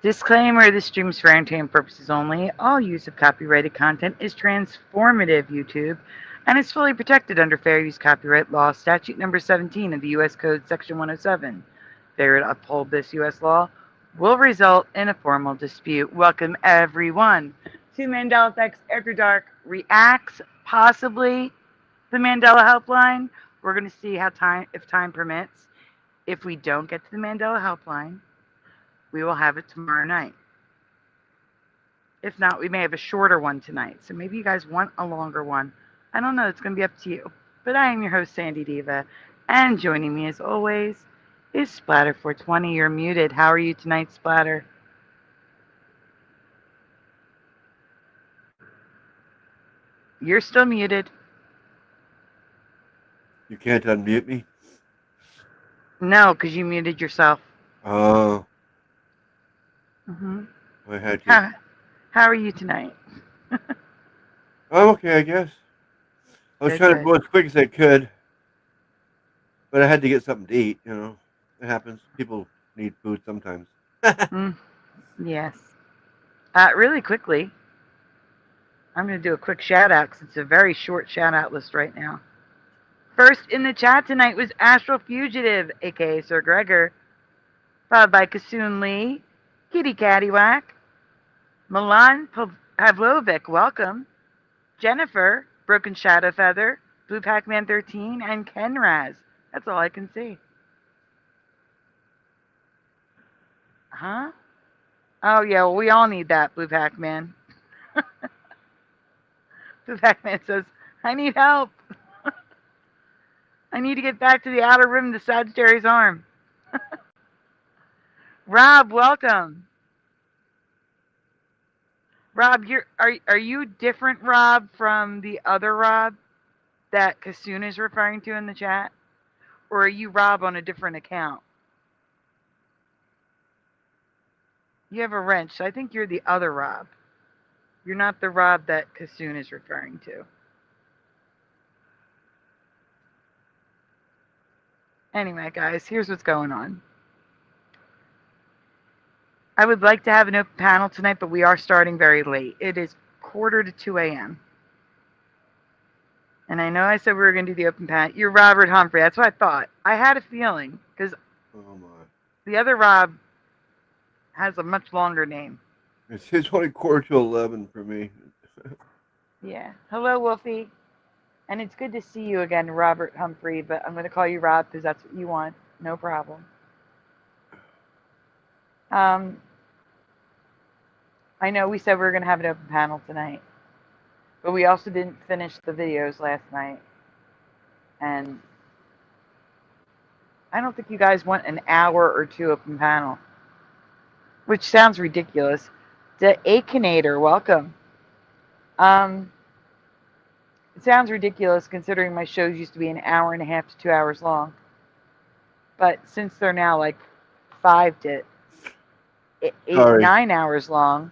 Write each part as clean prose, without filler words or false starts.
Disclaimer, this stream is for entertainment purposes only. All use of copyrighted content is transformative YouTube and is fully protected under Fair Use Copyright Law, Statute Number 17 of the U.S. Code, Section 107. Failure to uphold this U.S. law will result in a formal dispute. Welcome, everyone, to Mandela Effects After Dark Reacts, possibly the Mandela Helpline. We're going to see if time permits. If we don't get to the Mandela Helpline, we will have it tomorrow night. If not, we may have a shorter one tonight. So maybe you guys want a longer one. I don't know. It's going to be up to you. But I am your host, Sandy Diva. And joining me, as always, is Splatter420. You're muted. How are you tonight, Splatter? You're still muted. You can't unmute me? No, because you muted yourself. Oh. Mm-hmm. I had to. How are you tonight? I'm okay, I guess. I was trying to go as quick as I could, but I had to get something to eat, you know. It happens. People need food sometimes. Yes. Really quickly, I'm going to do a quick shout out because it's a very short shout out list right now. First in the chat tonight was Astral Fugitive, aka Sir Gregor, followed by Kasoon Lee, Kitty Cattywhack, Milan Pavlovic, welcome, Jennifer, Broken Shadow Feather, Blue Pac-Man 13, and Ken Raz. That's all I can see. Huh? Oh, yeah, well, we all need that, Blue Pac-Man. Blue Pac-Man says, I need help. I need to get back to the outer rim of the Sagittarius arm. Rob, welcome. Rob, are you different, Rob, from the other Rob that Kasoon is referring to in the chat? Or are you Rob on a different account? You have a wrench, so I think you're the other Rob. You're not the Rob that Kasoon is referring to. Anyway, guys, here's what's going on. I would like to have an open panel tonight, but we are starting very late. It is 1:45 a.m. And I know I said we were going to do the open panel. You're Robert Humphrey. That's what I thought. I had a feeling, because the other Rob has a much longer name. It's only 11:15 for me. Yeah. Hello, Wolfie. And it's good to see you again, Robert Humphrey, but I'm going to call you Rob because that's what you want. No problem. I know we said we were going to have an open panel tonight, but we also didn't finish the videos last night. And I don't think you guys want an hour or two open panel, which sounds ridiculous. The Akinator, welcome. It sounds ridiculous considering my shows used to be an hour and a half to 2 hours long. But since they're now like 5 to 8, 9 hours long,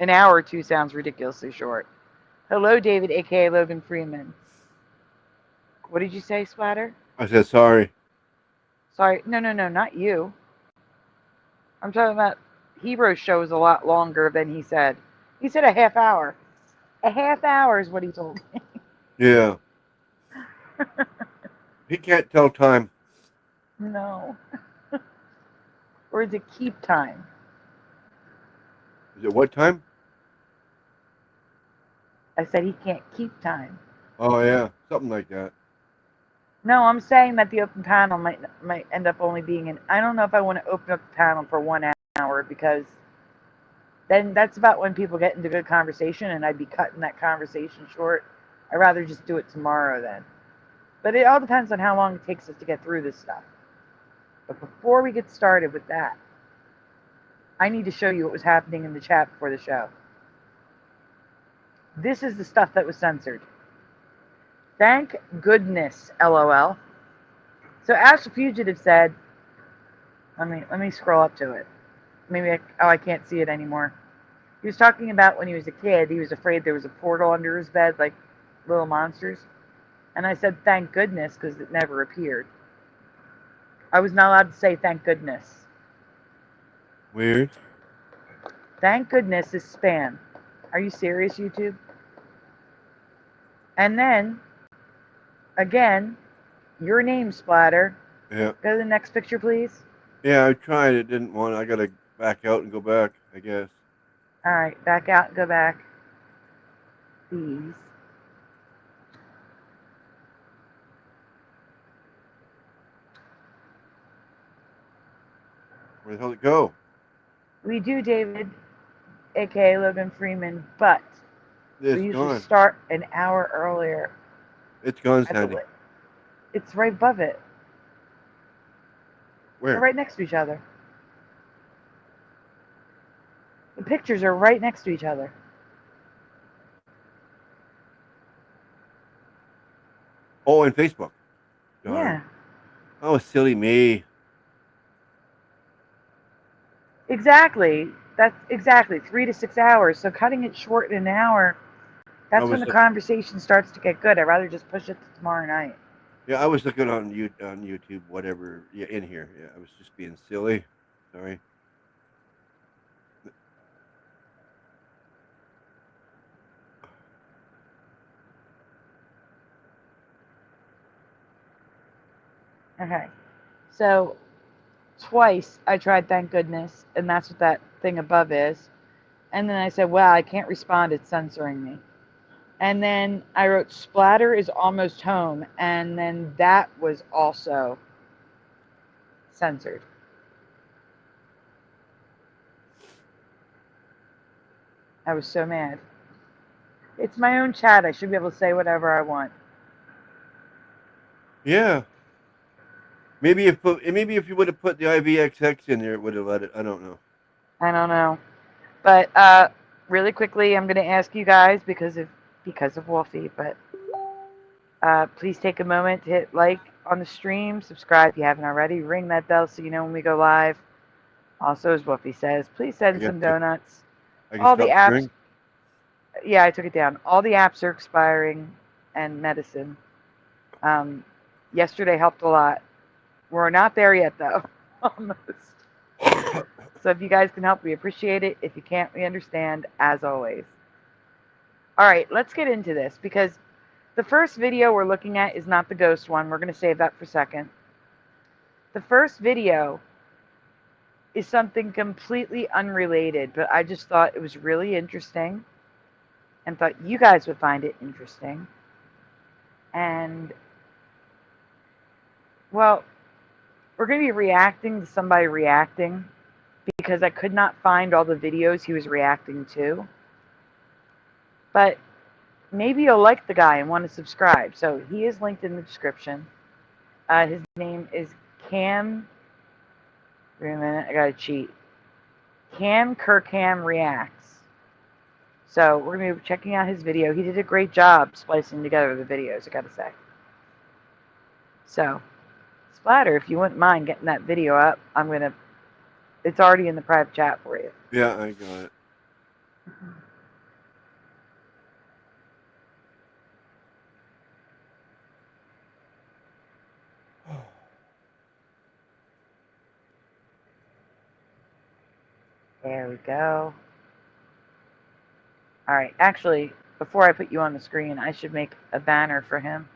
an hour or two sounds ridiculously short. Hello, David, aka Logan Freeman. What did you say, Splatter? I said sorry. Sorry. No, not you. I'm talking about Hero's show is a lot longer than he said. He said a half hour. A half hour is what he told me. Yeah. He can't tell time. No. Or is it keep time? Is it what time? I said he can't keep time. Oh, yeah. Something like that. No, I'm saying that the open panel might end up only being an... I don't know if I want to open up the panel for 1 hour because then that's about when people get into good conversation and I'd be cutting that conversation short. I'd rather just do it tomorrow then. But it all depends on how long it takes us to get through this stuff. But before we get started with that, I need to show you what was happening in the chat before the show. This is the stuff that was censored. Thank goodness, LOL. So Astral Fugitive said, let me scroll up to it. Maybe I can't see it anymore. He was talking about when he was a kid, he was afraid there was a portal under his bed, like little monsters. And I said, thank goodness, because it never appeared. I was not allowed to say thank goodness. Weird. Thank goodness is spam. Are you serious, YouTube? And then, again, your name splatter. Yeah. Go to the next picture, please. Yeah, I tried. It didn't want. I gotta back out and go back, I guess. All right, back out and go back. Please. Where the hell did it go? We do, David, aka Logan Freeman, but It's we usually gone. start an hour earlier. It's gone, Sandy. It's right above it. Where? They're right next to each other. The pictures are right next to each other. Oh, in Facebook. Darn. Yeah. Oh, silly me. Exactly. That's exactly 3 to 6 hours. So cutting it short in an hour, that's when the conversation starts to get good. I'd rather just push it to tomorrow night. Yeah, I was looking on YouTube, whatever. Yeah, in here. Yeah, I was just being silly. Sorry. Okay. So twice I tried thank goodness, and that's what that thing above is. And then I said, well, I can't respond, it's censoring me. And then I wrote splatter is almost home, and then that was also censored. I was so mad. It's my own chat. I should be able to say whatever I want. Yeah. Maybe if you would have put the IVXX in there, it would have let it. I don't know. I don't know. But really quickly, I'm going to ask you guys because of Wolfie, but please take a moment to hit like on the stream, subscribe if you haven't already, ring that bell so you know when we go live. Also, as Wolfie says, please send some donuts. All the apps. Yeah, I took it down. All the apps are expiring, and medicine. Yesterday helped a lot. We're not there yet, though. Almost. So if you guys can help, we appreciate it. If you can't, we understand, as always. All right, let's get into this because the first video we're looking at is not the ghost one. We're going to save that for a second. The first video is something completely unrelated, but I just thought it was really interesting and thought you guys would find it interesting. And, well, we're going to be reacting to somebody reacting because I could not find all the videos he was reacting to. But maybe you'll like the guy and want to subscribe. So he is linked in the description. His name is Cam. Wait a minute, I gotta cheat. KIRKHAM Reacts. So we're gonna be checking out his video. He did a great job splicing together the videos, I gotta say. So, Splatter, if you wouldn't mind getting that video up, it's already in the private chat for you. Yeah, I got it. There we go. All right, actually, before I put you on the screen, I should make a banner for him.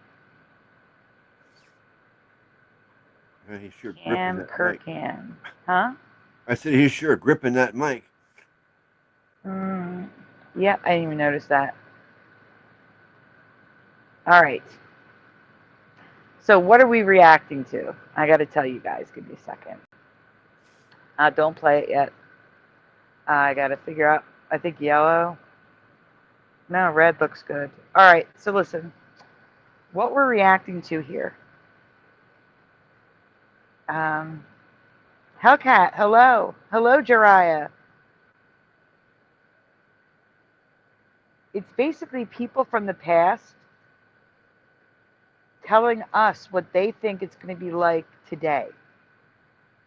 Yeah, he's sure gripping that mic. KIRKHAM. Huh? I said he's sure gripping that mic. Yeah, I didn't even notice that. All right. So what are we reacting to? I got to tell you guys. Give me a second. Don't play it yet. I got to figure out. I think yellow. No, red looks good. All right. So listen. What we're reacting to here. Hellcat. Hello. Hello, Jariah. It's basically people from the past telling us what they think it's going to be like today.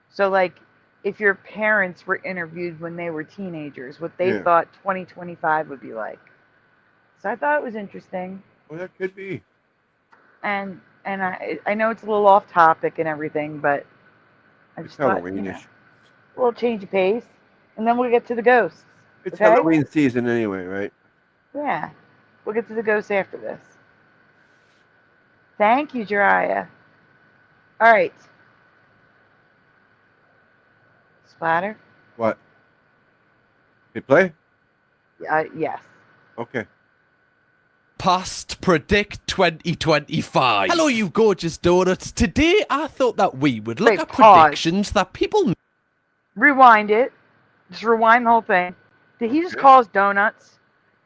So, like, if your parents were interviewed when they were teenagers, what they thought 2025 would be like. So I thought it was interesting. Well, that could be. And I know it's a little off topic and everything, but I just thought, Halloweenish. We'll change the pace, and then we'll get to the ghosts. It's Okay? Halloween season anyway, right? Yeah. We'll get to the ghosts after this. Thank you, Jiraiya. All right. Splatter? What? Hit play? Yes. Okay. Past predict 2025. Hello, you gorgeous donuts. Today, I thought that we would look at predictions that people... Rewind it. Just rewind the whole thing. Did he just call us donuts?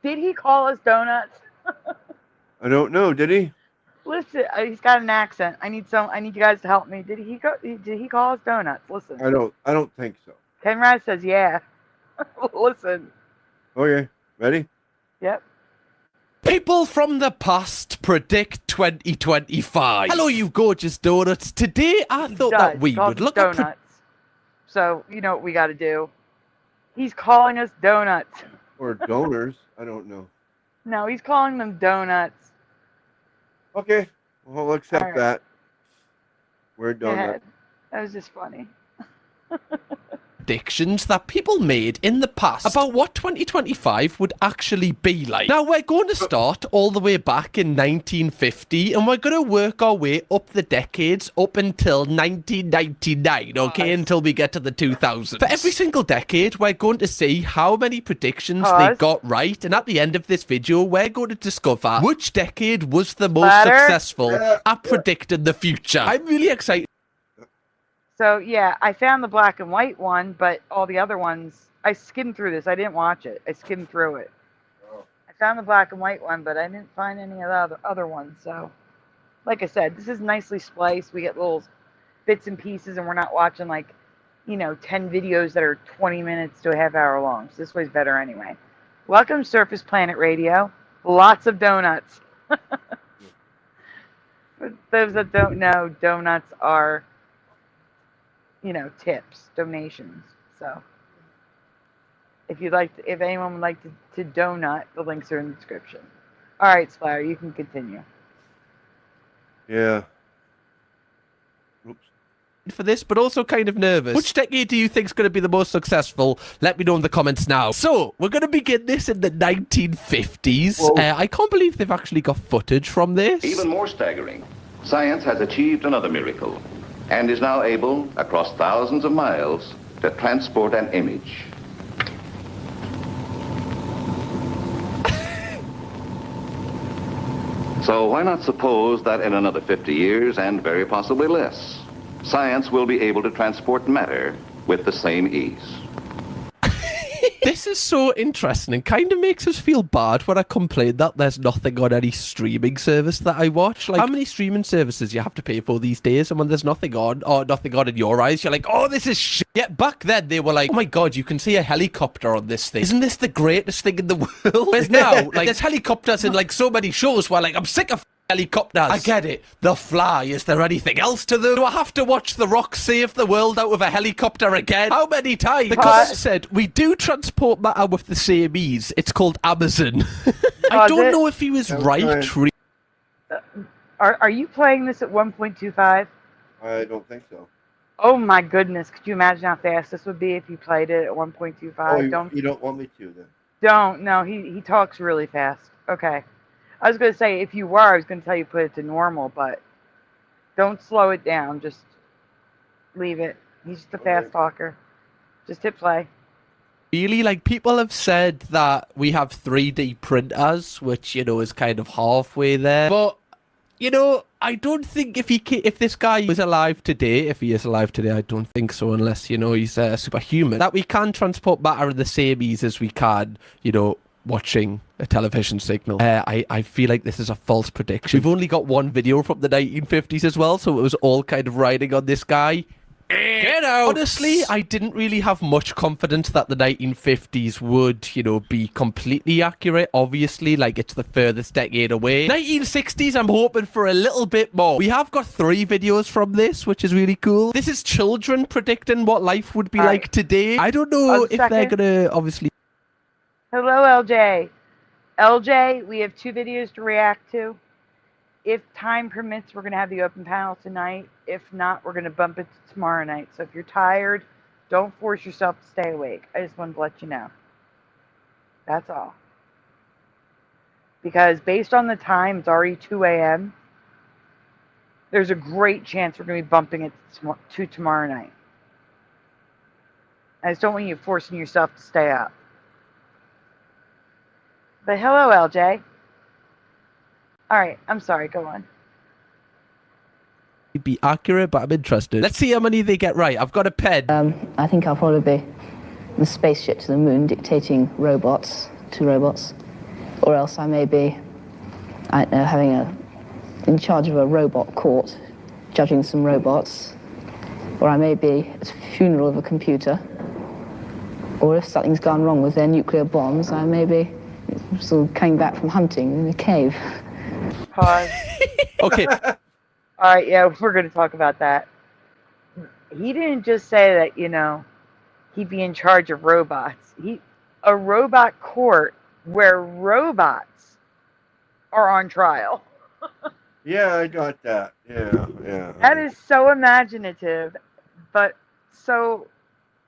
Did he call us donuts? I don't know. Did he? Listen, he's got an accent. I need you guys to help me. Did he call us donuts? Listen. I don't think so. Ken Raz says yeah. Listen. Okay. Ready? Yep. People from the past predict 2025. Hello, you gorgeous donuts. Today, I thought that we would look at donuts. So, you know what we got to do. He's calling us donuts. Or donors. I don't know. No, he's calling them donuts. Okay. Well, we'll accept that. We're donuts. That was just funny. Predictions that people made in the past about what 2025 would actually be like. Now, we're going to start all the way back in 1950, and we're going to work our way up the decades up until 1999, okay, until we get to the 2000s. For every single decade, we're going to see how many predictions they got right, and at the end of this video, we're going to discover which decade was the most successful at predicting the future. I'm really excited. So, yeah, I found the black and white one, but all the other ones, I skimmed through this. I didn't watch it. I skimmed through it. I found the black and white one, but I didn't find any of the other ones. So, like I said, this is nicely spliced. We get little bits and pieces, and we're not watching, 10 videos that are 20 minutes to a half hour long. So this way's better anyway. Welcome, Surface Planet Radio. Lots of donuts. For those that don't know, donuts are... tips, donations. So, if anyone would like to donut, the links are in the description. All right, Splatter, you can continue. Yeah. Oops. For this, but also kind of nervous. Which decade do you think is going to be the most successful? Let me know in the comments now. So, we're going to begin this in the 1950s. I can't believe they've actually got footage from this. Even more staggering, science has achieved another miracle, and is now able, across thousands of miles, to transport an image. So why not suppose that in another 50 years, and very possibly less, science will be able to transport matter with the same ease. This is so interesting and kind of makes us feel bad when I complain that there's nothing on any streaming service that I watch. Like, how many streaming services you have to pay for these days, and when there's nothing on, or nothing on in your eyes, you're like, oh, this is shit. Yeah, back then they were like, oh my god, you can see a helicopter on this thing. Isn't this the greatest thing in the world? Whereas now, there's helicopters in so many shows where I'm sick of helicopters. I get it. The Fly. Is there anything else to them? Do I have to watch The Rock save the world out of a helicopter again? How many times? Because I said we do transport matter with the same ease. It's called Amazon. I don't know if he was right. Are you playing this at 1.25? I don't think so. Oh my goodness! Could you imagine how fast this would be if you played it at 1.25? Oh, you don't want me to then? Don't. No, he talks really fast. Okay. I was going to say, if you were, I was going to tell you put it to normal, but don't slow it down. Just leave it. He's just a fast talker. Just hit play. Really, people have said that we have 3D printers, which, is kind of halfway there. But, I don't think if this guy was alive today, if he is alive today, I don't think so, unless, he's a superhuman, that we can transport matter in the same ease as we can, watching a television signal. I feel like this is a false prediction. We've only got one video from the 1950s as well, so it was all kind of riding on this guy. Get out! Honestly, I didn't really have much confidence that the 1950s would, be completely accurate. Obviously, it's the furthest decade away. 1960s, I'm hoping for a little bit more. We have got 3 videos from this, which is really cool. This is children predicting what life would be like today. I don't know if they're gonna, obviously... Hello, LJ. LJ, we have 2 videos to react to. If time permits, we're going to have the open panel tonight. If not, we're going to bump it to tomorrow night. So if you're tired, don't force yourself to stay awake. I just wanted to let you know. That's all. Because based on the time, it's already 2 a.m. There's a great chance we're going to be bumping it to tomorrow night. I just don't want you forcing yourself to stay up. But hello, LJ. All right, I'm sorry. Go on. Be accurate, but I'm interested. Let's see how many they get right. I've got a pen. I think I'll probably be the spaceship to the moon dictating robots to robots. Or else I may be, I don't know, in charge of a robot court, judging some robots. Or I may be at a funeral of a computer. Or if something's gone wrong with their nuclear bombs, I may be sort of coming back from hunting in a cave. Pause. Okay. All right, yeah, we're going to talk about that. He didn't just say that, you know, he'd be in charge of robots. A robot court where robots are on trial. Yeah, I got that. Yeah. That is so imaginative, but so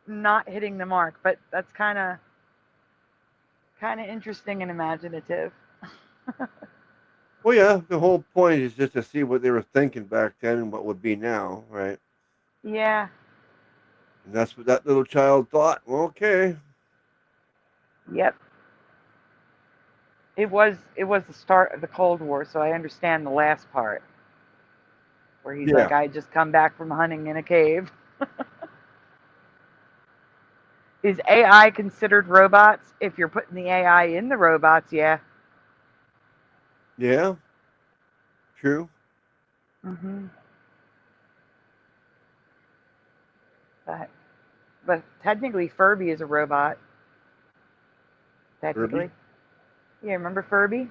not hitting the mark. But that's kind of interesting and imaginative. Well, yeah, the whole point is just to see what they were thinking back then and what would be now, right? Yeah. And that's what that little child thought. Well, okay. Yep. It was the start of the Cold War, so I understand the last part. Where he's like, I just come back from hunting in a cave. Is AI considered robots? If you're putting the AI in the robots, yeah. Yeah. True. Mm-hmm. But technically, Furby is a robot. Technically. Furby? Yeah, remember Furby?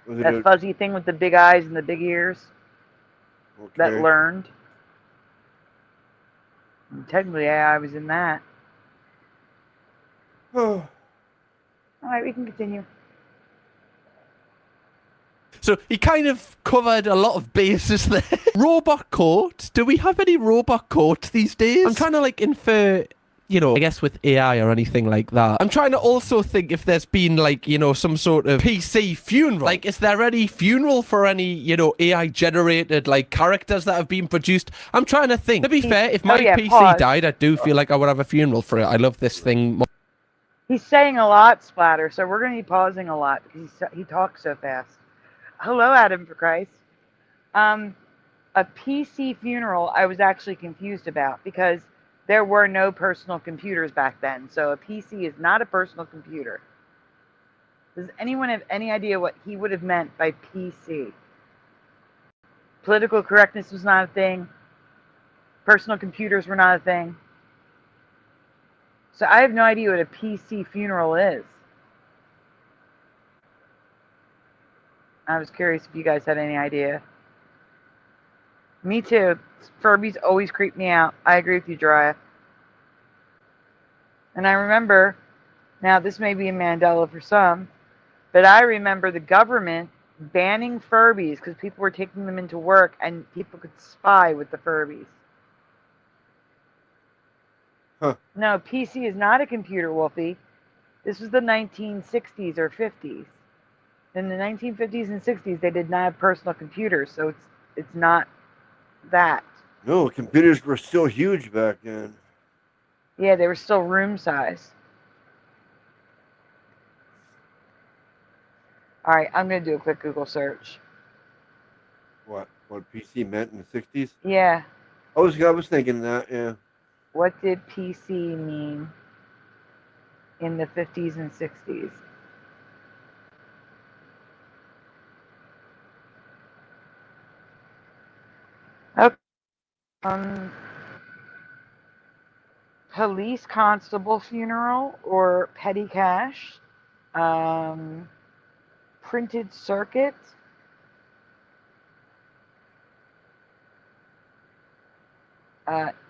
Was it That fuzzy thing with the big eyes and the big ears. Okay. That learned. And technically, AI was in that. Oh. All right, we can continue. So he kind of covered a lot of bases there. Robot court? Do we have any robot courts these days? I'm trying to like infer, you know, I guess with AI or anything like that. I'm trying to also think if there's been like, you know, some sort of PC funeral. Like, is there any funeral for any, you know, AI generated like characters that have been produced? I'm trying to think. To be fair, if my PC died, I do feel like I would have a funeral for it. I love this thing more. He's saying a lot, Splatter, so we're going to be pausing a lot because he talks so fast. Hello, Adam, for Christ. A PC funeral I was actually confused about because there were no personal computers back then. So a PC is not a personal computer. Does anyone have any idea what he would have meant by PC? Political correctness was not a thing. Personal computers were not a thing. So I have no idea what a PC funeral is. I was curious if you guys had any idea. Me too. Furbies always creep me out. I agree with you, Jiraiya. And I remember, now this may be a Mandela for some, but I remember the government banning Furbies because people were taking them into work and people could spy with the Furbies. Huh. No, PC is not a computer, Wolfie. This was the 1960s or 50s. In the 1950s and 60s, they did not have personal computers, so it's not that. No, computers were still huge back then. Yeah, they were still room size. All right, I'm going to do a quick Google search. What PC meant in the 60s? Yeah. I was thinking that, yeah. What did PC mean in the 50s and 60s? Okay. Police constable funeral or petty cash. Printed circuit.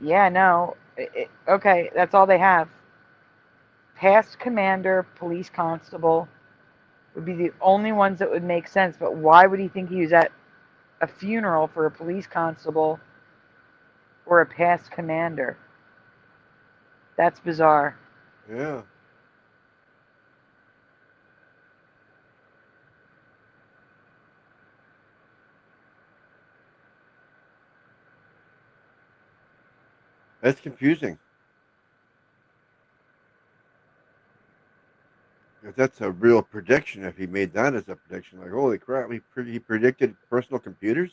Yeah, no. Okay, that's all they have. Past commander, police constable would be the only ones that would make sense. But why would he think he was at a funeral for a police constable or a past commander? That's bizarre. Yeah. That's confusing. If that's a real prediction, if he made that as a prediction, like, holy crap, he predicted personal computers?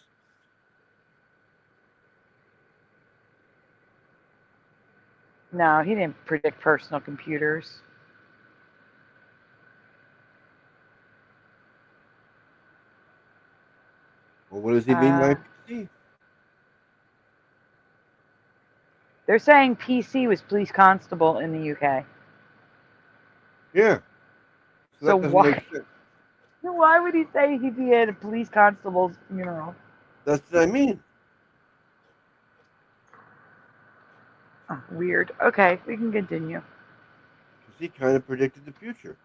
No, he didn't predict personal computers. Well, what does he mean by PC? They're saying PC was police constable in the UK. Yeah. So So that doesn't make sense. why would he say he'd be at a police constable's funeral? That's what I mean. Oh, weird. Okay, we can continue. Because he kind of predicted the future.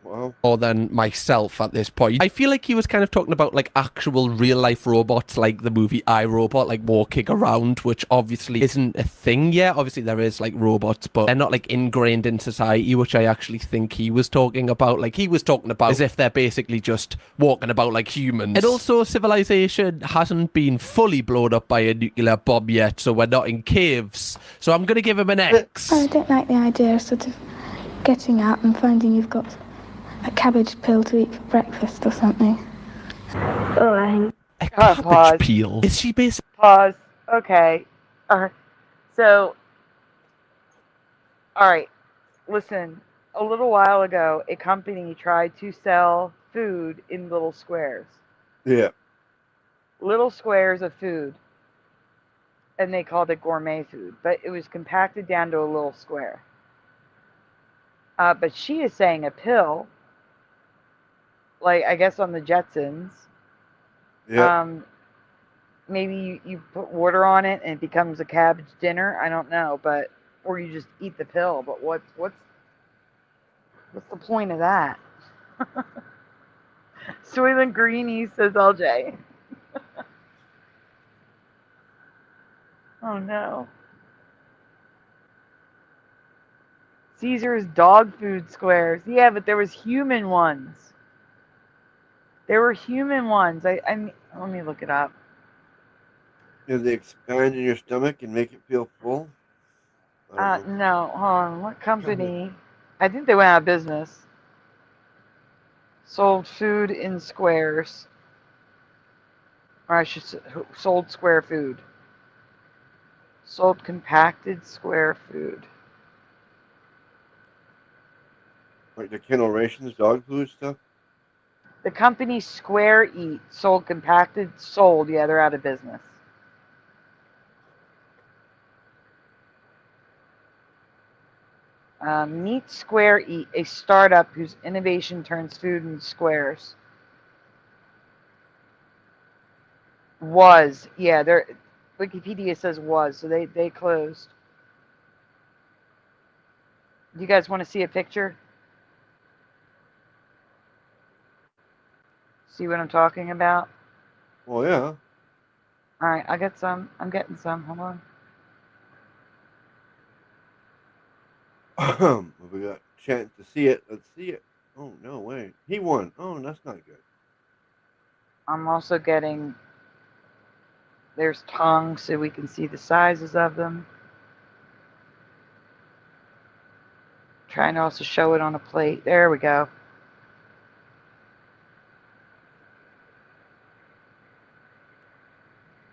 Well, More than myself at this point. I feel like he was kind of talking about like actual real life robots, like the movie iRobot, like walking around, which obviously isn't a thing yet. Obviously there is like robots, but they're not like ingrained in society, which I actually think he was talking about. Like he was talking about as if they're basically just walking about like humans. And also civilization hasn't been fully blown up by a nuclear bomb yet, so we're not in caves. So I'm gonna give him an X. I don't like the idea of sort of getting out and finding you've got a cabbage peel to eat for breakfast or something. A pause. cabbage peel. Is she basically... Pause. Okay. So, all right. Listen, a little while ago, a company tried to sell food in little squares. yeah. Little squares of food. And they called it gourmet food. But it was compacted down to a little square. But she is saying a pill, like I guess on the Jetsons. Yeah. Maybe you put water on it and it becomes a cabbage dinner. I don't know, but or you just eat the pill. But what's the point of that? Soylent Greenie, says LJ. Oh no. Caesar's dog food squares. Yeah, but there was human ones. There were human ones. Let me look it up. Do they expand in your stomach and make it feel full? I don't know. No, hold on. What company? I think they went out of business. Sold food in squares. Or I should say, sold square food. Sold compacted square food. Like the kennel rations, dog food stuff? The company Square Eat sold yeah, they're out of business. Meet Square Eat, a startup whose innovation turns food into squares. Yeah, Wikipedia says was, so they closed. You guys want to see a picture? See what I'm talking about? Well, yeah. All right, I got some. I'm getting some. Hold on. If we got a chance to see it, let's see it. Oh, no, wait. He won. Oh, that's not good. I'm also getting, there's tongs so we can see the sizes of them. Trying to also show it on a plate. There we go.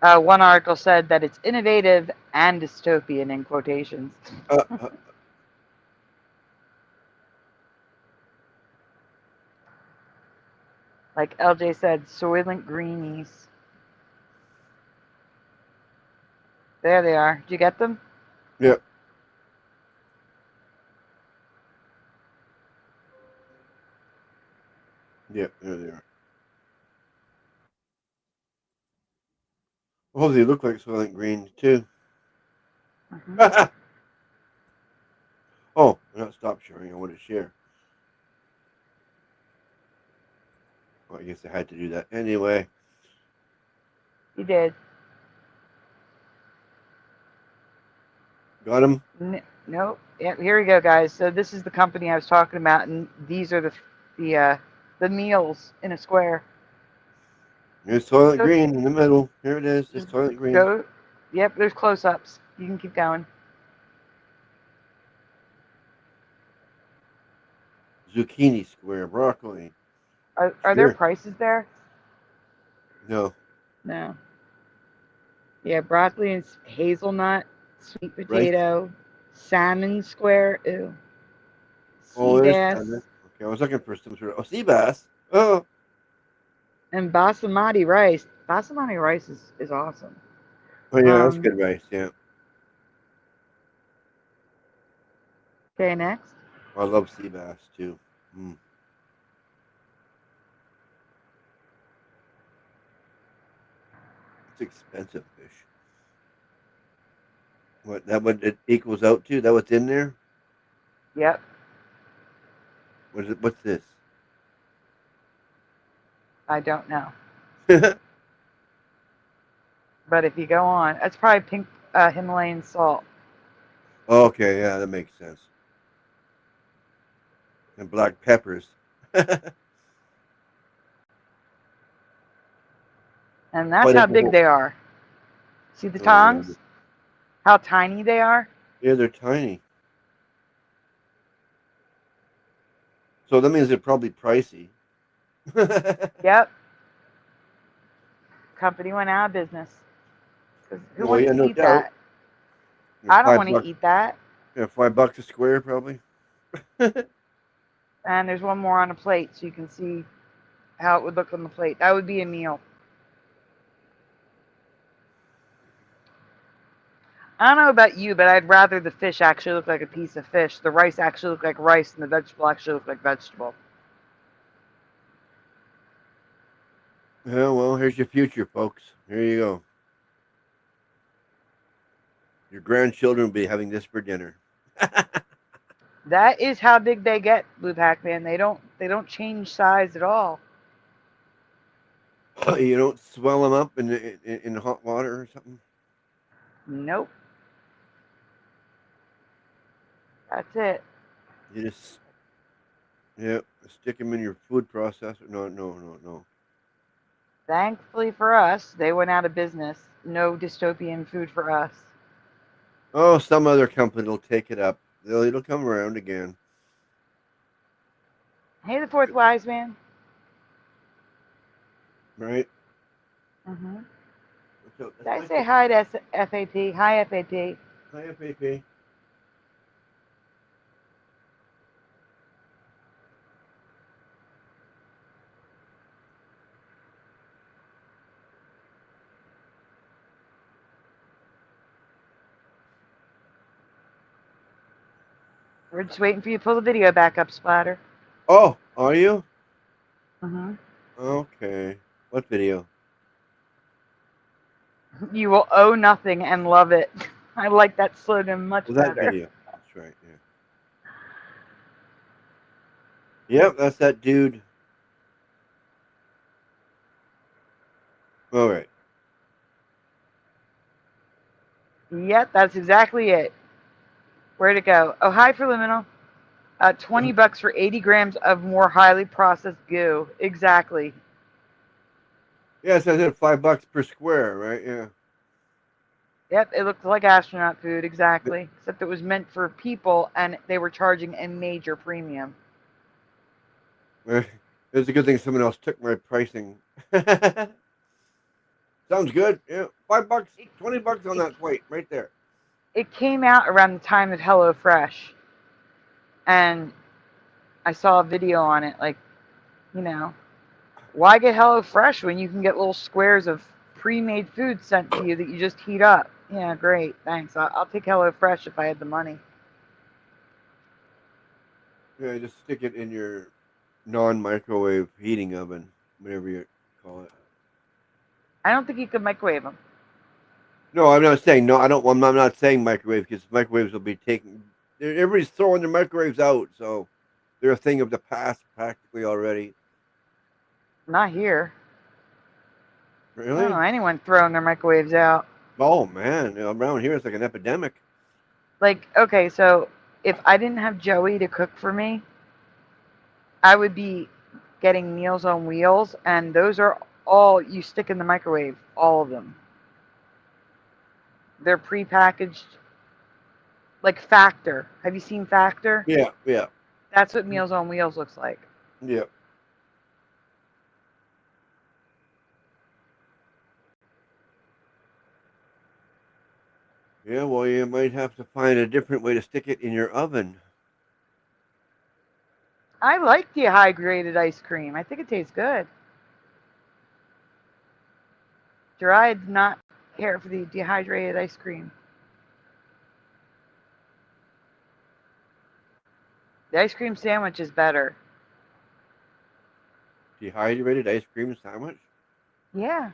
One article said that it's innovative and dystopian in quotations. Like LJ said, Soylent Greenies. There they are. Did you get them? Yep. Yep, there they are. Oh, they look like Soylent Green, too. Mm-hmm. Oh, I'm not stop sharing. I want to share. Well, I guess I had to do that anyway. You did. Got him? Nope. Yeah, here we go, guys. So this is the company I was talking about, and these are the meals in a square. Here's toilet green in the middle. Here it is. It's toilet green. Go. Yep, there's close-ups. You can keep going. Zucchini square, broccoli. Are there prices there? No. No. Yeah, broccoli and hazelnut, sweet potato, salmon square. Ew. Sea There's bass. salmon. Okay, I was looking for some sort of sea bass. Oh. And basmati rice. Basmati rice is awesome. Oh yeah, that's good rice. Yeah. Okay, next. I love sea bass too. It's expensive fish. What it equals out to? That what's in there? Yep. What is it? What's this? I don't know. But if you go on, that's probably pink Himalayan salt. Okay, yeah, that makes sense. And black peppers. And that's how big they are. See the tongs? How tiny they are? Yeah, they're tiny. So that means they're probably pricey. Yep. Company went out of business. Who wants to eat that? I don't want to eat that. Yeah, $5 a square probably. And there's one more on a plate, so you can see how it would look on the plate. That would be a meal. I don't know about you, but I'd rather the fish actually look like a piece of fish, the rice actually look like rice, and the vegetable actually look like vegetable. Yeah, well, here's your future, folks. Here you go. Your grandchildren will be having this for dinner. That is how big they get, Blue Pac-Man. They don't change size at all. You don't swell them up in hot water or something? Nope. That's it. You just stick them in your food processor. No. Thankfully for us, they went out of business. No dystopian food for us. Oh, some other company will take it up. It'll come around again. Hey, the fourth wise man. Right? Mm-hmm. Did I say hi to FAP? Hi, FAP. Hi, FAP. We're just waiting for you to pull the video back up, Splatter. Oh, are you? Mm-hmm. Okay. What video? You will owe nothing and love it. I like that slogan much That better. video. That's right, yeah. Yep, that's that dude. All right. Yep, that's exactly it. Where'd it go? Oh, hi, Preliminal. $20 for 80 grams of more highly processed goo. Exactly. Yes, I said $5 per square, right? Yeah. Yep, it looked like astronaut food, exactly. Except it was meant for people, and they were charging a major premium. It's a good thing someone else took my pricing. Sounds good. Yeah, $5, $20 on that plate right there. It came out around the time of HelloFresh, and I saw a video on it. Like, why get HelloFresh when you can get little squares of pre-made food sent to you that you just heat up? Yeah, great, thanks. I'll take HelloFresh if I had the money. Yeah, just stick it in your non-microwave heating oven, whatever you call it. I don't think you could microwave them. No, I'm not saying no. I'm not saying microwave because microwaves will be taken. Everybody's throwing their microwaves out, so they're a thing of the past practically already. Not here. Really? I don't know anyone throwing their microwaves out. Oh man, around here it's like an epidemic. Like, okay, so if I didn't have Joey to cook for me, I would be getting Meals on Wheels, and those are all you stick in the microwave, all of them. They're prepackaged, like Factor. Have you seen Factor? Yeah, yeah, That's what Meals on Wheels looks like. yeah. Yeah, well, you might have to find a different way to stick it in your oven. I like dehydrated ice cream. I think it tastes good. Dry did not care for the dehydrated ice cream. The ice cream sandwich is better. Dehydrated ice cream sandwich? Yeah.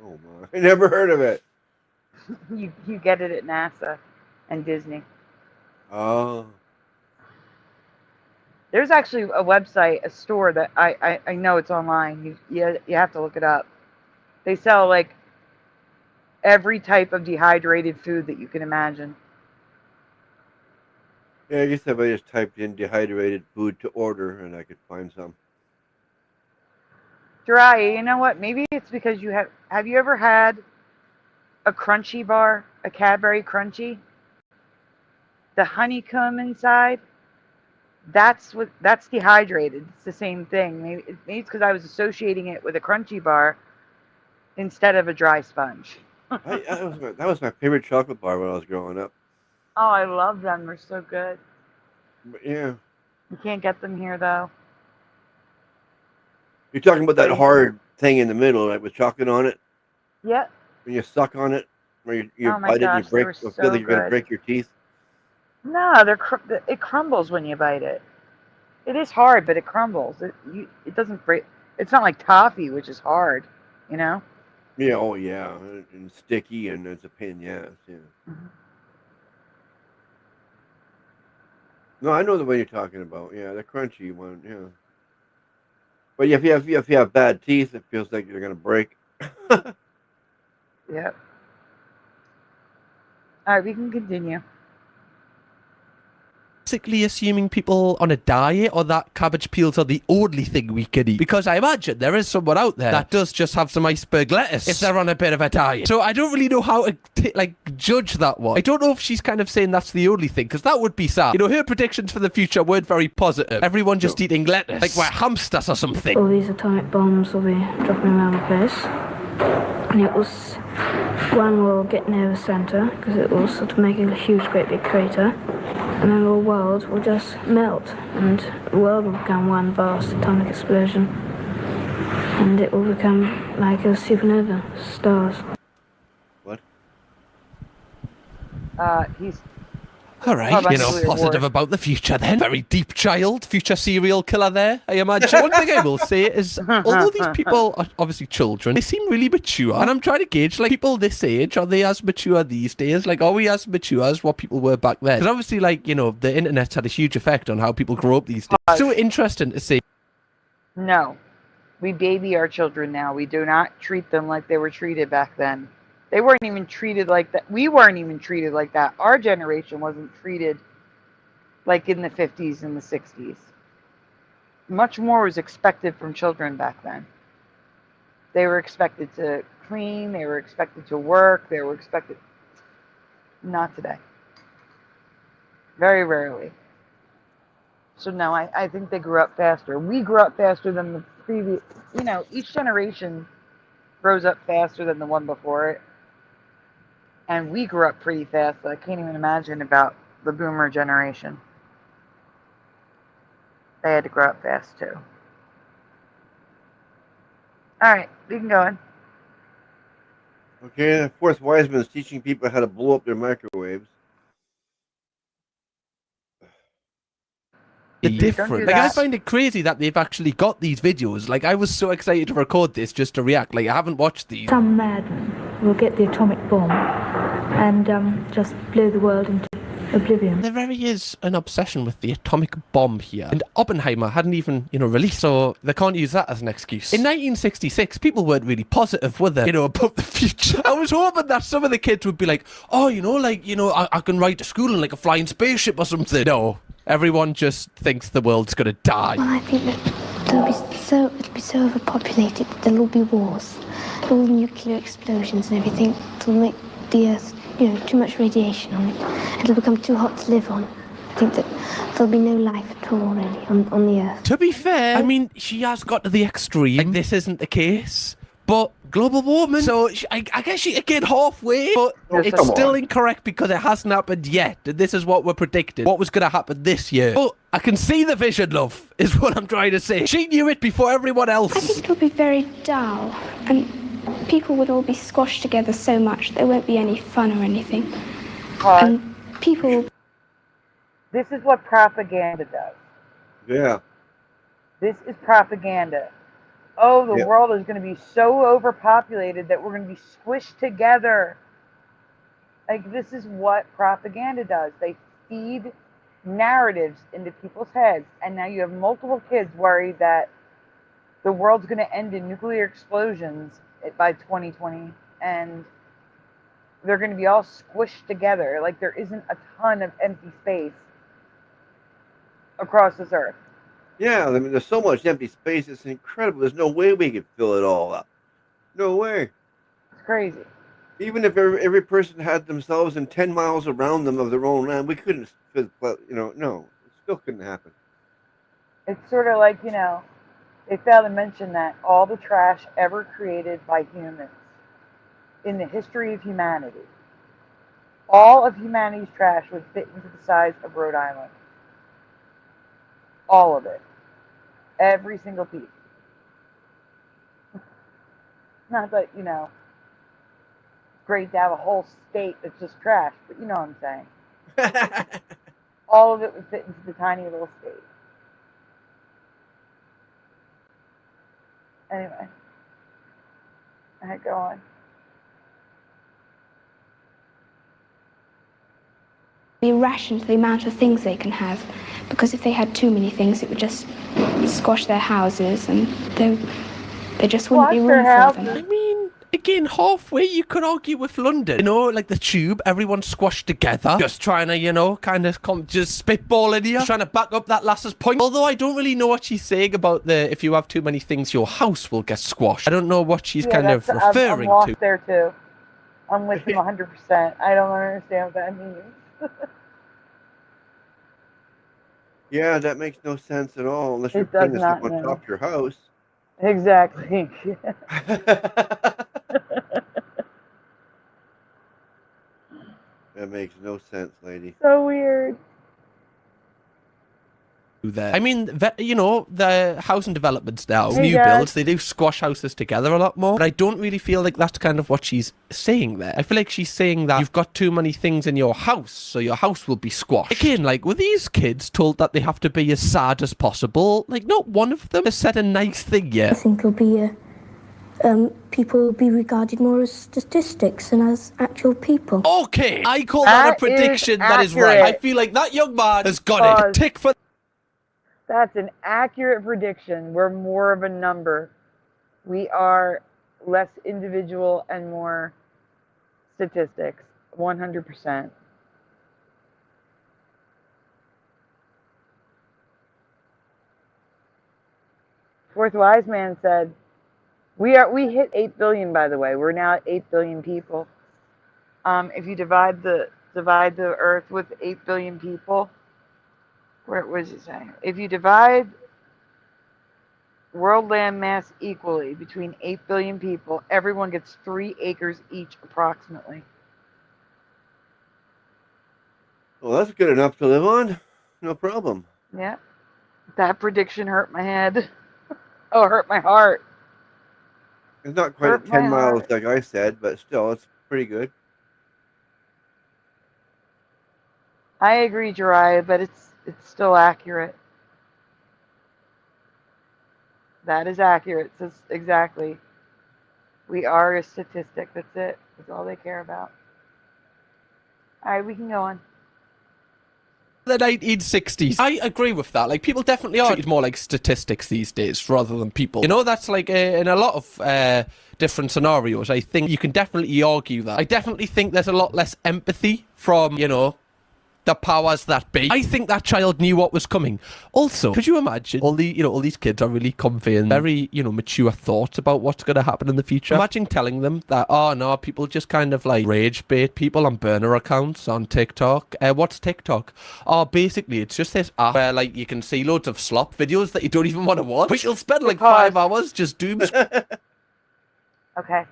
Oh my! I never heard of it. You get it at NASA and Disney. Oh. There's actually a website, a store that I know it's online. You have to look it up. They sell like every type of dehydrated food that you can imagine. Yeah, I guess if I just typed in dehydrated food to order and I could find some. Dry, you know what? Maybe it's because you have you ever had a crunchy bar, a Cadbury Crunchy? The honeycomb inside? That's dehydrated. It's the same thing. Maybe it's because I was associating it with a crunchy bar instead of a dry sponge. That was my favorite chocolate bar when I was growing up. Oh, I love them. They're so good. But yeah. You can't get them here though. You're talking about that hard thing in the middle, right, with chocolate on it? Yep. When you suck on it, or you Oh my bite it gosh, and you they were feel so like you're going to good. break your teeth? No, it crumbles when you bite it. It is hard, but it crumbles. It doesn't break. It's not like toffee, which is hard, you know? Yeah, oh yeah, and sticky, and it's a pain in the ass, yeah. Mhm. No, I know the one you're talking about. Yeah, the crunchy one, yeah. But if you have bad teeth, it feels like you're going to break. Yep. All right, we can continue. Basically assuming people on a diet or that cabbage peels are the only thing we can eat, because I imagine there is someone out there that does just have some iceberg lettuce if they're on a bit of a diet. So I don't really know how to judge that one. I don't know if she's kind of saying that's the only thing, because that would be sad. You know, her predictions for the future weren't very positive. Everyone just eating lettuce like we're hamsters or something. All these atomic bombs will be dropping around the place, and one will get near the centre because it will sort of make a huge great big crater, and then the world will just melt and the world will become one vast atomic explosion, and it will become like a supernova, stars. What? He's All right, you know, positive about the future then. Very deep child, future serial killer there, I imagine. One thing I will say is, although these people are obviously children, they seem really mature. And I'm trying to gauge, like, people this age, are they as mature these days? Like, are we as mature as what people were back then? Because obviously, like, you know, the internet's had a huge effect on how people grow up these days. So interesting to see. No. We baby our children now. We do not treat them like they were treated back then. They weren't even treated like that. We weren't even treated like that. Our generation wasn't treated like in the 50s and the 60s. Much more was expected from children back then. They were expected to clean. They were expected to work. They were expected... Not today. Very rarely. So no, I think they grew up faster. We grew up faster than the previous... You know, each generation grows up faster than the one before it. And we grew up pretty fast, so I can't even imagine about the boomer generation. They had to grow up fast too. Alright, we can go in. Okay, the fourth wise man is teaching people how to blow up their microwaves. Different. Like, I find it crazy that they've actually got these videos. Like, I was so excited to record this just to react. Like, I haven't watched these. Some madman will get the atomic bomb and just blow the world into oblivion. There really is an obsession with the atomic bomb here. And Oppenheimer hadn't even, released, so they can't use that as an excuse. In 1966, people weren't really positive, were they? About the future. I was hoping that some of the kids would be like, oh, I can ride to school in like a flying spaceship or something. No. Everyone just thinks the world's gonna die. Well, I think that it'll be so overpopulated that there'll all be wars, all nuclear explosions and everything. It'll make the Earth, too much radiation on it. It'll become too hot to live on. I think that there'll be no life at all, really, on the Earth. To be fair, I mean, she has got to the extreme. Like, this isn't the case. But global warming, so I guess she again halfway, but it's still incorrect because it hasn't happened yet. And this is what we're predicting. What was going to happen this year. But I can see the vision, love, is what I'm trying to say. She knew it before everyone else. I think it'll be very dull, and people would all be squashed together so much there won't be any fun or anything. And people... This is what propaganda does. Yeah. This is propaganda. Oh, the world is going to be so overpopulated that we're going to be squished together. Like, this is what propaganda does. They feed narratives into people's heads. And now you have multiple kids worried that the world's going to end in nuclear explosions by 2020. And they're going to be all squished together. Like, there isn't a ton of empty space across this earth. Yeah, I mean, there's so much empty space. It's incredible. There's no way we could fill it all up. No way. It's crazy. Even if every person had themselves in 10 miles around them of their own land, we couldn't, no, it still couldn't happen. It's sort of like, they fail to mention that all the trash ever created by humans in the history of humanity, all of humanity's trash would fit into the size of Rhode Island. All of it. Every single piece. Not that, it's great to have a whole state that's just trash, but you know what I'm saying. All of it would fit into the tiny little state. Anyway. Alright, go on. Be rationed to the amount of things they can have, because if they had too many things, it would just squash their houses, and they just wouldn't be room for them. I mean, again, halfway you could argue with London. Like the tube, everyone's squashed together, just trying to, kind of just spitballing here, trying to back up that lass's point. Although I don't really know what she's saying about if you have too many things, your house will get squashed. I don't know what she's kind of referring I'm lost to. there too. I'm with him 100%. I don't understand what that means. Yeah, that makes no sense at all unless you're It does putting this not, up on no. top of your house. Exactly. That makes no sense, lady. So weird. There. I mean, the housing developments now, Hey, new Dad. builds, they do squash houses together a lot more. But I don't really feel like that's kind of what she's saying there. I feel like she's saying that you've got too many things in your house, so your house will be squashed. Again, like, were these kids told that they have to be as sad as possible? Like, not one of them has said a nice thing yet. I think it'll be people will be regarded more as statistics than as actual people. Okay, I call that a prediction that is right. I feel like that young man has got it. Tick for... That's an accurate prediction. We're more of a number. We are less individual and more statistics. 100%. Fourth wise man said, we hit 8 billion, by the way. We're now at 8 billion people. If you divide the earth with 8 billion people, what was it saying? If you divide world land mass equally between 8 billion people, everyone gets 3 acres each approximately. Well, that's good enough to live on. No problem. Yeah. That prediction hurt my head. Oh, it hurt my heart. It's not quite at 10 miles like I said, but still, it's pretty good. I agree, Jariah, but it's still accurate. That is accurate. So exactly. We are a statistic. That's it. That's all they care about. All right, we can go on. the 1960s. I agree with that. Like, people definitely are treated more like statistics these days rather than people. You know, that's like in a lot of different scenarios. I think you can definitely argue that. I definitely think there's a lot less empathy from, you know, the powers that be. I think that child knew what was coming. Also, could you imagine all these kids are really conveying very, mature thoughts about what's going to happen in the future. Imagine telling them that, oh no, people just kind of like rage bait people on burner accounts on TikTok. What's TikTok? Oh, basically it's just this app where like you can see loads of slop videos that you don't even want to watch, but you'll spend like 5 hours just doom. Okay.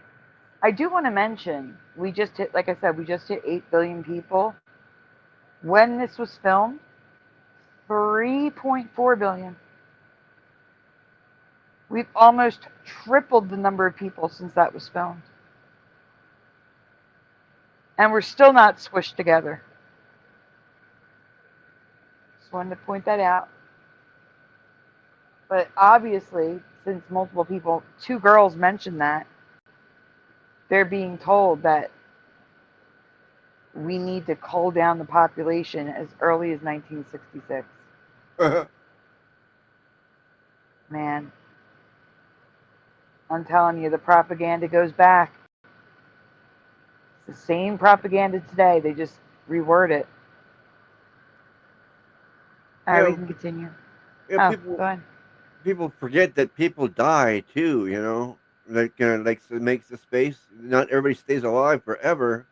I do want to mention, we just hit 8 billion people. When this was filmed, 3.4 billion. We've almost tripled the number of people since that was filmed. And we're still not squished together. Just wanted to point that out. But obviously, since multiple people, 2 girls mentioned that, they're being told that we need to cull down the population as early as 1966. Man, I'm telling you, the propaganda goes back. It's the same propaganda today. They just reword it. All right, we can continue. Yeah, go ahead. People forget that people die too. You know, like it makes the space. Not everybody stays alive forever.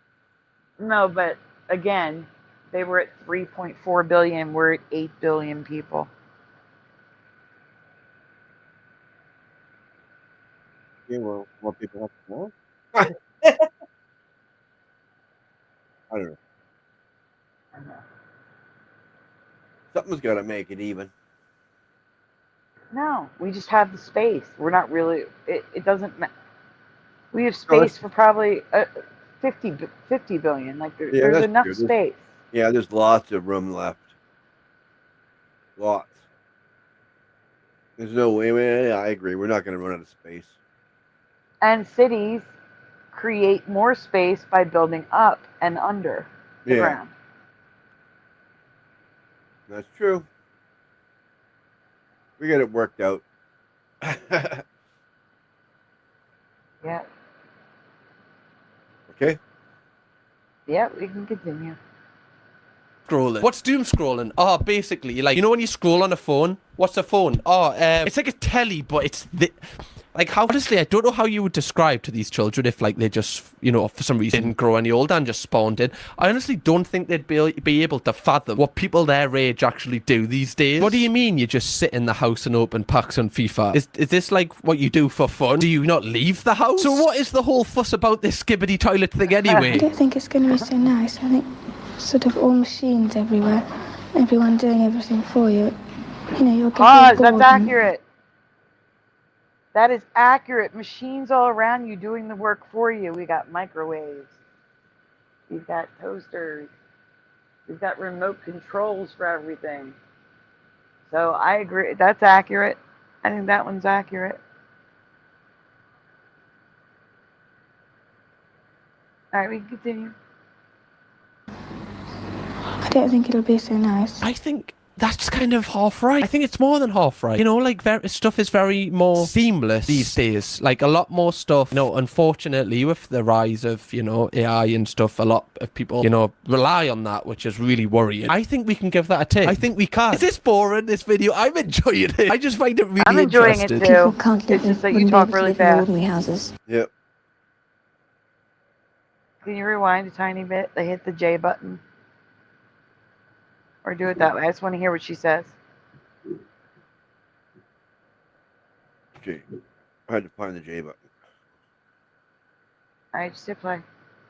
No, but again, they were at 3.4 billion. We're at 8 billion people. Yeah, well, more people have to know. I don't know. Something's got to make it even. No, we just have the space. We're not really. It doesn't. We have space for probably 50 billion. Like there's enough space. Yeah, there's lots of room left. Lots. There's no way. I agree. We're not going to run out of space. And cities create more space by building up and under the ground. That's true. We got it worked out. Yeah. Okay. Yeah, we can continue. Scrolling. What's doom scrolling? Oh, basically, like, you know when you scroll on a phone? What's a phone? Oh, it's like a telly, but it's like, how, honestly, I don't know how you would describe to these children if, like, they just, for some reason didn't grow any older and just spawned in. I honestly don't think they'd be able to fathom what people their age actually do these days. What do you mean you just sit in the house and open packs on FIFA? Is this like what you do for fun? Do you not leave the house? So what is the whole fuss about this skibbity toilet thing anyway? I don't think it's going to be so nice. I think sort of all machines everywhere, everyone doing everything for you. You'll get bored. That's accurate. That is accurate. Machines all around you doing the work for you. We got microwaves. We've got toasters. We've got remote controls for everything. So I agree. That's accurate. I think that one's accurate. All right, we can continue. I don't think it'll be so nice. I think that's kind of half right. I think it's more than half right. Like, stuff is very more seamless these days. Like, a lot more stuff, unfortunately, with the rise of, AI and stuff, a lot of people, rely on that, which is really worrying. I think we can give that a tick. I think we can. Is this boring, this video? I'm enjoying it. I just find it really I'm enjoying interesting. It too. People can't live it's just that you talk really fast. In ordinary houses. Yep. Can you rewind a tiny bit? They hit the J button. Or do it that way. I just want to hear what she says. Okay. I had to find the J button. All right, just hit play.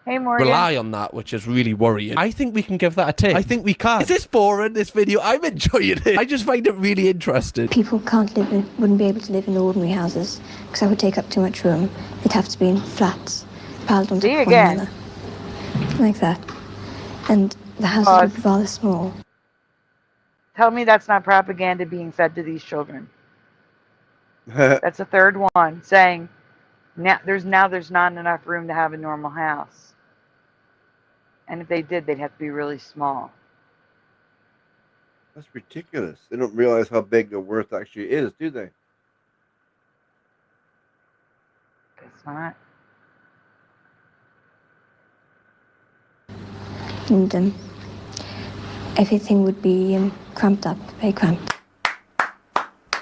Hey, Morgan. Rely on that, which is really worrying. I think we can give that a tick. I think we can. Is this boring, this video? I'm enjoying it. I just find it really interesting. People wouldn't be able to live in ordinary houses because that would take up too much room. They'd have to be in flats, piled on top of one another. Like that. And the houses would be rather small. Tell me that's not propaganda being fed to these children. That's the third one saying there's not enough room to have a normal house. And if they did, they'd have to be really small. That's ridiculous. They don't realize how big their worth actually is, do they? Guess not. And everything would be cramped up, very cramped.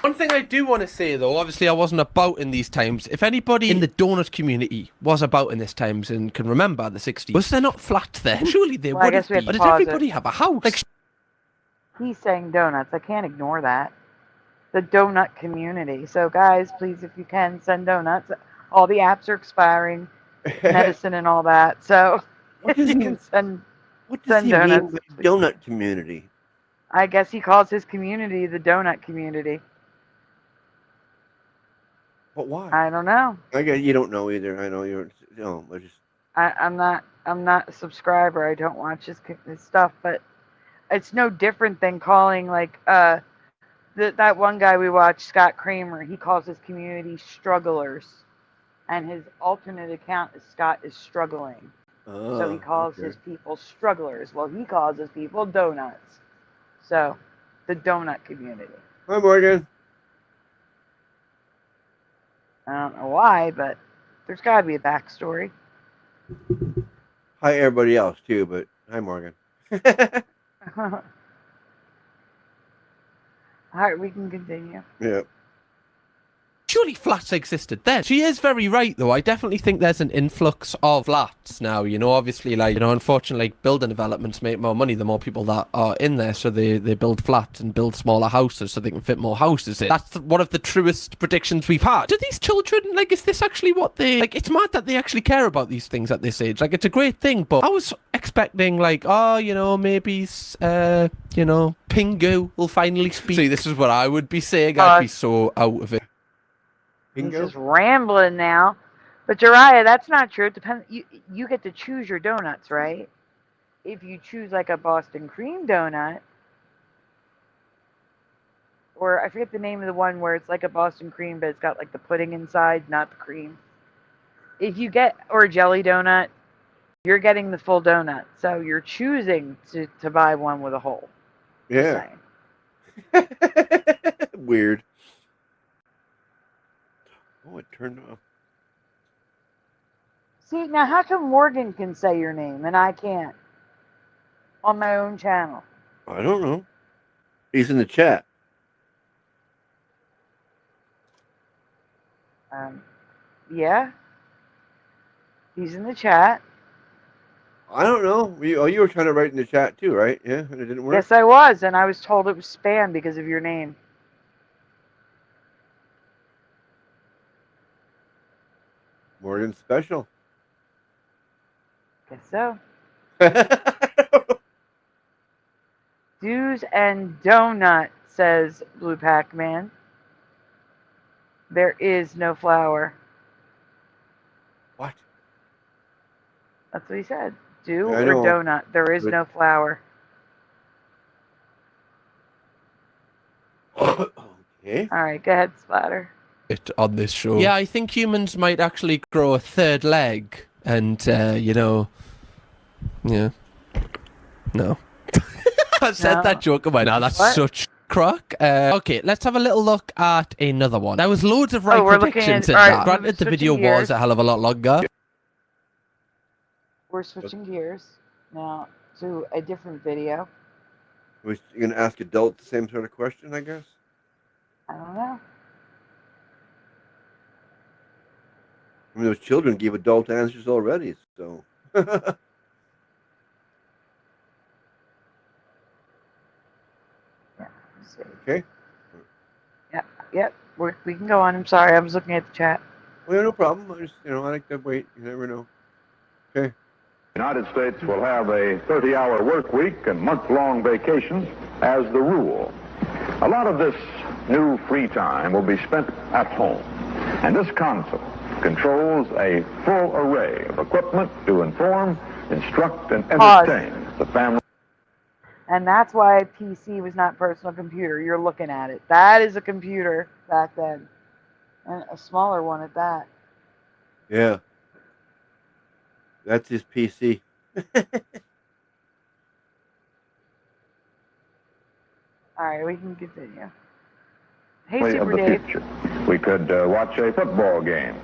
One thing I do want to say, though, obviously I wasn't about in these times. If anybody in the donut community was about in these times and can remember the 60s, was there not flats then? Surely they Well, I would guess have we have been. to But did pause everybody have a house? Like, He's saying donuts. I can't ignore that. The donut community. So, guys, please, if you can, send donuts. All the apps are expiring, medicine and all that. So, What if does you he, can send what does he donuts, mean by please. donut community? I guess he calls his community the donut community. But why? I don't know. I guess you don't know either. I know you're. No, I just. I'm not a subscriber. I don't watch his stuff, but it's no different than calling like that one guy we watched, Scott Kramer. He calls his community strugglers, and his alternate account is Scott is struggling. So he calls his people strugglers. Well, he calls his people donuts. So, the donut community. Hi, Morgan. I don't know why, but there's got to be a backstory. Hi, everybody else too. But hi, Morgan. All right, we can continue. Yeah. surely flats existed then. She is very right, though. I definitely think there's an influx of flats now. You know, obviously, like, you know, unfortunately, like, building developments make more money the more people that are in there. So they build flats and build smaller houses so they can fit more houses in. That's one of the truest predictions we've had. Do these children, like, is this actually what they, like, it's mad that they actually care about these things at this age. Like, it's a great thing, but I was expecting, like, oh, you know, maybe, you know, Pingu will finally speak. See, this is what I would be saying. I'd be so out of it. He's just rambling now. But Jariah, that's not true. It depends. You get to choose your donuts, right? If you choose like a Boston cream donut, or I forget the name of the one where it's like a Boston cream, but it's got like the pudding inside, not the cream. If you get, or a jelly donut, you're getting the full donut. So you're choosing to buy one with a hole. Yeah. Weird. Oh, it turned off. See, now how come Morgan can say your name and I can't? On my own channel. I don't know. He's in the chat. Yeah. He's in the chat. I don't know. You were trying to write in the chat too, right? Yeah, and it didn't work? Yes, I was, and I was told it was spam because of your name. Morgan Special. Guess so. Do's and donut, says Blue Pac-Man. There is no flour. What? That's what he said. Do I or know, donut. There is no flour. Okay. All right, go ahead, Splatter. On this show. Yeah, I think humans might actually grow a third leg and, you know, yeah. No. I've said that joke about now. That's such crack. Okay, let's have a little look at another one. There was loads of right predictions in that. Granted, the video was a hell of a lot longer. We're switching gears now to a different video. You're going to ask adults the same sort of question, I guess? I don't know. I mean, those children gave adult answers already, so. Okay. Yep. We can go on. I'm sorry. I was looking at the chat. Well, yeah, no problem. I just, I like to wait. You never know. Okay. The United States will have a 30-hour work week and month-long vacations as the rule. A lot of this new free time will be spent at home. And this console controls a full array of equipment to inform, instruct, and entertain the family. And that's why a PC was not personal computer. You're looking at it. That is a computer back then. And a smaller one at that. Yeah. That's his PC. All right, we can continue. Hey, Of Super the Dave. future. We could watch a football game.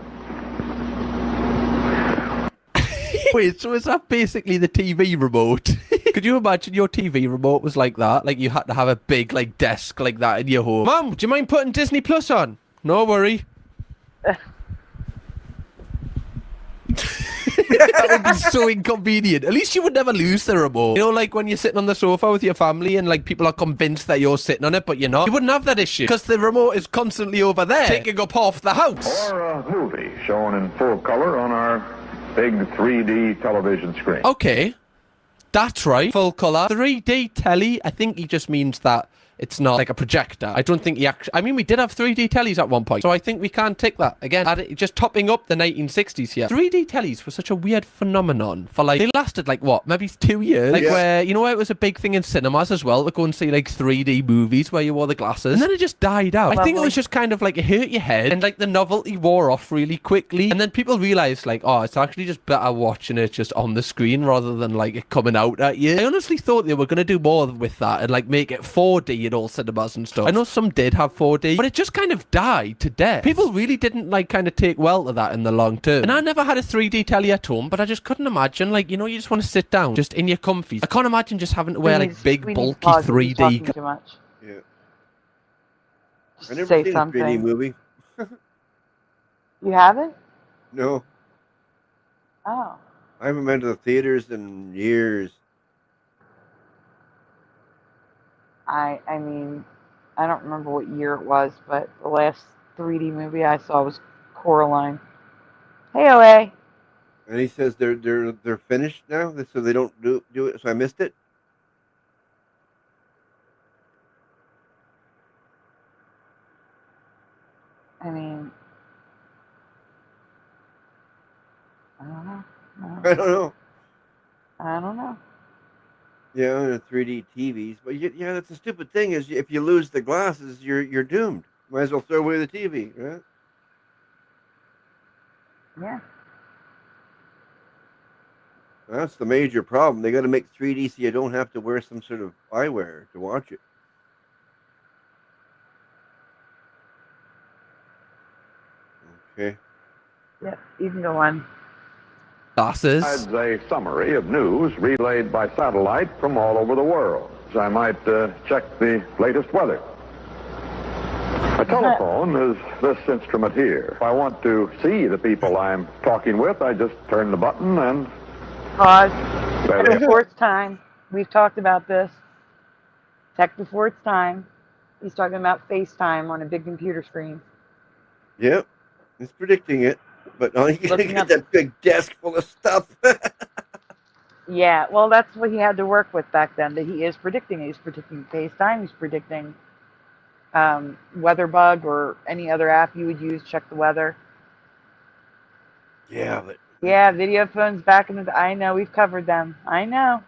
Wait, so is that basically the TV remote? Could you imagine your TV remote was like that? Like you had to have a big like desk like that in your home. Mum, do you mind putting Disney Plus on? No worry. That would be so inconvenient. At least you would never lose the remote. You know, like when you're sitting on the sofa with your family and like people are convinced that you're sitting on it, but you're not. You wouldn't have that issue because the remote is constantly over there, taking up half the house. Or a movie shown in full color on our big 3D television screen. Okay, that's right. Full color 3D telly. I think he just means that it's not like a projector. I don't think he actually... I mean, we did have 3D tellies at one point, so I think we can take that. Again, just topping up the 1960s here. 3D tellies were such a weird phenomenon for, like... They lasted, like, what? Maybe 2 years? Like, where... You know where it was a big thing in cinemas as well, to go and see, like, 3D movies where you wore the glasses? And then it just died out. I think it was just kind of, like, it hurt your head, and, like, the novelty wore off really quickly. And then people realised, like, oh, it's actually just better watching it just on the screen rather than, like, it coming out at you. I honestly thought they were going to do more with that and, like, make it 4D in all cinemas and stuff. I know some did have 4D, but it just kind of died to death. People really didn't like kind of take well to that in the long term. And I never had a 3D telly at home, but I just couldn't imagine, like, you know, you just want to sit down just in your comfies. I can't imagine just having to wear like big bulky 3D. Too much. Yeah. Just I never say seen something. a 3D movie. You haven't? No. Oh. I haven't been to the theaters in years. I mean, I don't remember what year it was, but the last 3D movie I saw was Coraline. Hey, OA. And he says they're finished now, so they don't do it. So I missed it. I mean, I don't know. I don't know. I don't know. Yeah, on 3D TVs, but yeah, that's the stupid thing is if you lose the glasses, you're doomed. Might as well throw away the TV, right? Yeah. That's the major problem. They got to make 3D so you don't have to wear some sort of eyewear to watch it. Okay. Yep, you can go on. Glasses. Adds a summary of news relayed by satellite from all over the world. So I might check the latest weather. A telephone is this instrument here. If I want to see the people I'm talking with, I just turn the button and... Pause. Check before it's time. We've talked about this. Check before it's time. He's talking about FaceTime on a big computer screen. Yep. It's predicting it. But all you gotta get that big desk full of stuff. Yeah, well, that's what he had to work with back then. That he is predicting. He's predicting FaceTime. He's predicting WeatherBug or any other app you would use. Check the weather. Yeah, but yeah, video phones back in the. I know we've covered them. I know.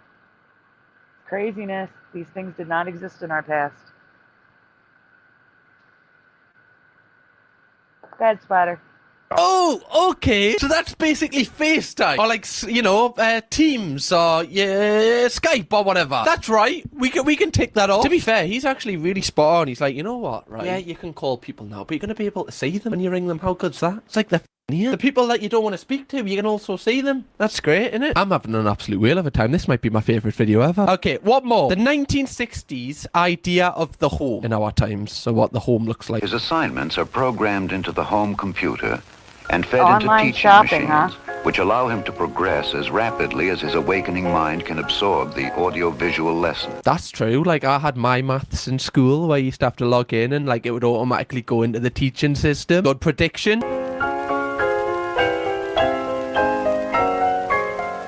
Craziness. These things did not exist in our past. Bad Splatter. Oh, okay. So that's basically FaceTime. Or like, you know, Teams or Skype or whatever. That's right. We can take that off. To be fair, he's actually really spot on. He's like, you know what, right? Yeah, you can call people now, but you're going to be able to see them when you ring them. How good's that? It's like here. The people that you don't want to speak to, you can also see them. That's great, isn't it? I'm having an absolute whale of a time. This might be my favourite video ever. Okay, what more? The 1960s idea of the home in our times. So what the home looks like. His assignments are programmed into the home computer and fed Online into teaching shopping, machines, which allow him to progress as rapidly as his awakening mind can absorb the audio-visual lesson. That's true. Like, I had my maths in school where you used to have to log in and, like, it would automatically go into the teaching system. Good prediction.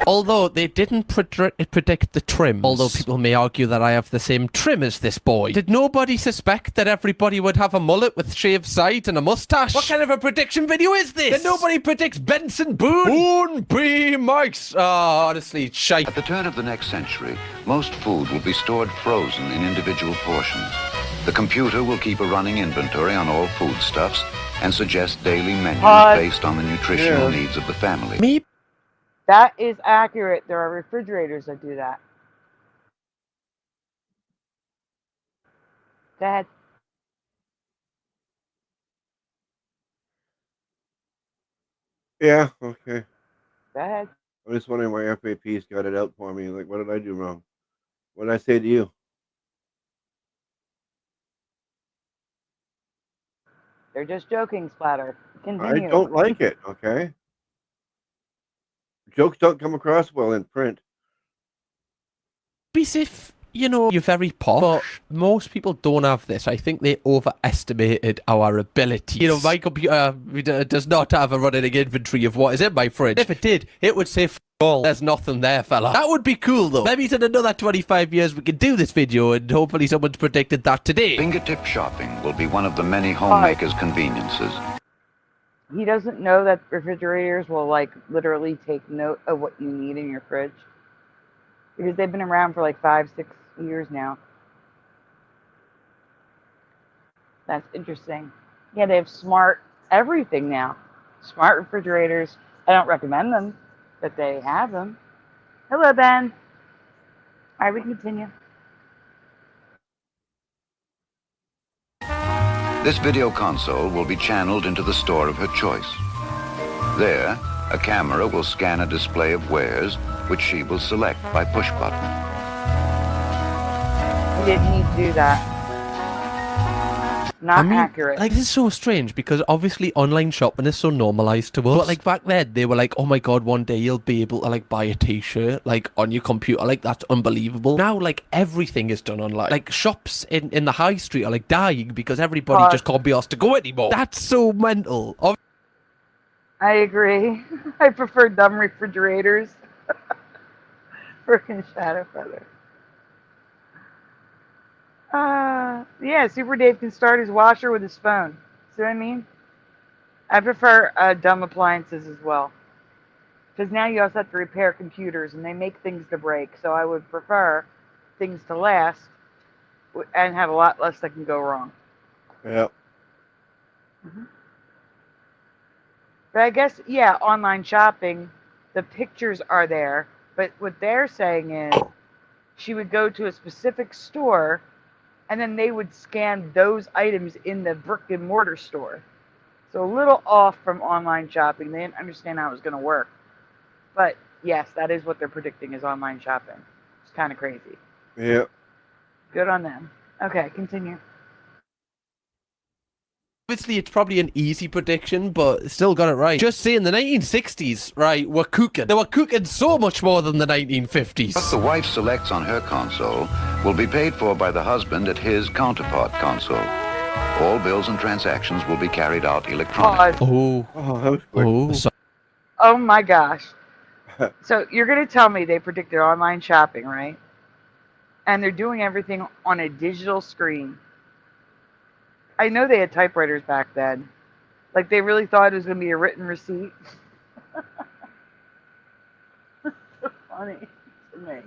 Although they didn't predict the trims. Although people may argue that I have the same trim as this boy. Did nobody suspect that everybody would have a mullet with shaved sides and a mustache? What kind of a prediction video is this? Did nobody predicts Benson Boone? Boone B. Mikes. Honestly, shite. At the turn of the next century, most food will be stored frozen in individual portions. The computer will keep a running inventory on all foodstuffs and suggest daily menus based on the nutritional needs of the family. Me? That is accurate. There are refrigerators that do that. Go ahead. Yeah, okay. Go ahead. I'm just wondering why FAP's got it out for me. Like, what did I do wrong? What did I say to you? They're just joking, Splatter. I Continue. don't like it, okay? Jokes don't come across well in print. As if, you know, you're very posh. But most people don't have this. I think they overestimated our abilities. You know, my computer does not have a running inventory of what is in my fridge. If it did, it would say f all. There's nothing there, fella. That would be cool, though. Maybe in another 25 years we can do this video, and hopefully someone's predicted that today. Fingertip shopping will be one of the many homemakers' conveniences. He doesn't know that refrigerators will, like, literally take note of what you need in your fridge. Because they've been around for like 5, 6 years now. That's interesting. Yeah, they have smart everything now. Smart refrigerators. I don't recommend them, but they have them. Hello, Ben. All right, we can continue. This video console will be channeled into the store of her choice. There, a camera will scan a display of wares, which she will select by push button. You didn't need to do that. Not accurate. Like, this is so strange because obviously online shopping is so normalized to us. But like back then, they were like, oh my god, one day you'll be able to like buy a t-shirt like on your computer. Like, that's unbelievable. Now, like, everything is done online. Like, shops in the high street are like dying because everybody just can't be asked to go anymore. That's so mental. I agree. I prefer dumb refrigerators. Freaking Shadow Feather. Yeah, Super Dave can start his washer with his phone. See what I mean? I prefer dumb appliances as well. Because now you also have to repair computers, and they make things to break. So I would prefer things to last and have a lot less that can go wrong. Yep. But I guess, yeah, online shopping, the pictures are there. But what they're saying is she would go to a specific store, and then they would scan those items in the brick and mortar store. So a little off from online shopping. They didn't understand how it was going to work. But yes, that is what they're predicting is online shopping. It's kind of crazy. Yep. Good on them. Okay, continue. Obviously, it's probably an easy prediction, but still got it right. Just saying, the 1960s, right, were cooking. They were cooking so much more than the 1950s. What the wife selects on her console will be paid for by the husband at his counterpart console. All bills and transactions will be carried out electronically. Oh my gosh. So you're going to tell me they predicted online shopping, right? And they're doing everything on a digital screen. I know they had typewriters back then. Like, they really thought it was going to be a written receipt. That's so funny to me.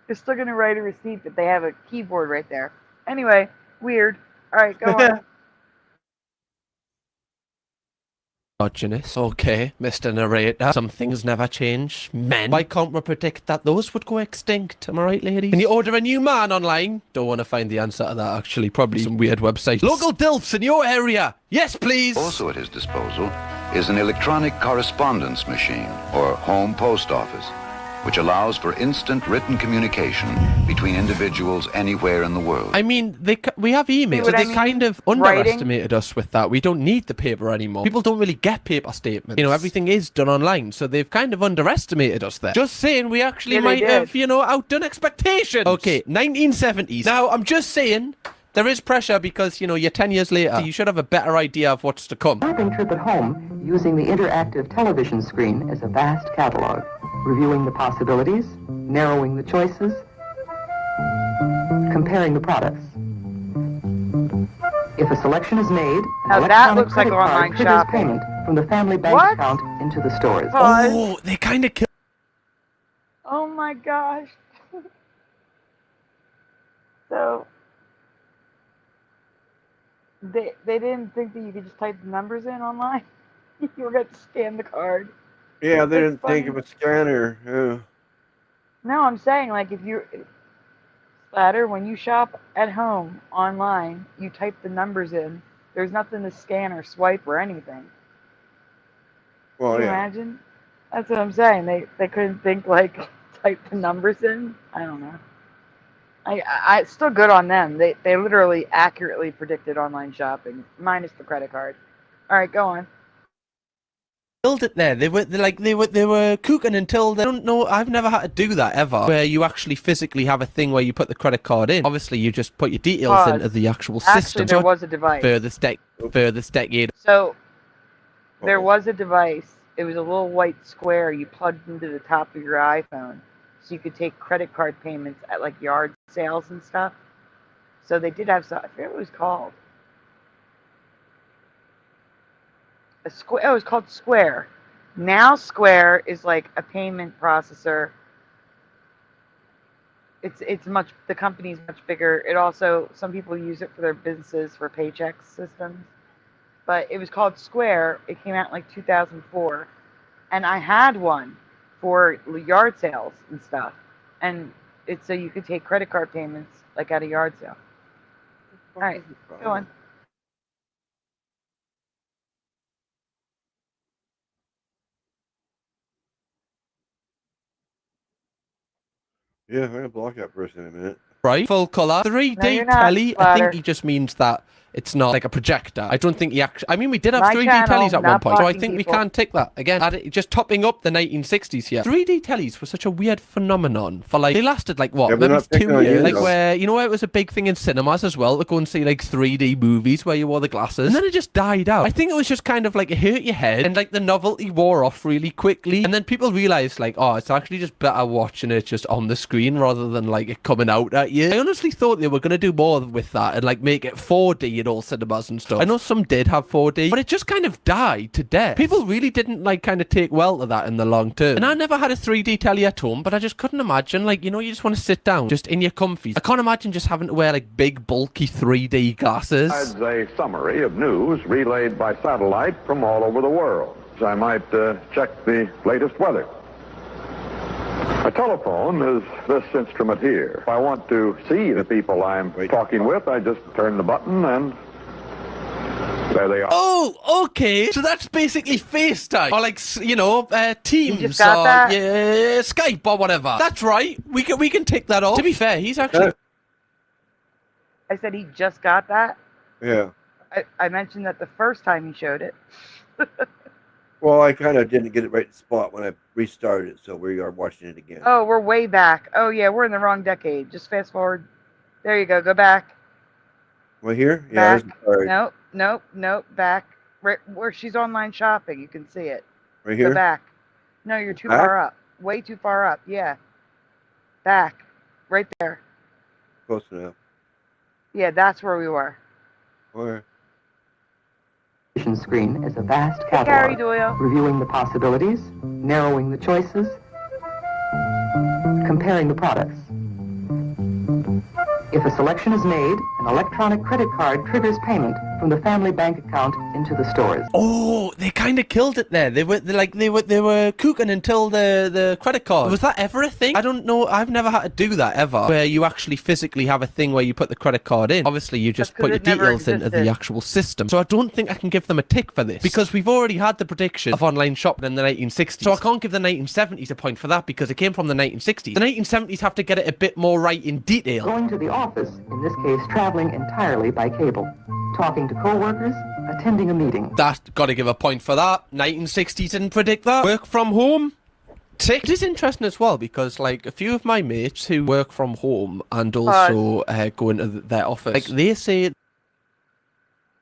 They're still going to write a receipt, but they have a keyboard right there. Anyway, weird. All right, go on. Okay, Mr. Narrator. Some things never change. Men. Why can't we predict that those would go extinct? Am I right, ladies? Can you order a new man online? Don't want to find the answer to that, actually. Probably some weird website. Local DILFs in your area. Yes, please. Also at his disposal is an electronic correspondence machine, or home post office, which allows for instant written communication between individuals anywhere in the world. I mean, we have emails, so they kind of underestimated us with that. We don't need the paper anymore. People don't really get paper statements. You know, everything is done online, so they've kind of underestimated us there. Just saying, we actually might have, you know, outdone expectations. Okay, 1970s. Now, I'm just saying, there is pressure because, you know, you're 10 years later. You should have a better idea of what's to come. Shopping trip at home using the interactive television screen as a vast catalog, reviewing the possibilities, narrowing the choices, comparing the products. If a selection is made, now that looks like online shopping. Payment from the family bank account into the stores. Oh, they kind of killed. Oh my gosh. So they didn't think that you could just type the numbers in online. You were going to scan the card. Yeah, they didn't think of a scanner. No, I'm saying, like, if you Ladder, when you shop at home online, you type the numbers in. There's nothing to scan or swipe or anything. Well, Can you yeah. imagine? That's what I'm saying. They couldn't think like type the numbers in. I don't know. It's still good on them. They literally accurately predicted online shopping, minus the credit card. All right, go on. Build it there. They were cooking until they don't know. I've never had to do that ever, where you actually physically have a thing where you put the credit card in. Obviously, you just put your details Pause. into the actual Actually, system. there was a device. Furthest decade. So there was a device. It was a little white square you plugged into the top of your iPhone, so you could take credit card payments at like yard sales and stuff. So they did have stuff. I forget what it was called. A Square. Oh, it was called Square. Now Square is like a payment processor. It's much, the company's much bigger. It also, some people use it for their businesses for paycheck systems. But it was called Square. It came out in like 2004, and I had one for yard sales and stuff. And it's so you could take credit card payments like at a yard sale. All right, go on. Yeah, I'm gonna block that person in a minute. Right, full color 3D No, you're not, telly. I think he just means that it's not like a projector. I don't think he actually. I mean, we did have My 3D channel, tellies at one not point, so I blocking think we people. can't take that again. Just topping up the 1960s here. 3D tellies were such a weird phenomenon for like they lasted like what, Yeah, we're maybe not picking 2 on you, years. Like though. where where it was a big thing in cinemas as well to go and see like 3D movies where you wore the glasses, and then it just died out. I think it was just kind of like it hurt your head, and like the novelty wore off really quickly, and then people realized like, oh, it's actually just better watching it just on the screen rather than like it coming out at you. I honestly thought they were gonna do more with that and like make it 4D in all cinemas and stuff. I know some did have 4D, but it just kind of died to death. People really didn't like kind of take well to that in the long term. And I never had a 3D telly at home, but I just couldn't imagine like, you know, you just want to sit down just in your comfies. I can't imagine just having to wear like big bulky 3D glasses. As a summary of news relayed by satellite from all over the world. So I might check the latest weather. A telephone is this instrument here. If I want to see the people I'm talking with, I just turn the button and there they are. Oh, okay. So that's basically FaceTime. Or like, you know, Teams You just got or that? yeah, Skype or whatever. That's right. We can take that off. To be fair, he's actually... I said he just got that. Yeah. I mentioned that the first time he showed it. Well, I kind of didn't get it right in the spot when I restarted it, so we are watching it again. Oh, we're way back. Oh, yeah, we're in the wrong decade. Just fast forward. There you go. Go back. Right here? Yeah. Back. Nope. Back. Right where she's online shopping. You can see it. Right here? Go back. No, you're too Back? far up. Way too far up. Yeah. Back. Right there. Close enough. Yeah, that's where we were. Okay. Screen is a vast Gary catalog Doyle. reviewing the possibilities, narrowing the choices, comparing the products. If a selection is made, an electronic credit card triggers payment from the family bank account into the stores. Oh, they kind of killed it there. They were cooking until the credit card. Was that ever a thing? I don't know. I've never had to do that ever, where you actually physically have a thing where you put the credit card in. Obviously, you just put your details into the actual system. So I don't think I can give them a tick for this, because we've already had the prediction of online shopping in the 1960s. So I can't give the 1970s a point for that because it came from the 1960s. The 1970s have to get it a bit more right in detail. Going to the office, in this case traveling entirely by cable, talking to co-workers, attending a meeting. Got to give a point for that. 1960s didn't predict that. Work from home. Tick. It is interesting as well because, like, a few of my mates who work from home and also go into their office, like, they say...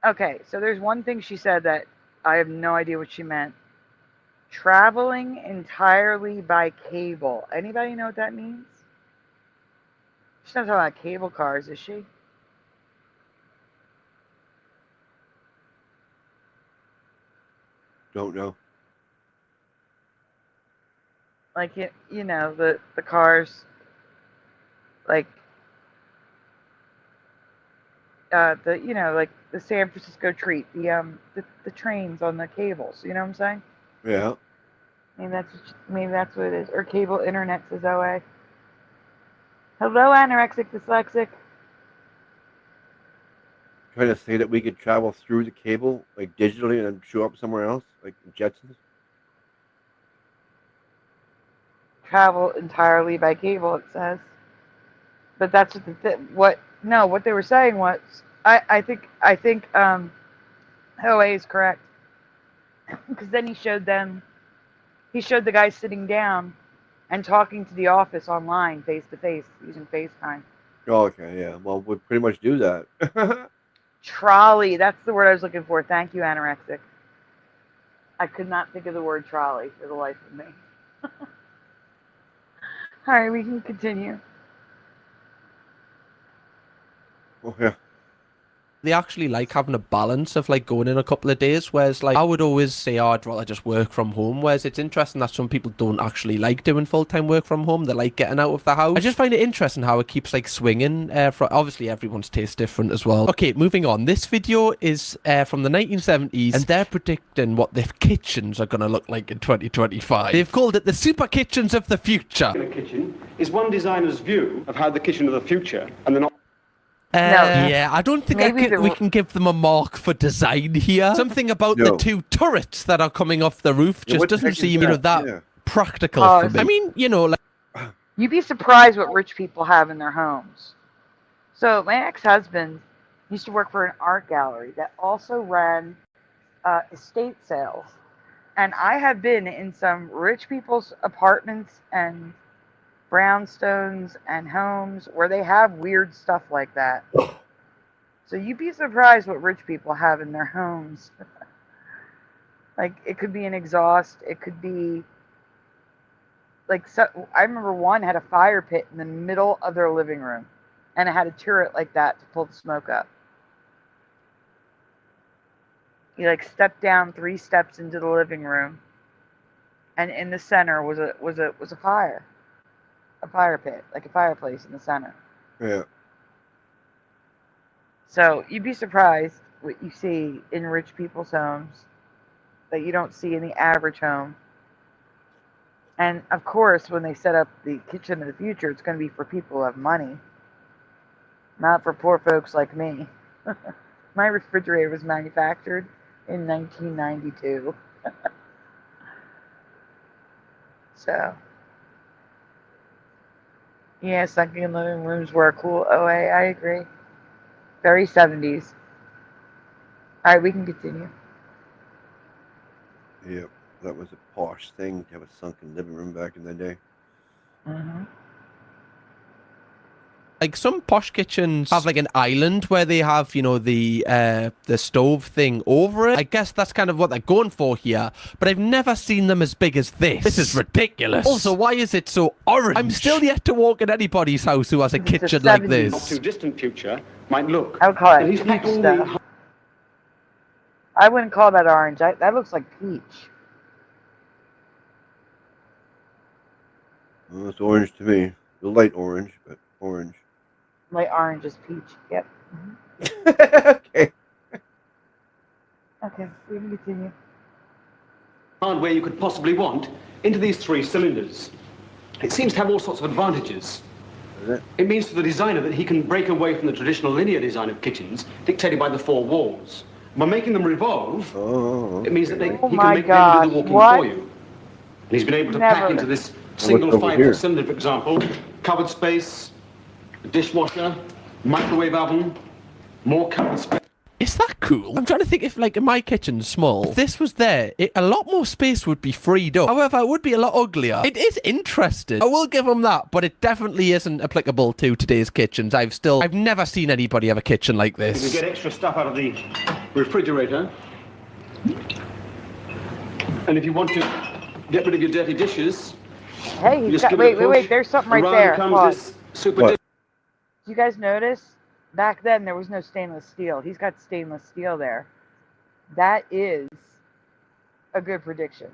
Okay, so there's one thing she said that I have no idea what she meant. Traveling entirely by cable. Anybody know what that means? She's not talking about cable cars, is she? Don't know. Like, you know, the cars, like, like the San Francisco treat, the trains on the cables, you know what I'm saying? Yeah. Maybe that's what it is. Or cable internet, says OA. Hello, anorexic dyslexic. Trying to say that we could travel through the cable, like digitally, and then show up somewhere else, like Jetsons. Travel entirely by cable, it says. But that's what they were saying was, I think OA is correct, because then he showed the guy sitting down and talking to the office online, face to face, using FaceTime. Oh, okay, yeah. Well, we pretty much do that. Trolley, that's the word I was looking for. Thank you, anorexic. I could not think of the word trolley for the life of me. All right, we can continue. Oh, yeah. They actually like having a balance of like going in a couple of days, whereas like I would always say, oh, I'd rather just work from home, whereas it's interesting that some people don't actually like doing full-time work from home. They like getting out of the house. I just find it interesting how it keeps like swinging. Obviously everyone's taste different as well. Okay, moving on. This video is from the 1970s, and they're predicting what their kitchens are going to look like in 2025. They've called it the super kitchens of the future. The kitchen is one designer's view of how the kitchen of the future, and they're not. Yeah, I don't think we can give them a mark for design here. Something about the two turrets that are coming off the roof just doesn't seem, that practical for me. I mean, like... You'd be surprised what rich people have in their homes. So my ex-husband used to work for an art gallery that also ran estate sales. And I have been in some rich people's apartments and brownstones and homes where they have weird stuff like that. So you'd be surprised what rich people have in their homes. Like, it could be an exhaust, it could be like, I remember one had a fire pit in the middle of their living room, and it had a turret like that to pull the smoke up. You like stepped down 3 steps into the living room, and in the center was a fire. A fire pit, like a fireplace in the center. Yeah. So you'd be surprised what you see in rich people's homes that you don't see in the average home. And of course, when they set up the kitchen of the future, it's going to be for people who have money, not for poor folks like me. My refrigerator was manufactured in 1992. So... yeah, sunken living rooms were a cool OA. I agree. Very 70s. All right, we can continue. Yep, that was a posh thing to have a sunken living room back in the day. Mm-hmm. Like, some posh kitchens have like an island where they have, the stove thing over it. I guess that's kind of what they're going for here, but I've never seen them as big as this. This is ridiculous. Also, why is it so orange? I'm still yet to walk in anybody's house who has a kitchen like this. Not too distant future might look. I would call it peach stuff. I wouldn't call that orange. That looks like peach. Well, it's orange to me. The light orange, but orange. Light orange is peach. Yep. Okay. Okay, we can continue. Hardware you could possibly want into these 3 cylinders. It seems to have all sorts of advantages. It means to the designer that he can break away from the traditional linear design of kitchens dictated by the 4 walls. By making them revolve, it means that he can make them do the walking for you. And he's been able to pack into this single 5-foot cylinder, for example, cupboard space, a dishwasher, microwave oven, more cupboard space. Is that cool? I'm trying to think if, like, in my kitchen's small, if this was there, a lot more space would be freed up. However, it would be a lot uglier. It is interesting. I will give them that, but it definitely isn't applicable to today's kitchens. I've never seen anybody have a kitchen like this. You get extra stuff out of the refrigerator. And if you want to get rid of your dirty dishes... Hey, wait, there's something right there. Comes this super dish. Do you guys notice? Back then, there was no stainless steel. He's got stainless steel there. That is a good prediction.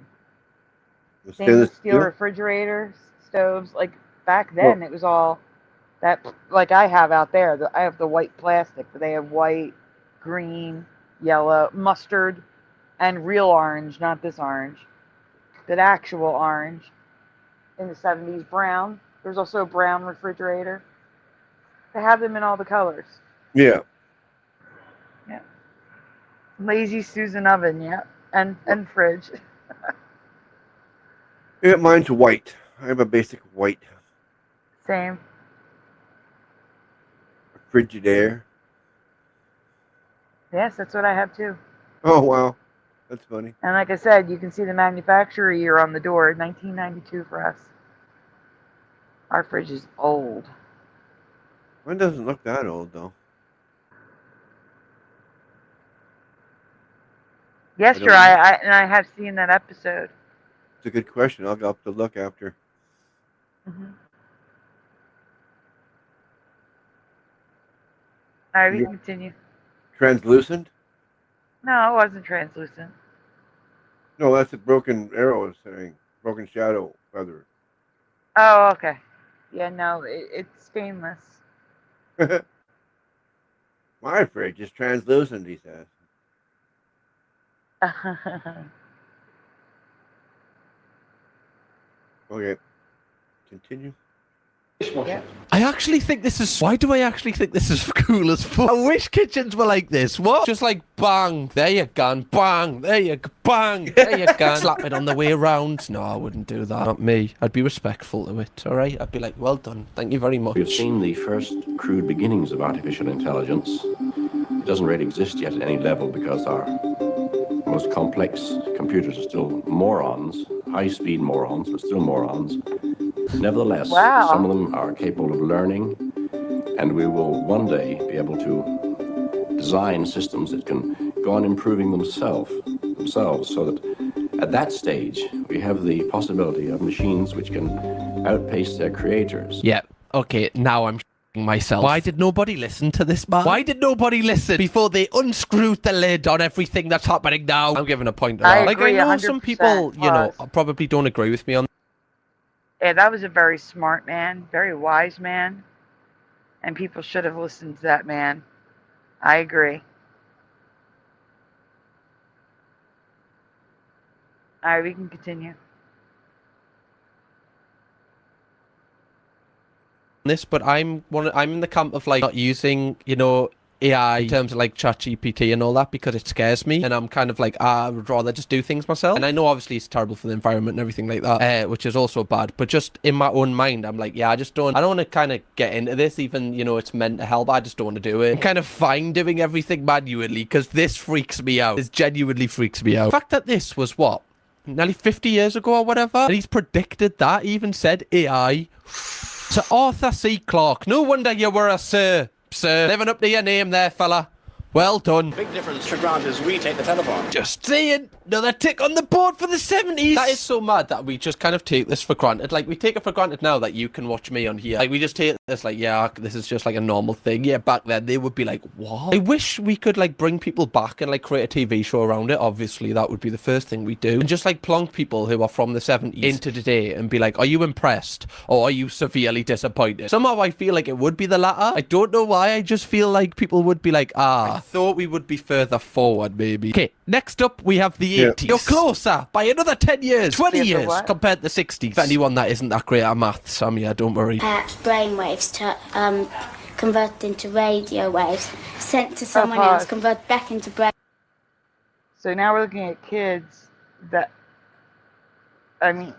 Stainless steel refrigerators, stoves. Like, back then, it was all that, like I have out there. I have the white plastic, but they have white, green, yellow, mustard, and real orange, not this orange, but actual orange. In the 70s, brown. There's also a brown refrigerator. They have them in all the colors. Yeah. Yeah. Lazy Susan oven, yeah. And fridge. Yeah, mine's white. I have a basic white. Same. Frigidaire. Yes, that's what I have too. Oh, wow. That's funny. And like I said, you can see the manufacturer year on the door, 1992 for us. Our fridge is old. Mine doesn't look that old, though. Yes, sure. I have seen that episode. It's a good question. I'll go up to look after. Mm-hmm. All right, we can continue. Translucent? No, it wasn't translucent. No, that's a broken arrow saying. Broken shadow feather. Oh, okay. Yeah, no, it's stainless. My fridge is translucent, he says. Okay. Continue. Yeah. I actually think this is... Why do I actually think this is cool as fuck? I wish kitchens were like this. What? Just like, bang, there you go, bang, there you go, bang, there you go. Slap it on the way around. No, I wouldn't do that. Not me. I'd be respectful to it, all right? I'd be like, well done. Thank you very much. We've seen the first crude beginnings of artificial intelligence. It doesn't really exist yet at any level because our most complex computers are still morons, high-speed morons, but still morons. Nevertheless, some of them are capable of learning, and we will one day be able to design systems that can go on improving themselves, so that at that stage, we have the possibility of machines which can outpace their creators. Yeah, okay, now I'm myself. Why did nobody listen to this, man? Why did nobody listen before they unscrewed the lid on everything that's happening now? I'm giving a point to that. Like, I know some people, you know, probably don't agree with me on. Yeah, that was a very smart man, very wise man, and people should have listened to that man. I agree. All right, we can continue. This, but I'm in the camp of like not using, you know, AI in terms of like ChatGPT and all that because it scares me, and I'm kind of like, I would rather just do things myself. And I know obviously it's terrible for the environment and everything like that, which is also bad, but just in my own mind I'm like, yeah, I don't want to kind of get into this, even, you know, it's meant to help. I just don't want to do it. I'm kind of fine doing everything manually because this freaks me out. This genuinely freaks me out. The fact that this was what, nearly 50 years ago or whatever, and he's predicted that, he even said AI. Sir Arthur C. Clarke, no wonder you were a sir, living up to your name there, fella. Well done. Big difference for Grant is we take the telephone. Just saying, another tick on the board for the 70s. That is so mad that we just kind of take this for granted. Like, we take it for granted now that you can watch me on here. Like, we just take this like, yeah, this is just like a normal thing. Yeah, back then they would be like, what? I wish we could like bring people back and like create a TV show around it. Obviously, that would be the first thing we do. And just like plonk people who are from the 70s into today and be like, are you impressed or are you severely disappointed? Somehow I feel like it would be the latter. I don't know why. I just feel like people would be like, I thought we would be further forward, maybe. Okay, next up we have the 80s. You're closer by another 10 years, 20 years compared to the 60s. For anyone that isn't that great at maths, Sam, yeah, don't worry. Brainwaves to convert into radio waves, sent to someone else, convert back into brain. So now we're looking at kids that, I mean,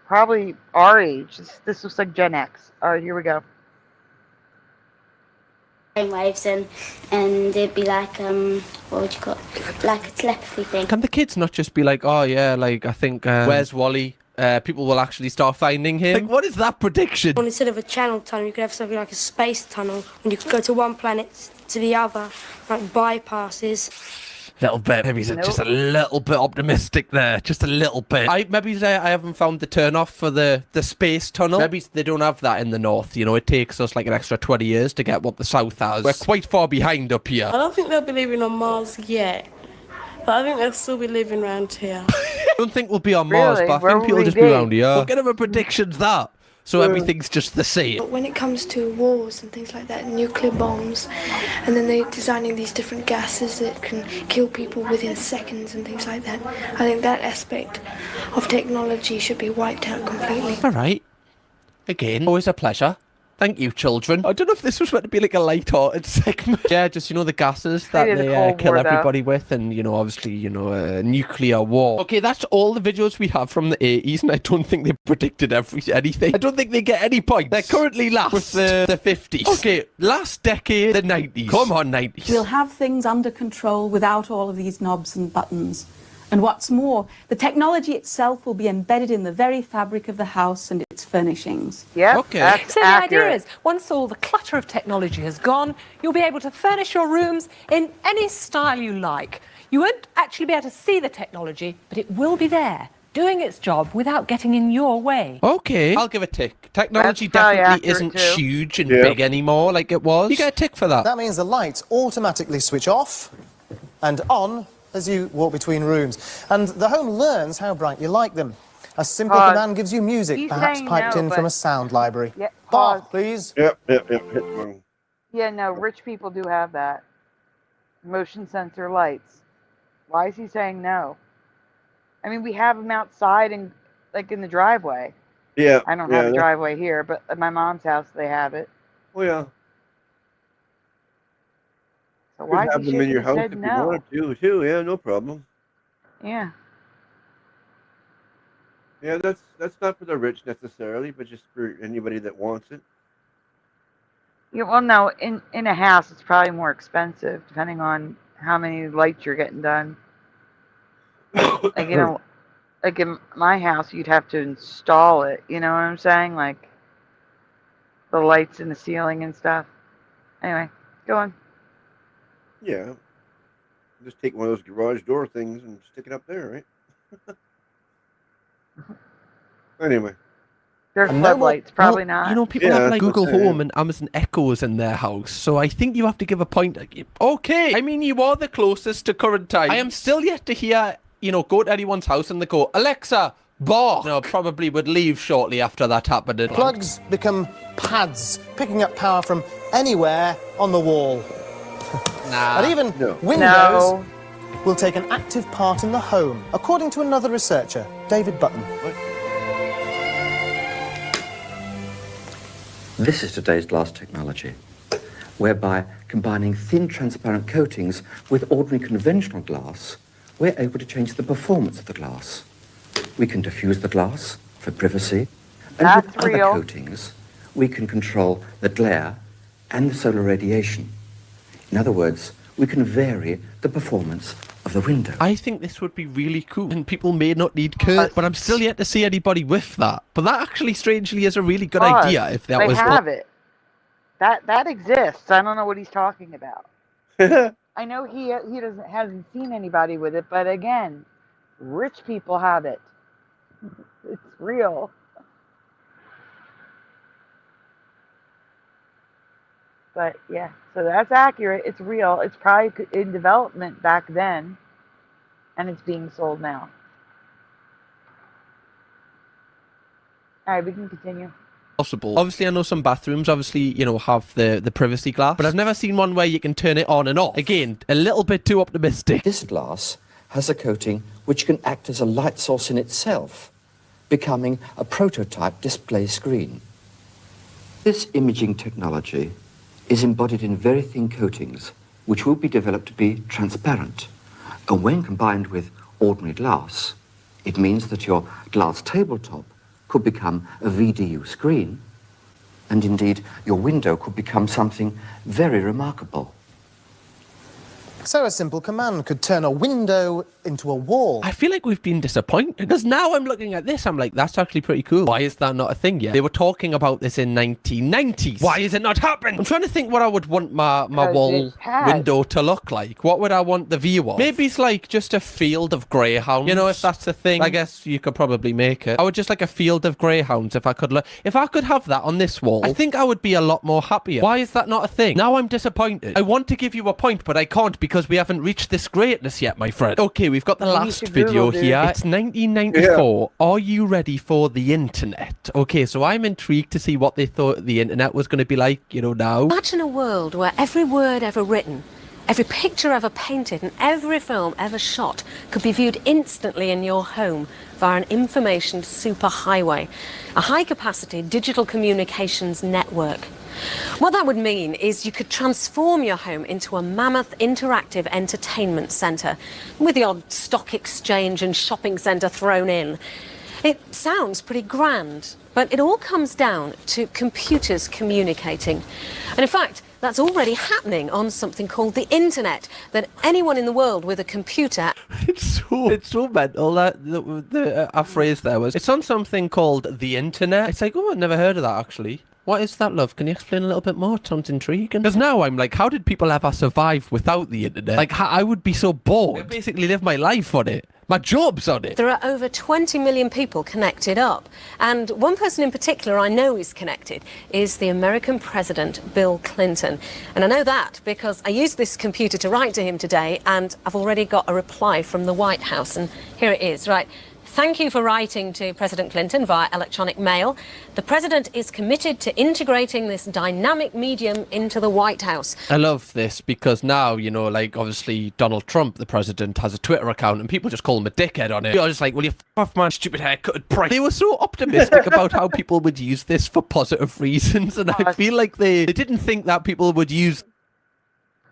probably our age. This looks like Gen X. All right, here we go. Waves and it'd be like what would you call it? Like a telepathy thing. Can the kids not just be like, oh yeah, like I think where's Wally? People will actually start finding him. Like, what is that prediction? Well, instead of a channel tunnel, you could have something like a space tunnel, and you could go to one planet to the other, like bypasses. Little bit, maybe just a little bit optimistic there, just a little bit. Maybe I haven't found the turn off for the space tunnel. Maybe they don't have that in the north, you know, it takes us like an extra 20 years to get what the south has. We're quite far behind up here. I don't think they'll be living on Mars yet, but I think they'll still be living around here. I don't think we'll be on Mars, but I think people will just be around here. What kind of a prediction's that? So everything's just the same. But when it comes to wars and things like that, nuclear bombs, and then they're designing these different gases that can kill people within seconds and things like that, I think that aspect of technology should be wiped out completely. All right. Again, always a pleasure. Thank you, children. I don't know if this was meant to be like a light-hearted segment. Yeah, just, the gases that they kill everybody with, and, obviously, nuclear war. Okay, that's all the videos we have from the 80s, and I don't think they predicted anything. I don't think they get any points. They're currently last with the 50s. Okay, last decade, the 90s. Come on, 90s. We'll have things under control without all of these knobs and buttons. And what's more, the technology itself will be embedded in the very fabric of the house and its furnishings. Yeah, okay. So the idea is, once all the clutter of technology has gone, you'll be able to furnish your rooms in any style you like. You won't actually be able to see the technology, but it will be there, doing its job without getting in your way. Okay, I'll give a tick. Technology definitely isn't huge and big anymore like it was. You get a tick for that. That means the lights automatically switch off and on as you walk between rooms. And the home learns how bright you like them. A simple command gives you music, perhaps piped in from a sound library. Yeah, Pause, please. Yep. Hit one. Yeah, no, rich people do have that. Motion sensor lights. Why is he saying no? I mean, we have them outside and like in the driveway. Yeah. I don't have a driveway here, but at my mom's house they have it. Oh yeah. So why have them in your house if you wanted to, too. Yeah, no problem. Yeah. Yeah, that's not for the rich necessarily, but just for anybody that wants it. Yeah, well, no, in a house it's probably more expensive depending on how many lights you're getting done. Like like in my house, you'd have to install it. You know what I'm saying? Like the lights in the ceiling and stuff. Anyway, go on. Yeah. Just take one of those garage door things and stick it up there, right? Anyway. They're floodlights, probably not. People have like Google Home and Amazon Echoes in their house, so I think you have to give a point. Okay, I mean, you are the closest to current time. I am still yet to hear, go to anyone's house and they go, Alexa, bar. No, probably would leave shortly after that happened. Plugs become pads, picking up power from anywhere on the wall. Nah. And even Windows will take an active part in the home, according to another researcher, David Button. This is today's glass technology, whereby combining thin transparent coatings with ordinary conventional glass, we're able to change the performance of the glass. We can diffuse the glass for privacy, and with other coatings, we can control the glare and the solar radiation. In other words, we can vary the performance of the window. I think this would be really cool, and people may not need curtains, but I'm still yet to see anybody with that. But that actually, strangely, is a really good idea. If that was, they have it. That exists. I don't know what he's talking about. I know he hasn't seen anybody with it, but again, rich people have it. It's real. But yeah, so that's accurate. It's real. It's probably in development back then, and it's being sold now. All right, we can continue. Possible. Obviously, I know some bathrooms, obviously, have the privacy glass, but I've never seen one where you can turn it on and off. Again, a little bit too optimistic. This glass has a coating which can act as a light source in itself, becoming a prototype display screen. This imaging technology is embodied in very thin coatings, which will be developed to be transparent. And when combined with ordinary glass, it means that your glass tabletop could become a VDU screen, and indeed your window could become something very remarkable. So a simple command could turn a window into a wall. I feel like we've been disappointed, because now I'm looking at this, I'm like, that's actually pretty cool. Why is that not a thing yet? They were talking about this in 1990s. Why is it not happening? I'm trying to think what I would want my wall window to look like. What would I want the view of? Maybe it's like just a field of greyhounds. If that's the thing. I guess you could probably make it. I would just like a field of greyhounds if I could have that on this wall. I think I would be a lot more happier. Why is that not a thing? Now I'm disappointed. I want to give you a point, but I can't because we haven't reached this greatness yet, my friend. Okay, we've got the last video here. It's 1994. Yeah. Are you ready for the internet? Okay, so I'm intrigued to see what they thought the internet was going to be like, now. Imagine a world where every word ever written Every picture ever painted and every film ever shot could be viewed instantly in your home via an information superhighway, a high-capacity digital communications network. What that would mean is you could transform your home into a mammoth interactive entertainment centre, with the odd stock exchange and shopping centre thrown in. It sounds pretty grand, but it all comes down to computers communicating. And in fact, that's already happening on something called the internet, that anyone in the world with a computer... It's so mental that our phrase there was, it's on something called the internet. It's like, oh, I've never heard of that actually. What is that, love? Can you explain a little bit more? It sounds intriguing. Because now I'm like, how did people ever survive without the internet? Like, I would be so bored. I basically live my life on it. My job's on it. There are over 20 million people connected up. And one person in particular I know is connected is the American President, Bill Clinton. And I know that because I used this computer to write to him today, and I've already got a reply from the White House. And here it is, right. Thank you for writing to President Clinton via electronic mail. The President is committed to integrating this dynamic medium into the White House. I love this because now, you know, like, obviously Donald Trump, the president, has a Twitter account and people just call him a dickhead on it. You're just like, well, you f*** off, man, stupid haircut prick. They were so optimistic about how people would use this for positive reasons, and I feel like they didn't think that people would use...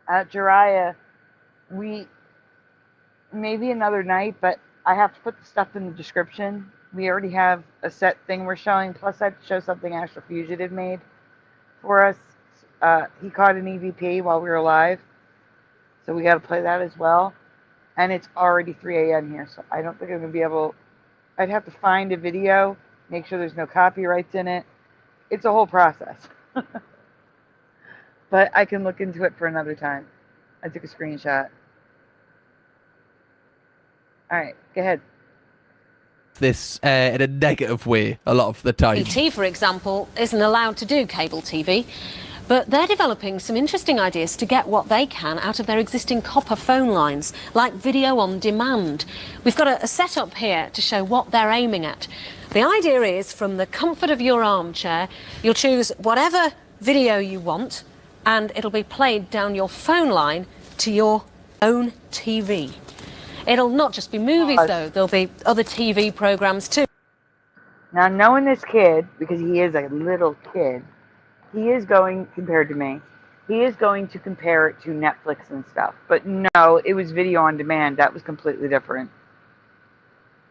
At Jiraiya, maybe another night, but I have to put the stuff in the description. We already have a set thing we're showing, plus I have to show something Astral Fugitive made for us. He caught an EVP while we were live, so we got to play that as well. And it's already 3 a.m. here, so I don't think I'm going to be able... I'd have to find a video, make sure there's no copyrights in it. It's a whole process. But I can look into it for another time. I took a screenshot. All right, go ahead. This in a negative way a lot of the time. BT, for example, isn't allowed to do cable TV, but they're developing some interesting ideas to get what they can out of their existing copper phone lines, like video on demand. We've got a setup here to show what they're aiming at. The idea is, from the comfort of your armchair, you'll choose whatever video you want, and it'll be played down your phone line to your own TV. It'll not just be movies, though. There'll be other TV programs, too. Now, knowing this kid, because he is a little kid, he is going, compared to me, he is going to compare it to Netflix and stuff. But no, it was video on demand. That was completely different.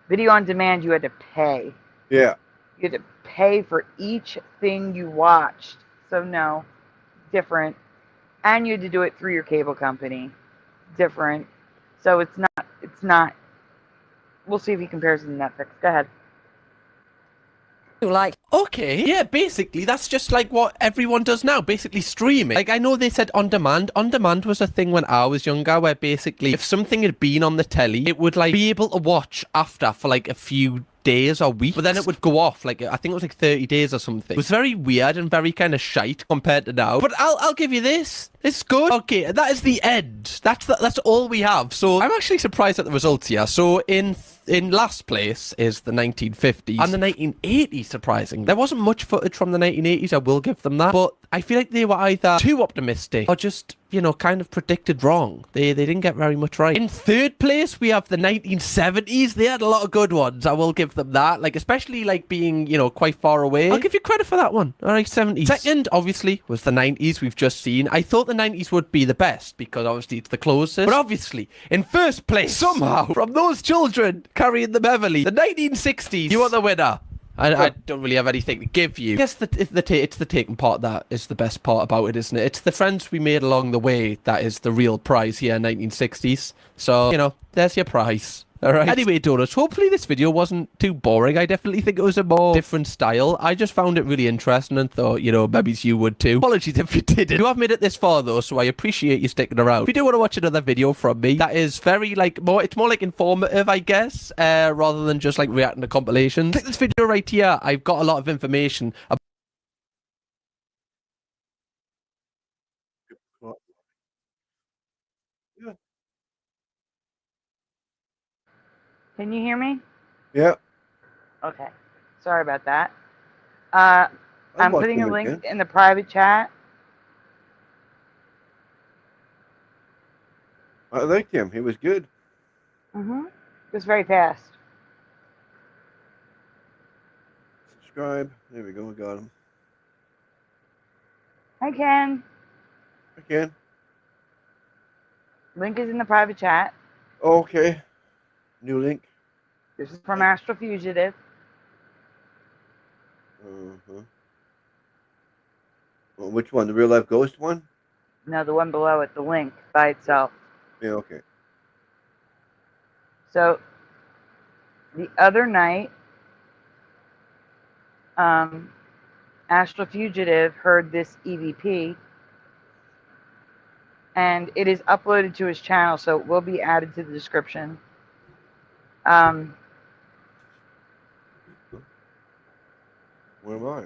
Video on demand, you had to pay. Yeah. You had to pay for each thing you watched. So, no, different. And you had to do it through your cable company. Different. So it's not, we'll see if he compares it to Netflix. Go ahead. Like, okay, yeah, basically that's just like what everyone does now, basically streaming. Like, I know they said on demand. On demand was a thing when I was younger, where basically if something had been on the telly, it would like be able to watch after for like a few days or weeks, but then it would go off, like I think it was like 30 days or something. It was very weird and very kind of shite compared to now, but I'll give you this. It's good. Okay, that is the end. That's all we have. So I'm actually surprised at the results here. So in last place is the 1950s and the 1980s, surprisingly. There wasn't much footage from the 1980s, I will give them that, but I feel like they were either too optimistic or just, you know, kind of predicted wrong. They didn't get very much right. In third place, we have the 1970s. They had a lot of good ones, I will give them that. Like, especially, like, being, you know, quite far away. I'll give you credit for that one. All right, 70s. Second, obviously, was the 90s we've just seen. I thought the 90s would be the best, because obviously it's the closest. But obviously, in first place, somehow, from those children carrying them heavily, the 1960s, you are the winner. I don't really have anything to give you. I guess it's the taking part that is the best part about it, isn't it? It's the friends we made along the way that is the real prize here, 1960s. So, you know, there's your prize. Alright. Anyway, Donuts, hopefully this video wasn't too boring. I definitely think it was a more different style. I just found it really interesting and thought, you know, maybe you would too. Apologies if you didn't. You have made it this far though, so I appreciate you sticking around. If you do want to watch another video from me, that is very, like, it's more like informative, I guess, rather than just like reacting to compilations. Click this video right here. I've got a lot of information about Can you hear me? Yeah. Okay. Sorry about that. I'm putting a link in the private chat. I liked him. He was good. Mm-hmm. It was very fast. Subscribe. There we go. We got him. Hi, Ken. I can. Link is in the private chat. Okay. New link. This is from Astral Fugitive. Uh-huh. Well, which one? The real life ghost one? No, the one below it, the link by itself. Yeah, okay. So, the other night, Astral Fugitive heard this EVP, and it is uploaded to his channel, so it will be added to the description. Where am I?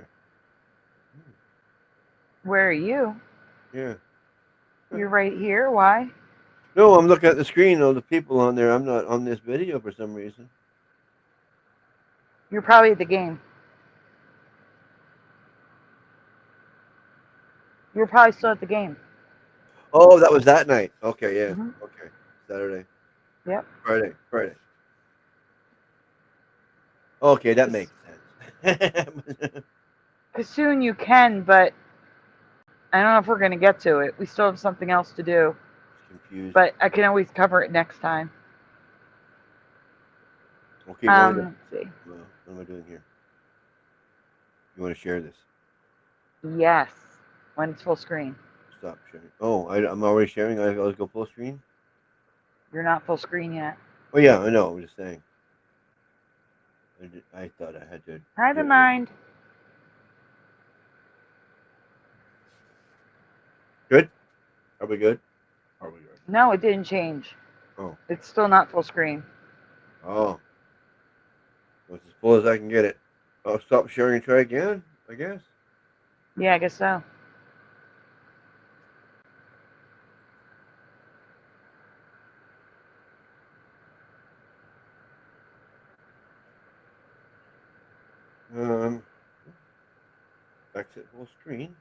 Where are you? Yeah. You're right here. Why? No, I'm looking at the screen of the people on there. I'm not on this video for some reason. You're probably at the game. You're probably still at the game. Oh, that was that night. Okay, yeah. Mm-hmm. Okay. Saturday. Yep. Friday. Okay, that makes sense. Because soon you can, but I don't know if we're going to get to it. We still have something else to do. Confused. But I can always cover it next time. Okay, let's see. What am I doing here? You want to share this? Yes, when it's full screen. Stop sharing. Oh, I'm already sharing. I'll go full screen? You're not full screen yet. Oh, yeah, I know. I'm just saying. I thought I had to. Hi, the mind. Good? Are we good? Are we good? No, it didn't change. Oh. It's still not full screen. Oh. Well, it's as full as I can get it. I'll stop sharing and try again, I guess. Yeah, I guess so. Exit full screen.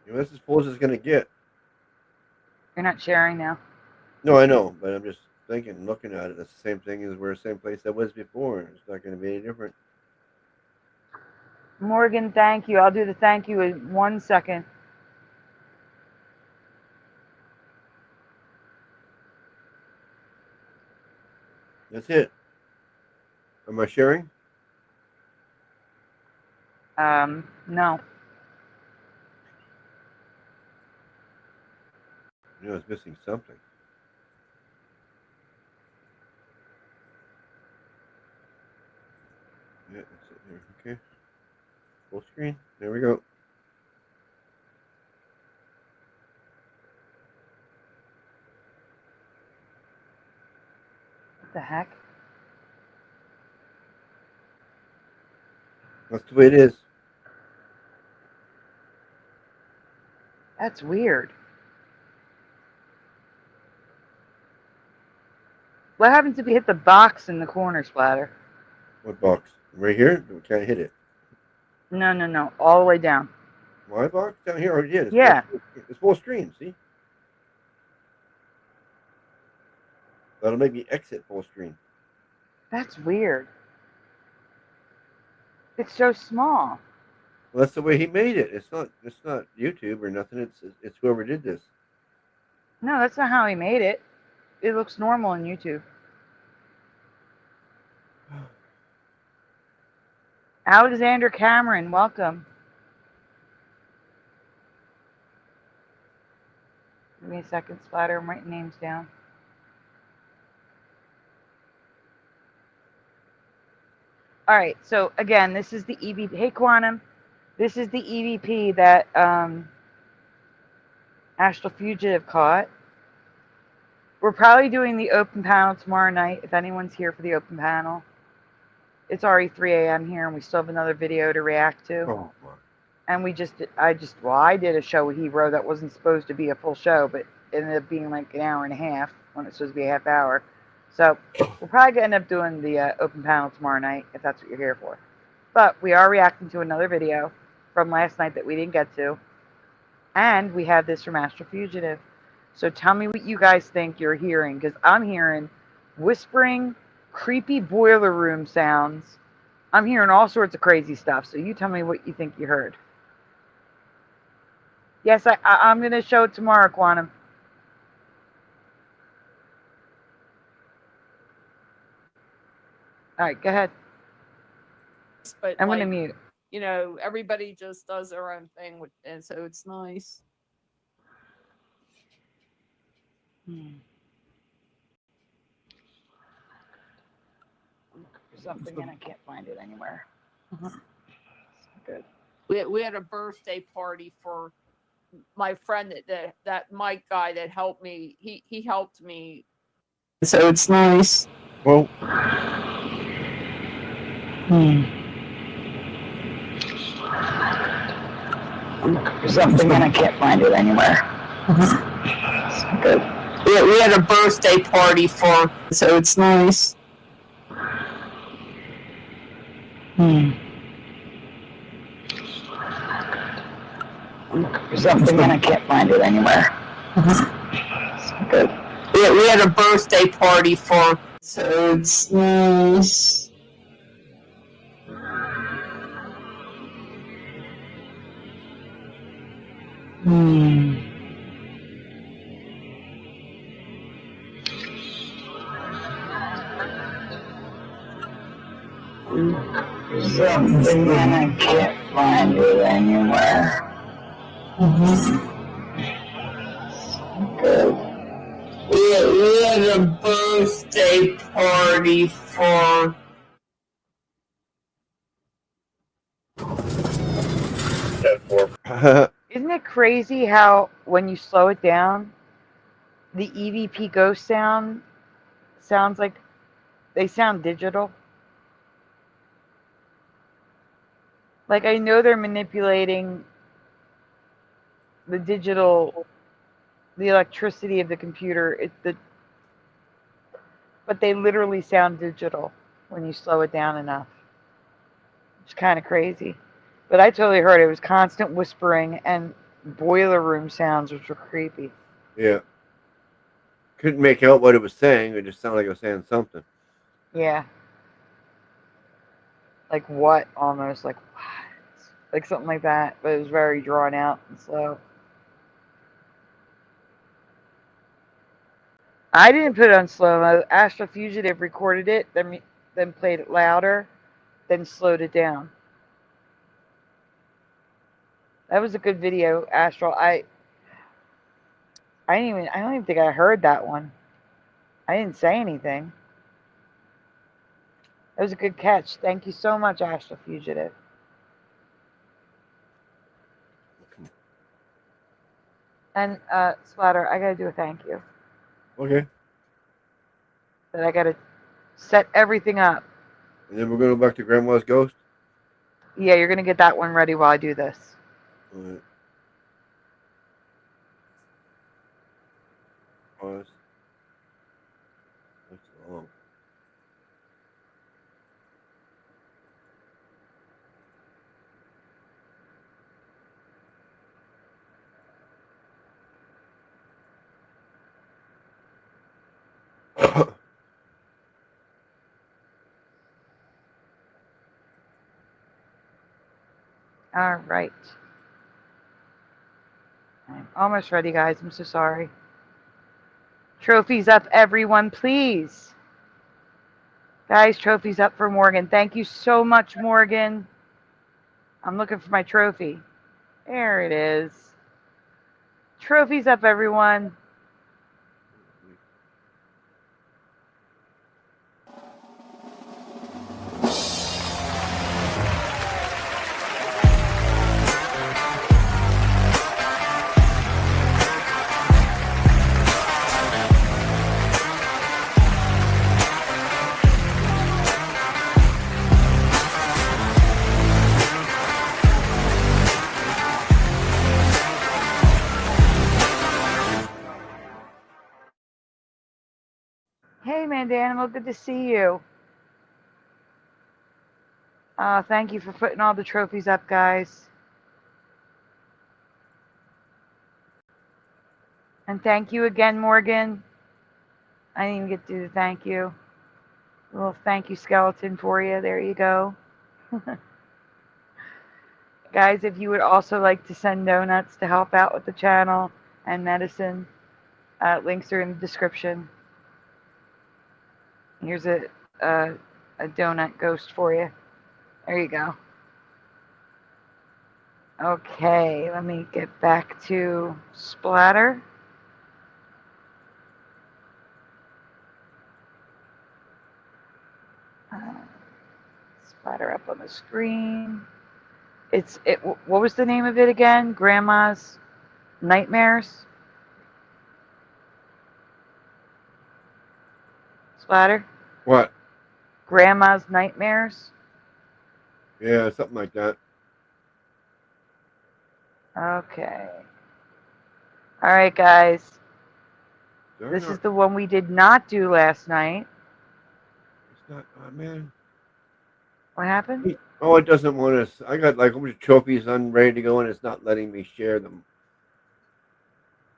That's as full as it's going to get. You're not sharing now. No, I know, but I'm just thinking, looking at it, that's the same thing as we're the same place I was before. It's not going to be any different. Morgan, thank you. I'll do the thank you in 1 second. That's it. Am I sharing? No. I was missing something. Yeah, that's it there. Okay. Full screen. There we go. What the heck? That's the way it is. That's weird. What happens if you hit the box in the corner, Splatter? What box? Right here? We can't hit it. No. All the way down. My box? Down here? Oh, yeah. Yeah. It's full screen, see? That'll make me exit full screen. That's weird. It's so small. Well, that's the way he made it. It's not YouTube or nothing. It's whoever did this. No, that's not how he made it. It looks normal on YouTube. Alexander Cameron, welcome. Give me a second, Splatter. I'm writing names down. All right, so again, this is the EVP. Hey, Quantum. This is the EVP that Astral Fugitive caught. We're probably doing the open panel tomorrow night, if anyone's here for the open panel. It's already 3 a.m. here, and we still have another video to react to. Oh, and I did a show with Hero that wasn't supposed to be a full show, but it ended up being like an hour and a half when it's supposed to be a half hour. So we're probably going to end up doing the open panel tomorrow night, if that's what you're here for. But we are reacting to another video from last night that we didn't get to. And we have this from Astral Fugitive. So tell me what you guys think you're hearing, because I'm hearing whispering, creepy boiler room sounds. I'm hearing all sorts of crazy stuff. So you tell me what you think you heard. Yes, I'm going to show it tomorrow, Quantum. All right, go ahead. But I'm like, going to mute. You know, everybody just does their own thing, and so it's nice. Something and I can't find it anywhere. Good. We had a birthday party for my friend that Mike guy that helped me. He helped me. So it's nice. Well. Something and I can't find it anywhere. Good. We had a birthday party for, so it's nice. Something and I can't find it anywhere. Good. We had a birthday party for, so it's nice. Something and I can't find it anywhere. Good. We had a birthday party for. Isn't it crazy how when you slow it down, the EVP ghost sounds like they sound digital? Like, I know they're manipulating the electricity of the computer. But they literally sound digital when you slow it down enough. It's kind of crazy. But I totally heard it was constant whispering and boiler room sounds, which were creepy. Yeah. Couldn't make out what it was saying. It just sounded like it was saying something. Yeah. Like what? Almost like what? Like something like that. But it was very drawn out and slow. I didn't put it on slow-mo. Astral Fugitive recorded it, then played it louder, then slowed it down. That was a good video, Astral. I don't even think I heard that one. I didn't say anything. That was a good catch. Thank you so much, Astral Fugitive. And Splatter, I gotta do a thank you. Okay. That I gotta set everything up. And then we're gonna go back to Grandma's ghost. Yeah, you're gonna get that one ready while I do this. All right. Pause. That's long. All right. I'm almost ready, guys. I'm so sorry. Trophies up, everyone, please. Guys, trophies up for Morgan. Thank you so much, Morgan. I'm looking for my trophy. There it is. Trophies up, everyone. Hey, Mandela, good to see you. Thank you for putting all the trophies up, guys. And thank you again, Morgan. I didn't even get to do the thank you. A little thank you skeleton for you. There you go. Guys, if you would also like to send donuts to help out with the channel and medicine, links are in the description. Here's a donut ghost for you. There you go. Okay, let me get back to Splatter. Splatter up on the screen. What was the name of it again? Grandma's Nightmares? Splatter? What? Grandma's Nightmares? Yeah, something like that. Okay. Alright, guys. This is the one we did not do last night. It's not, oh man. What happened? Oh, it doesn't want us. I got like a bunch of trophies on ready to go, and it's not letting me share them.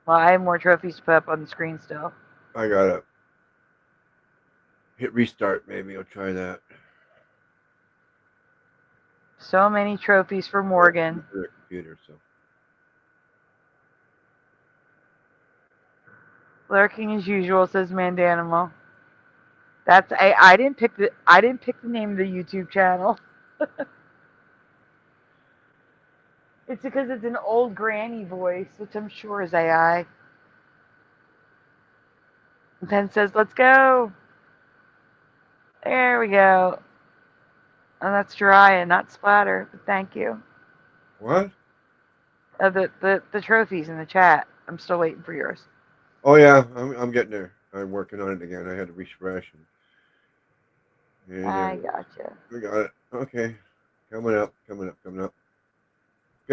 Well, I have more trophies to put up on the screen still. I gotta hit restart. Maybe I'll try that. So many trophies for Morgan. Computer, so. Lurking as usual, says Mandanimal. That's I didn't pick the name of the YouTube channel. It's because it's an old granny voice, which I'm sure is AI. And then says, "Let's go." There we go. Oh, that's Jiraiya, not Splatter. But thank you. What? The trophies in the chat. I'm still waiting for yours. Oh yeah, I'm getting there. I'm working on it again. I had to refresh. I gotcha. We got it. Okay. Coming up. Good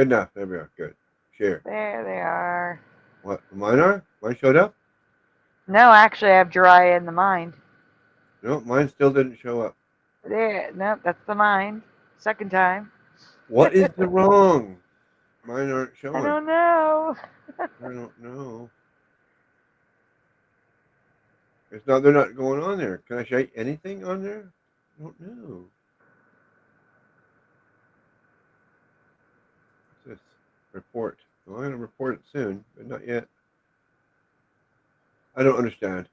enough. There we are. Good. Share. There they are. What? Mine are? Mine showed up? No, actually, I have Jiraiya in the mind. No, mine still didn't show up. There. Nope, that's the mind. Second time. What is the wrong? Mine aren't showing. I don't know. I don't know. It's not. They're not going on there. Can I show anything on there? I don't know. What's this? Report. Well, I'm going to report it soon, but not yet. I don't understand.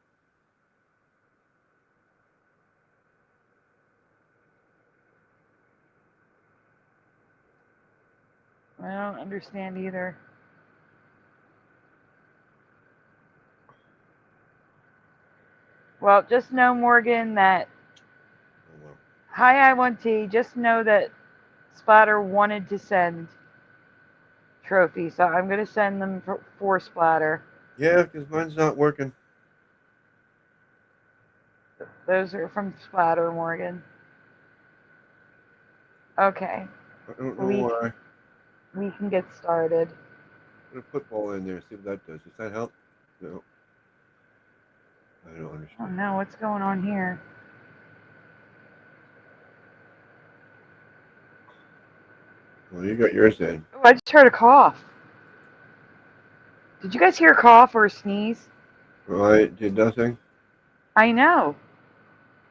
I don't understand either. Well, just know, Morgan, that... Hi, I1T. Just know that Splatter wanted to send trophies, so I'm going to send them for Splatter. Yeah, because mine's not working. Those are from Splatter, Morgan. Okay. I don't know why. We can get started. Put a football in there, see what that does. Does that help? No. I don't understand. Oh no, what's going on here? Well, you got yours in. Oh, I just heard a cough. Did you guys hear a cough or a sneeze? Well, I did nothing. I know.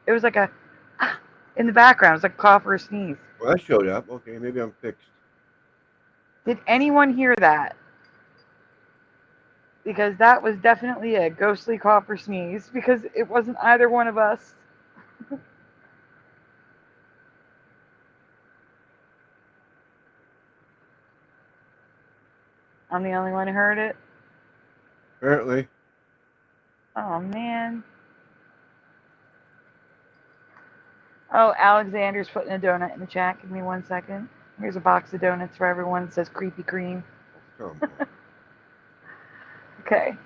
It was like a in the background. It was like a cough or a sneeze. Well, that showed up. Okay, maybe I'm fixed. Did anyone hear that? Because that was definitely a ghostly cough or sneeze, because it wasn't either one of us. I'm the only one who heard it? Apparently. Oh, man. Oh, Alexander's putting a donut in the chat. Give me 1 second. Here's a box of donuts for everyone. It says Creepy Cream. Come on. Okay.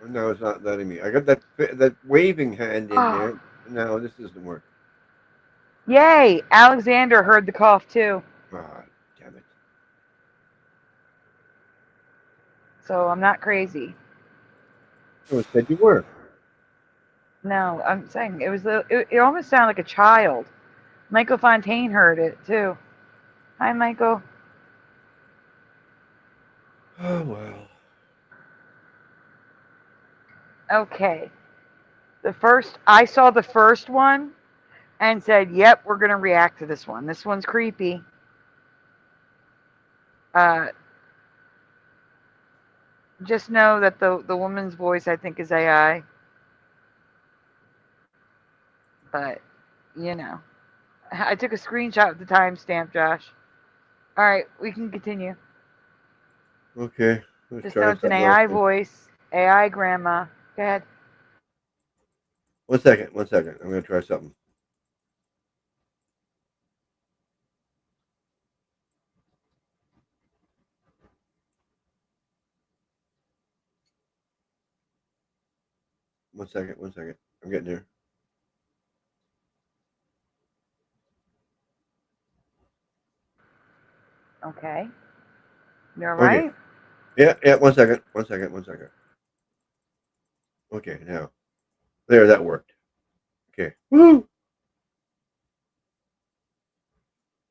No, it's not letting me. I got that waving hand in there. No, this doesn't work. Yay! Alexander heard the cough too. Ah, damn it. So I'm not crazy. Oh, it said you were. No, I'm saying it was it almost sounded like a child. Michael Fontaine heard it too. Hi, Michael. Oh well. Okay. I saw the first one and said, yep, we're going to react to this one. This one's creepy. Just know that the woman's voice, I think, is AI. But, you know. I took a screenshot of the timestamp, Josh. All right, we can continue. Okay. Just know it's an AI voice, AI grandma. Go ahead. 1 second. 1 second. I'm going to try something. One second. I'm getting there. Okay. You all right? Okay. Yeah. 1 second. 1 second. 1 second. Okay, now. There, that worked. Okay. Woo!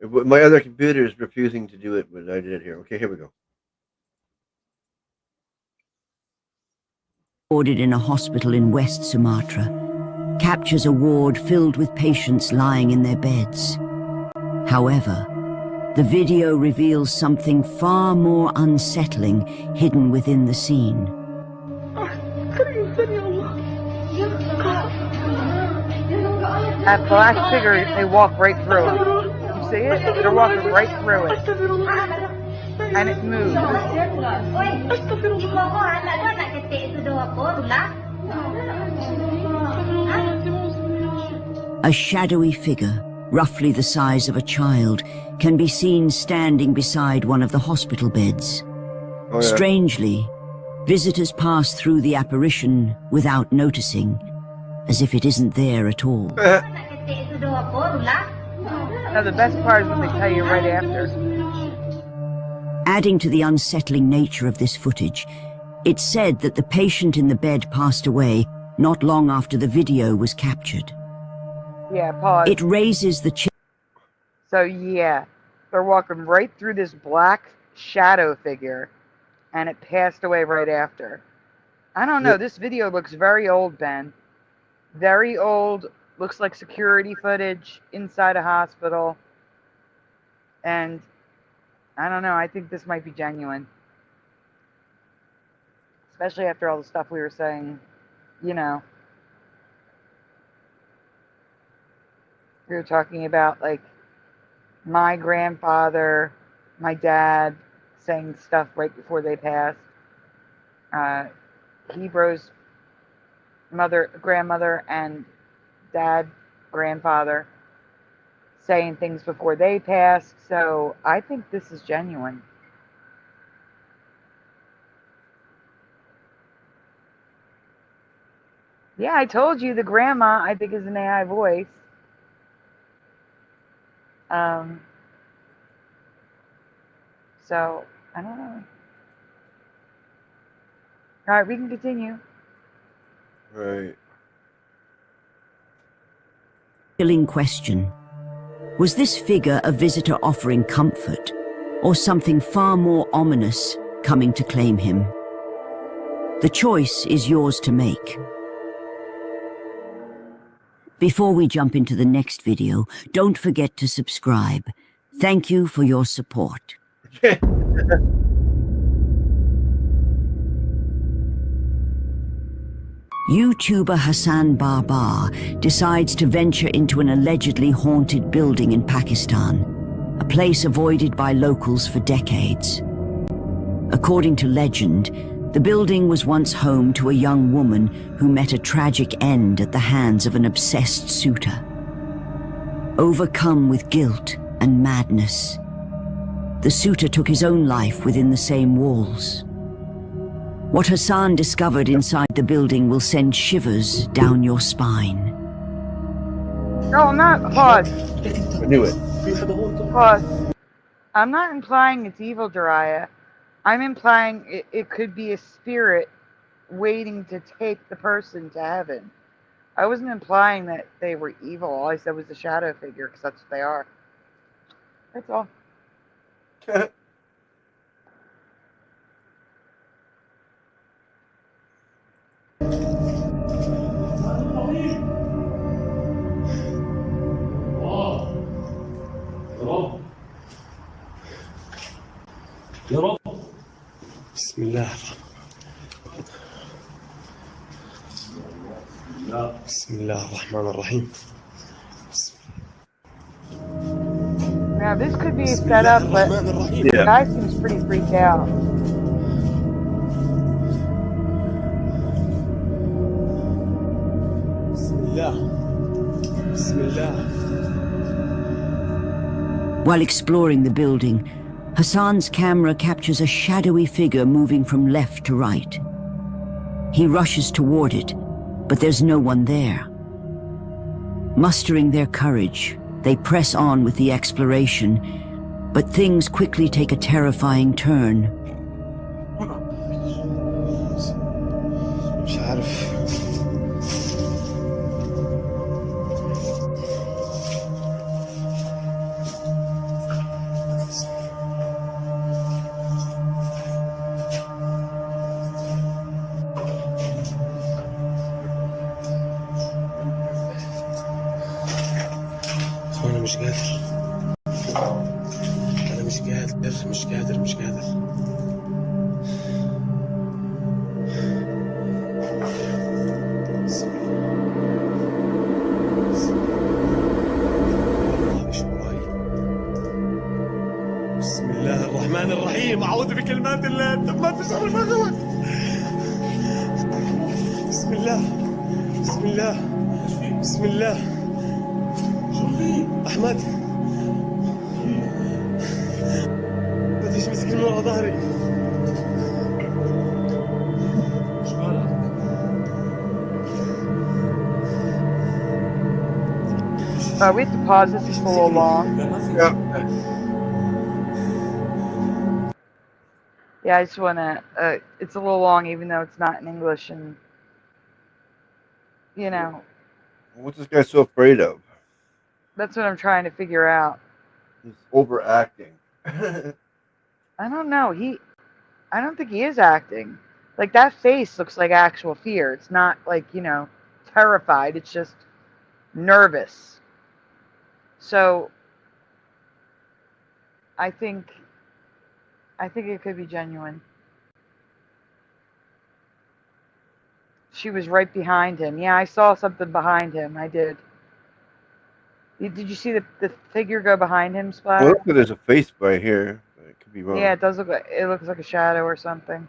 My other computer is refusing to do it, but I did it here. Okay, here we go. Recorded in a hospital in West Sumatra, captures a ward filled with patients lying in their beds. However, the video reveals something far more unsettling hidden within the scene. That black figure, they walk right through it. You see it? They're walking right through it. And it moves. A shadowy figure, roughly the size of a child, can be seen standing beside one of the hospital beds. Oh, yeah. Strangely, visitors pass through the apparition without noticing, as if it isn't there at all. Now the best part is when they tell you right after. Adding to the unsettling nature of this footage, it's said that the patient in the bed passed away not long after the video was captured. Yeah, pause. It raises the So yeah, they're walking right through this black shadow figure, and it passed away right after. I don't know, this video looks very old, Ben. Very old, looks like security footage inside a hospital. And I don't know, I think this might be genuine. Especially after all the stuff we were saying, you know. We were talking about, like, my grandfather, my dad saying stuff right before they passed. Hebrews grandmother and dad, grandfather saying things before they passed. So I think this is genuine. Yeah, I told you the grandma I think is an AI voice. So I don't know. All right, we can continue. Right. chilling question. Was this figure a visitor offering comfort, or something far more ominous coming to claim him? The choice is yours to make. Before we jump into the next video, don't forget to subscribe. Thank you for your support. YouTuber Hassan Barbar decides to venture into an allegedly haunted building in Pakistan, a place avoided by locals for decades. According to legend, the building was once home to a young woman who met a tragic end at the hands of an obsessed suitor. Overcome with guilt and madness, the suitor took his own life within the same walls. What Hassan discovered inside the building will send shivers down your spine. No, I'm not. Pause. I knew it. Pause. I'm not implying it's evil, Jiraiya. I'm implying it could be a spirit waiting to take the person to heaven. I wasn't implying that they were evil. All I said was a shadow figure, because that's what they are. That's all. الله بسم الله الرحمن الرحيم. Now this could be set up, but the guy seems pretty freaked out. While exploring the building, Hassan's camera captures a shadowy figure moving from left to right. He rushes toward it, but there's no one there. Mustering their courage, they press on with the exploration, but things quickly take a terrifying turn. مش عارف. أنا مش قادر. أنا مش قادر مش قادر مش قادر. بسم الله الرحمن الرحيم. أعوذ بكلمات الله التامات شر ما خلق. بسم الله بسم الله بسم الله. أحمد ما تيجي مسكين من ورا ظهري. We have to pause this, it's a little long. Yeah, I just want to, it's a little long even though it's not in English, and, you know. What's this guy so afraid of? That's what I'm trying to figure out. He's overacting. I don't know. I don't think he is acting. Like, that face looks like actual fear. It's not like, you know, terrified. It's just nervous. So, I think it could be genuine. She was right behind him. Yeah, I saw something behind him. I did. Did you see the figure go behind him, Splatter? Well, look, there's a face right here. It could be wrong. Yeah, it looks like a shadow or something.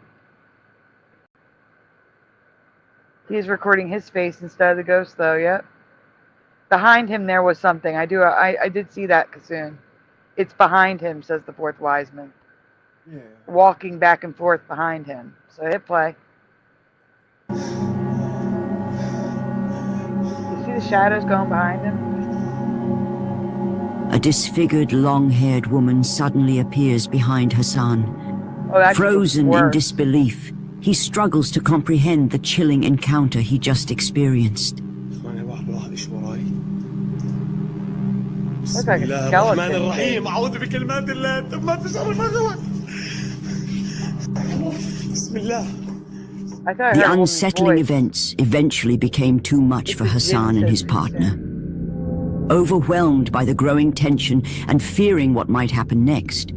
He's recording his face instead of the ghost, though. Yep. Behind him there was something. I did see that, Kassoon. It's behind him, says the fourth wise man. Yeah. Walking back and forth behind him. So hit play. You see the shadows going behind him? A disfigured, long-haired woman suddenly appears behind Hassan. Frozen in disbelief, he struggles to comprehend the chilling encounter he just experienced. Looks like a skeleton. The unsettling events eventually became too much for Hassan and his partner. Overwhelmed by the growing tension and fearing what might happen next,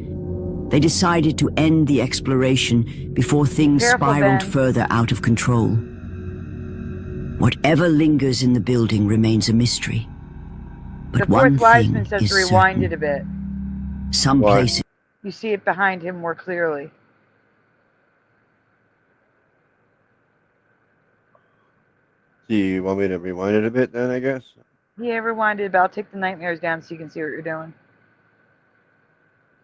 they decided to end the exploration before things spiraled further out of control. Whatever lingers in the building remains a mystery. But one thing is rewind it a bit. Some places you see it behind him more clearly. Do you want me to rewind it a bit then, I guess? Yeah, rewind it about. Take the nightmares down so you can see what you're doing.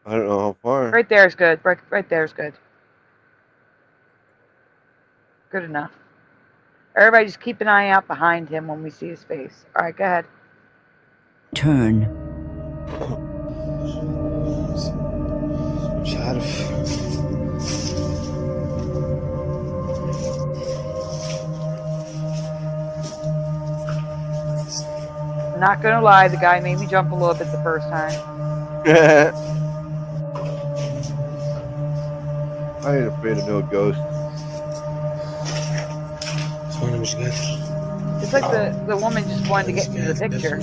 I don't know how far. Right there is good. Right there is good. Good enough. Everybody just keep an eye out behind him when we see his face. All right, go ahead. Turn. مش عارف. Not gonna lie, the guy made me jump a little bit the first time. I ain't afraid of no ghost. It's like the woman just wanted to get into the picture.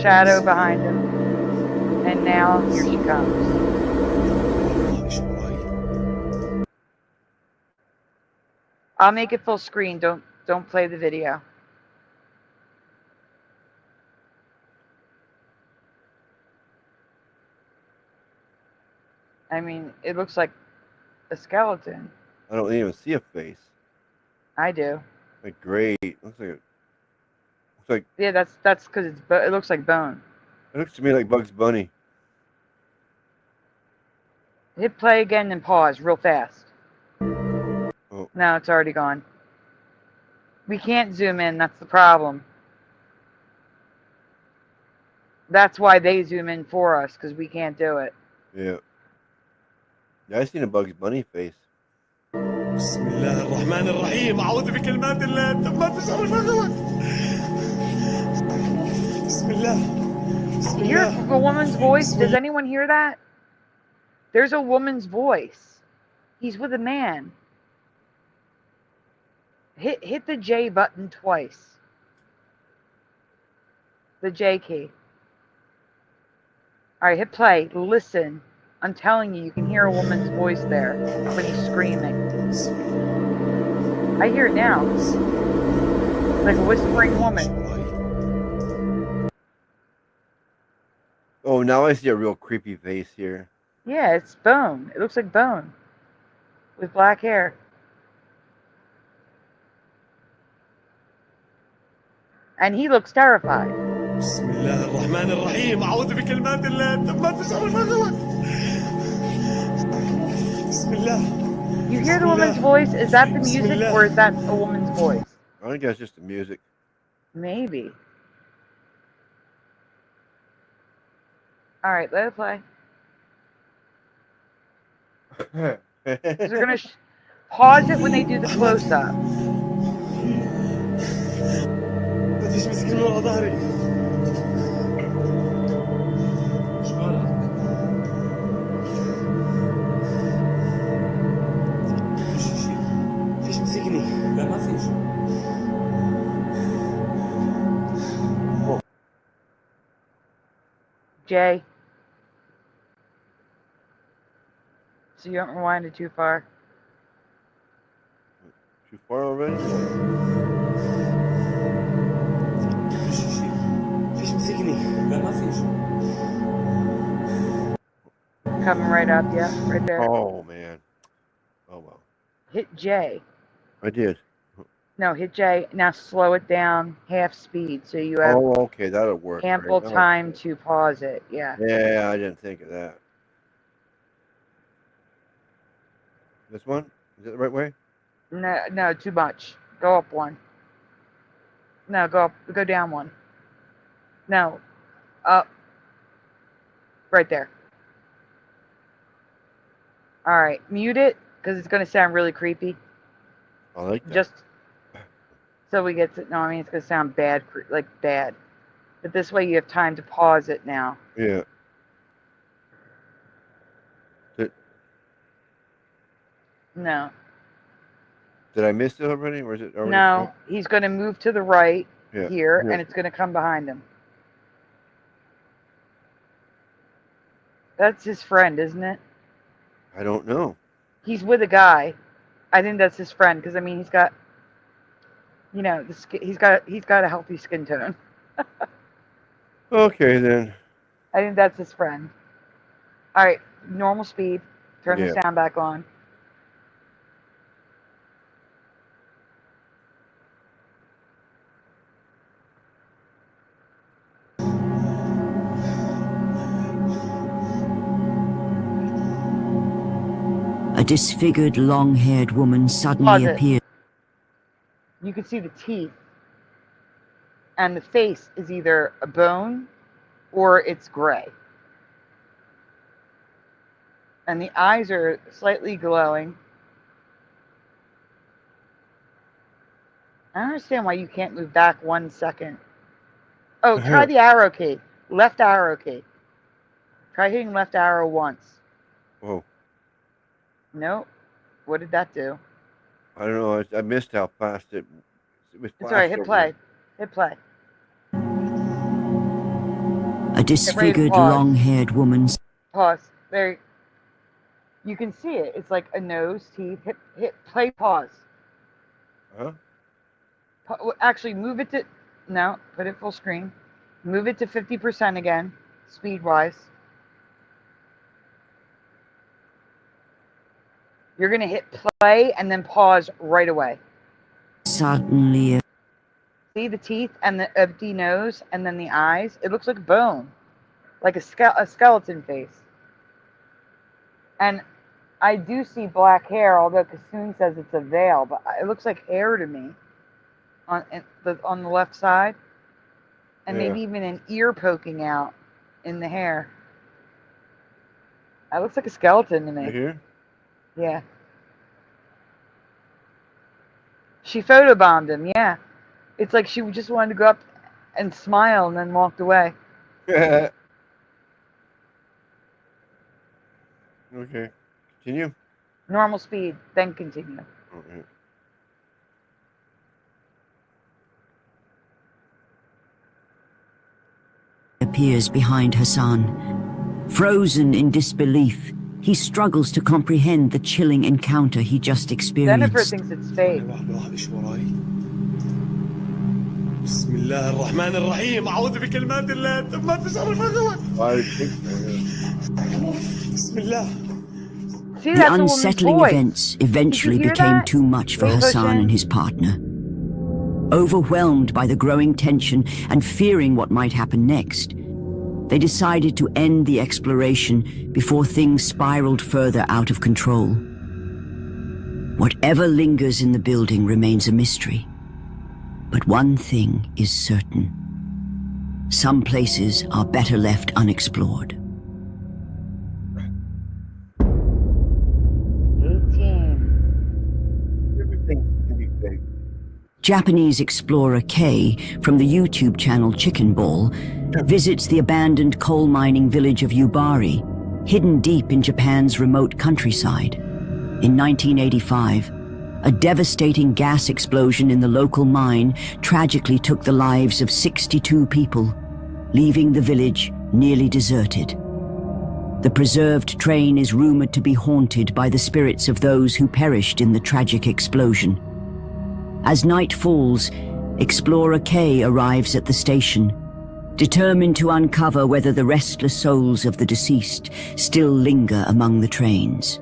Shadow behind him. And now here she comes. I'll make it full screen. Don't play the video. I mean, it looks like a skeleton. I don't even see a face. I do. Like gray. Looks like. Yeah, that's because it looks like bone. It looks to me like Bugs Bunny. Hit play again and pause real fast. Oh. No, it's already gone. We can't zoom in. That's the problem. That's why they zoom in for us, because we can't do it. Yeah. I seen a Bugs Bunny face. بسم الله الرحمن الرحيم أعوذ بكلمات الله التامات من شر ما خلق بسم الله بسم You hear الله a woman's voice? Does anyone hear that? There's a woman's voice. He's with a man. Hit the J button twice. The J key. Alright, hit play. Listen. I'm telling you, you can hear a woman's voice there when he's screaming. I hear it now. Like a whispering woman. Oh, now I see a real creepy face here. Yeah, it's Bone. It looks like Bone. With black hair. And he looks terrified. بسم الله الرحمن الرحيم أعوذ بكلمات الله التامات من شر ما خلق بسم الله. You hear the woman's voice? Is that the music or is that a woman's voice? I think that's just the music. Maybe. Alright, let it play. They're going to pause it when they do the close-up. بديش مسك من ورا ظهري فيش مسكني لا ما فيش Jay. So you haven't rewinded too far. Too far already? فيش مسكني لا ما فيش Coming right up, yeah, right there. Oh, man. Oh, well. Hit J. I did. No, hit J. Now slow it down half speed so you have Oh, okay. That'll work. ample right? time to pause it. Yeah. Yeah, I didn't think of that. This one? Is it the right way? No, too much. Go up one. No, go down one. No, up. Right there. All right, mute it because it's going to sound really creepy. I like that. Just so we get to. No, I mean it's going to sound bad, like bad. But this way you have time to pause it now. Yeah. No. Did I miss it already? Or is it already? No, he's going to move to the right Yeah, here, yeah. and it's going to come behind him. That's his friend, isn't it? I don't know. He's with a guy. I think that's his friend because I mean he's got, you know, he's got a healthy skin tone. Okay then. I think that's his friend. All right, normal speed. Turn the Yeah. sound back on. A disfigured, long-haired woman suddenly Pause it. appears. You can see the teeth. And the face is either a bone or it's gray. And the eyes are slightly glowing. I don't understand why you can't move back 1 second. Oh, try the arrow key. Left arrow key. Try hitting left arrow once. Whoa. Nope. What did that do? I don't know. I missed how fast it was. It's alright, hit play. Hit play. A disfigured, long-haired woman. Pause. There. You can see it. It's like a nose, teeth. Play pause. Huh? Actually, move it to. No, put it full screen. Move it to 50% again, speed-wise. You're going to hit play and then pause right away. Suddenly. See the teeth and the empty nose and then the eyes? It looks like bone. Like a skeleton face. And I do see black hair, although Kassoon says it's a veil, but it looks like hair to me on the left side. And maybe even an ear poking out in the hair. That looks like a skeleton to me. Right here? Yeah. She photobombed him, yeah. It's like she just wanted to go up and smile and then walked away. Okay. Continue. Normal speed, then continue. Okay. Appears behind Hassan. Frozen in disbelief, he struggles to comprehend the chilling encounter he just experienced. Jennifer thinks it's fake. بسم الله الرحمن الرحيم أعوذ بكلمات الله التامات من شر ما خلق. بسم الله. The unsettling events eventually became too much for Hassan and his partner. Overwhelmed by the growing tension and fearing what might happen next, they decided to end the exploration before things spiraled further out of control. Whatever lingers in the building remains a mystery. But one thing is certain. Some places are better left unexplored. 18. Everything can be fake. Japanese explorer K from the YouTube channel Chicken Ball visits the abandoned coal mining village of Yubari, hidden deep in Japan's remote countryside. In 1985, a devastating gas explosion in the local mine tragically took the lives of 62 people, leaving the village nearly deserted. The preserved train is rumored to be haunted by the spirits of those who perished in the tragic explosion. As night falls, Explorer K arrives at the station, determined to uncover whether the restless souls of the deceased still linger among the trains.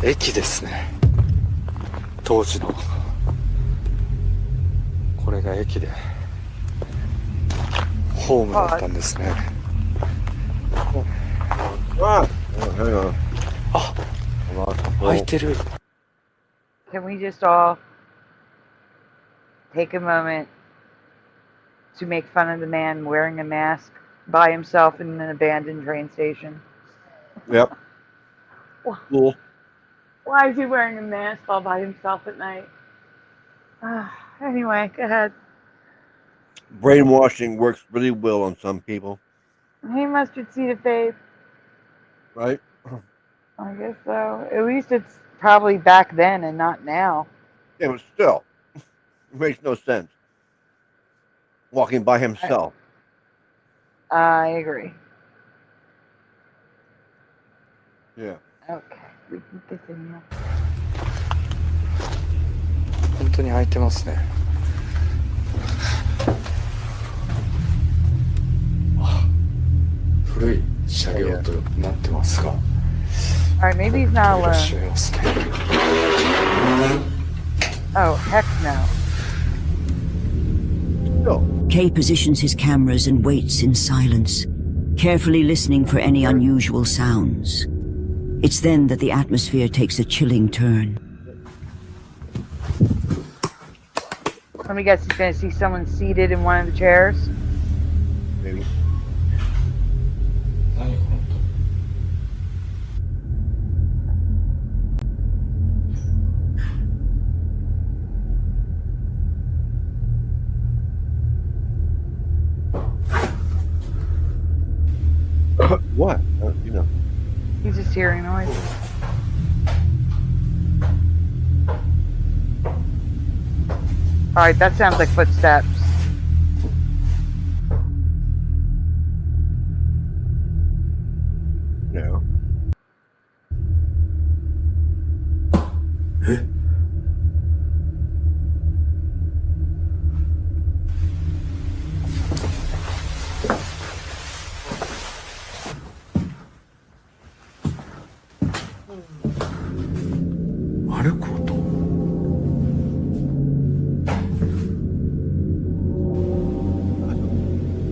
駅ですね。当時のこれが駅でホームだったんですね。あ、開いてる。 Can we just all take a moment to make fun of the man wearing a mask by himself in an abandoned train station? Yep. Cool. Why is he wearing a mask all by himself at night? Anyway, go ahead. Brainwashing works really well on some people. Hey, Mustard Seed of Faith. Right? I guess so. At least it's probably back then and not now. Yeah, but still, it makes no sense. Walking by himself. I agree. Yeah. Okay, we can continue. 本当に開いてますね。古い車両となってますが。Alright, maybe he's not alone. Oh, heck no. Kay positions his cameras and waits in silence, carefully listening for any unusual sounds. It's then that the atmosphere takes a chilling turn. Let me guess, he's going to see someone seated in one of the chairs? Maybe. What? You know. He's just hearing noises. Alright, that sounds like footsteps. Yeah.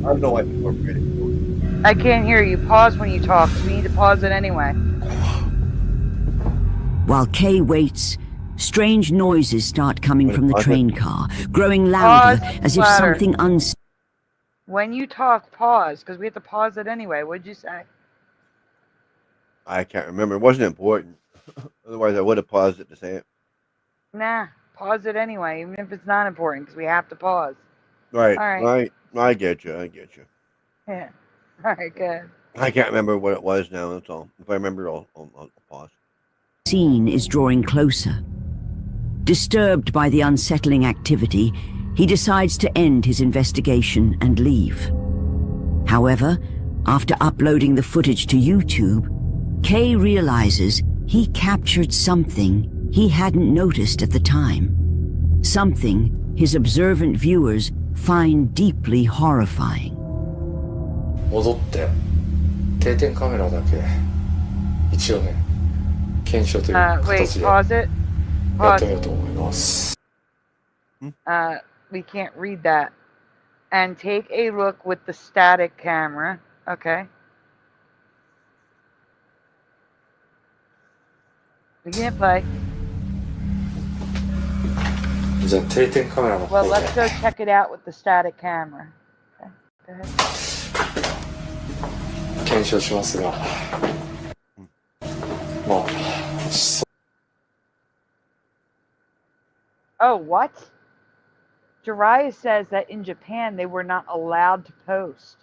I don't know why people are afraid of ghosts. I can't hear you. Pause when you talk. So we need to pause it anyway. While Kay waits, strange noises start coming from the train car, growing louder as if louder. something When you talk, pause, because we have to pause it anyway. What'd you say? I can't remember. It wasn't important. Otherwise, I would have paused it to say it. Nah, pause it anyway, even if it's not important, because we have to pause. Right. All right. Right. I get you. I get you. Yeah. All right, good. I can't remember what it was now. That's all. If I remember, I'll pause. Scene is drawing closer. Disturbed by the unsettling activity, he decides to end his investigation and leave. However, after uploading the footage to YouTube, Kay realizes he captured something he hadn't noticed at the time. Something his observant viewers find deeply horrifying. 戻って定点カメラだけ一応ね検証という形で Wait, pause it. やってみようと思います。 We can't read that. And take a look with the static camera. Okay. We can't play. じゃあ定点カメラの Well, 方 let's で go check it out with the static camera. Okay, go ahead. 検証しますが、まあ。Oh, what? Jiraiya says that in Japan they were not allowed to post.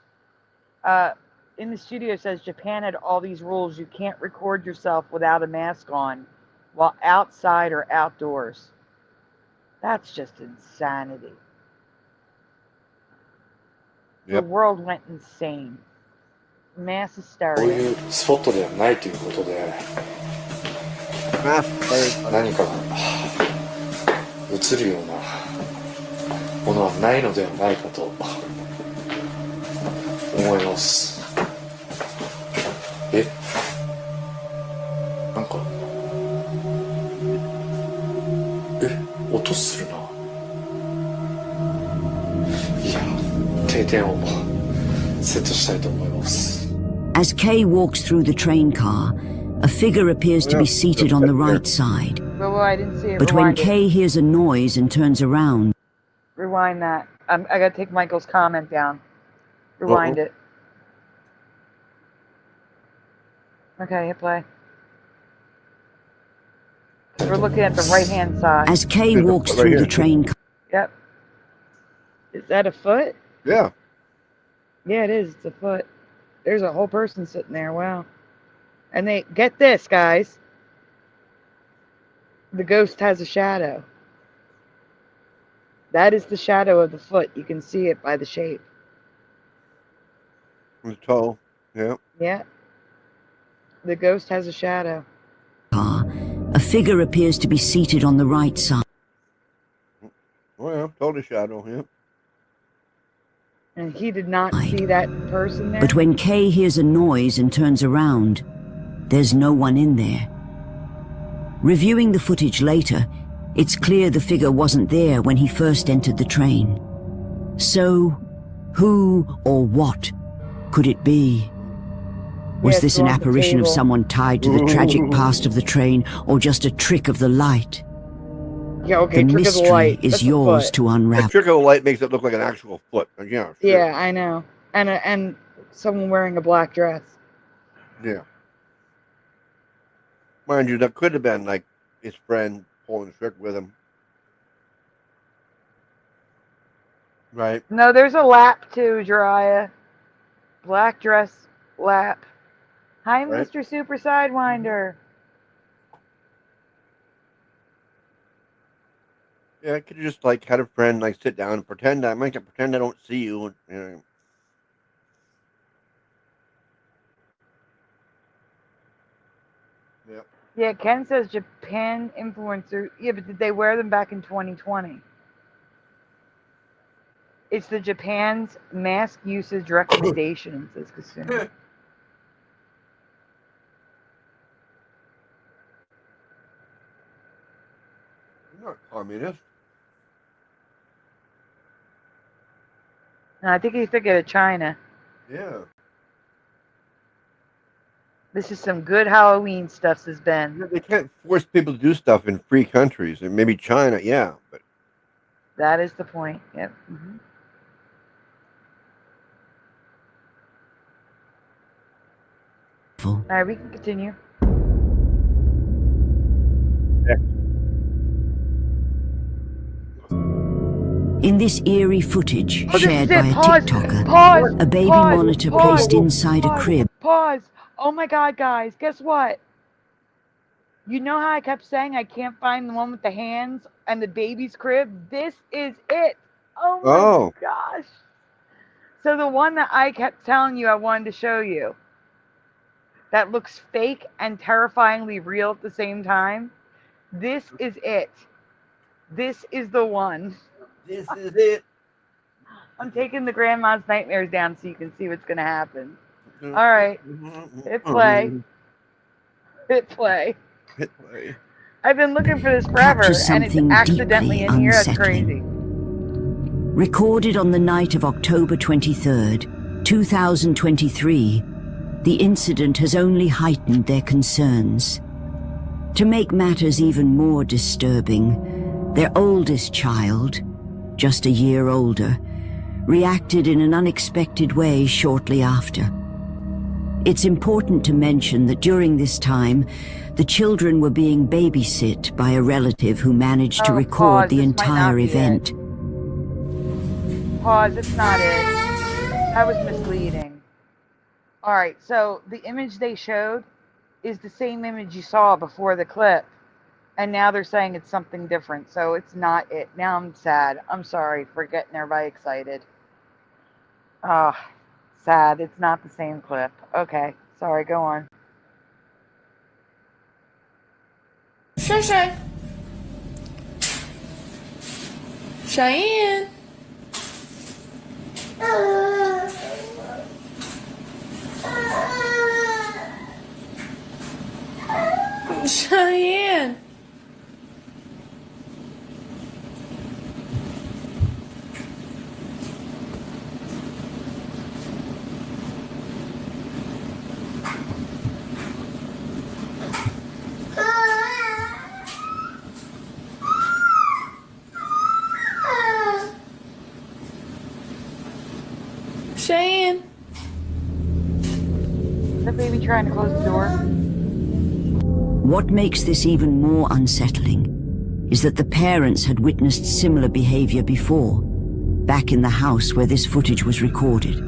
In the studio it says Japan had all these rules. You can't record yourself without a mask on while outside or outdoors. That's just insanity. The world went insane. Mass こう hysteria. いうスポットではないということで、何かが映るようなものはないのではないかと思います。なんか音するな。いや、定点をセットしたいと思います。 As Kay walks through the train car, a figure appears to be seated on the right side. Well, I didn't see it. But when Rewind it. Kay hears a noise and turns around, Rewind that. I gotta take Michael's comment down. Rewind it. Okay, hit play. We're looking at the right-hand side. as Kay walks through the train car, Yep. Is that a foot? Yeah. Yeah, it is. It's a foot. There's a whole person sitting there. Wow. And they get this, guys. The ghost has a shadow. That is the shadow of the foot. You can see it by the shape. The toe. Yeah. Yeah. The ghost has a shadow. a figure appears to be seated on the right side. Oh yeah, totally shadow. Yeah. And he did not see that person there. But when Kay hears a noise and turns around, there's no one in there. Reviewing the footage later, it's clear the figure wasn't there when he first entered the train. So, who or what could it be? Was this an apparition of someone tied to the tragic past of the train, or just a trick of the light? Yeah, okay, The trick of the mystery light. is That's a yours foot. to The unravel. trick of the light makes it look like an actual foot. Yeah. Sure. Yeah, I know. And someone wearing a black dress. Yeah. Mind you, that could have been like his friend pulling a trick with him. Right. No, there's a lap too, Jiraiya. Black dress lap. Hi, Right. Mr. Super Sidewinder. Yeah, I could have just like had a friend like sit down and pretend I don't see you. And, you know. Yep. Yeah, Ken says Japan influencer. Yeah, but did they wear them back in 2020? It's the Japan's mask usage recommendations, says Kasumi. You're not communist. No, I think he's thinking of China. Yeah. This is some good Halloween stuff, says Ben. They can't force people to do stuff in free countries, and maybe China, yeah, but that is the point. Yep. Mm-hmm. All right, we can continue. In this eerie footage shared by a TikToker, a baby monitor placed inside a crib. Pause. Oh my God, guys, guess what? You know how I kept saying I can't find the one with the hands and the baby's crib? This is it. Oh my gosh. So the one that I kept telling you I wanted to show you, that looks fake and terrifyingly real at the same time, this is it. This is the one. This is it. I'm taking the grandma's nightmares down so you can see what's going to happen. All right. Hit play. Hit play. Hit play. I've been looking for this forever, and it's accidentally in here. That's crazy. Recorded on the night of October 23rd, 2023, the incident has only heightened their concerns. To make matters even more disturbing, their oldest child, just a year older, reacted in an unexpected way shortly after. It's important to mention that during this time, the children were being babysit by a relative who managed to record the entire event. Pause, it's not it. That was misleading. All right, so the image they showed is the same image you saw before the clip, and now they're saying it's something different, so it's not it. Now I'm sad. I'm sorry for getting everybody excited. Oh, sad. It's not the same clip. Okay, sorry, go on. Shay. Cheyenne. Cheyenne. Cheyenne. Is the baby trying to close the door? What makes this even more unsettling is that the parents had witnessed similar behavior before, back in the house where this footage was recorded.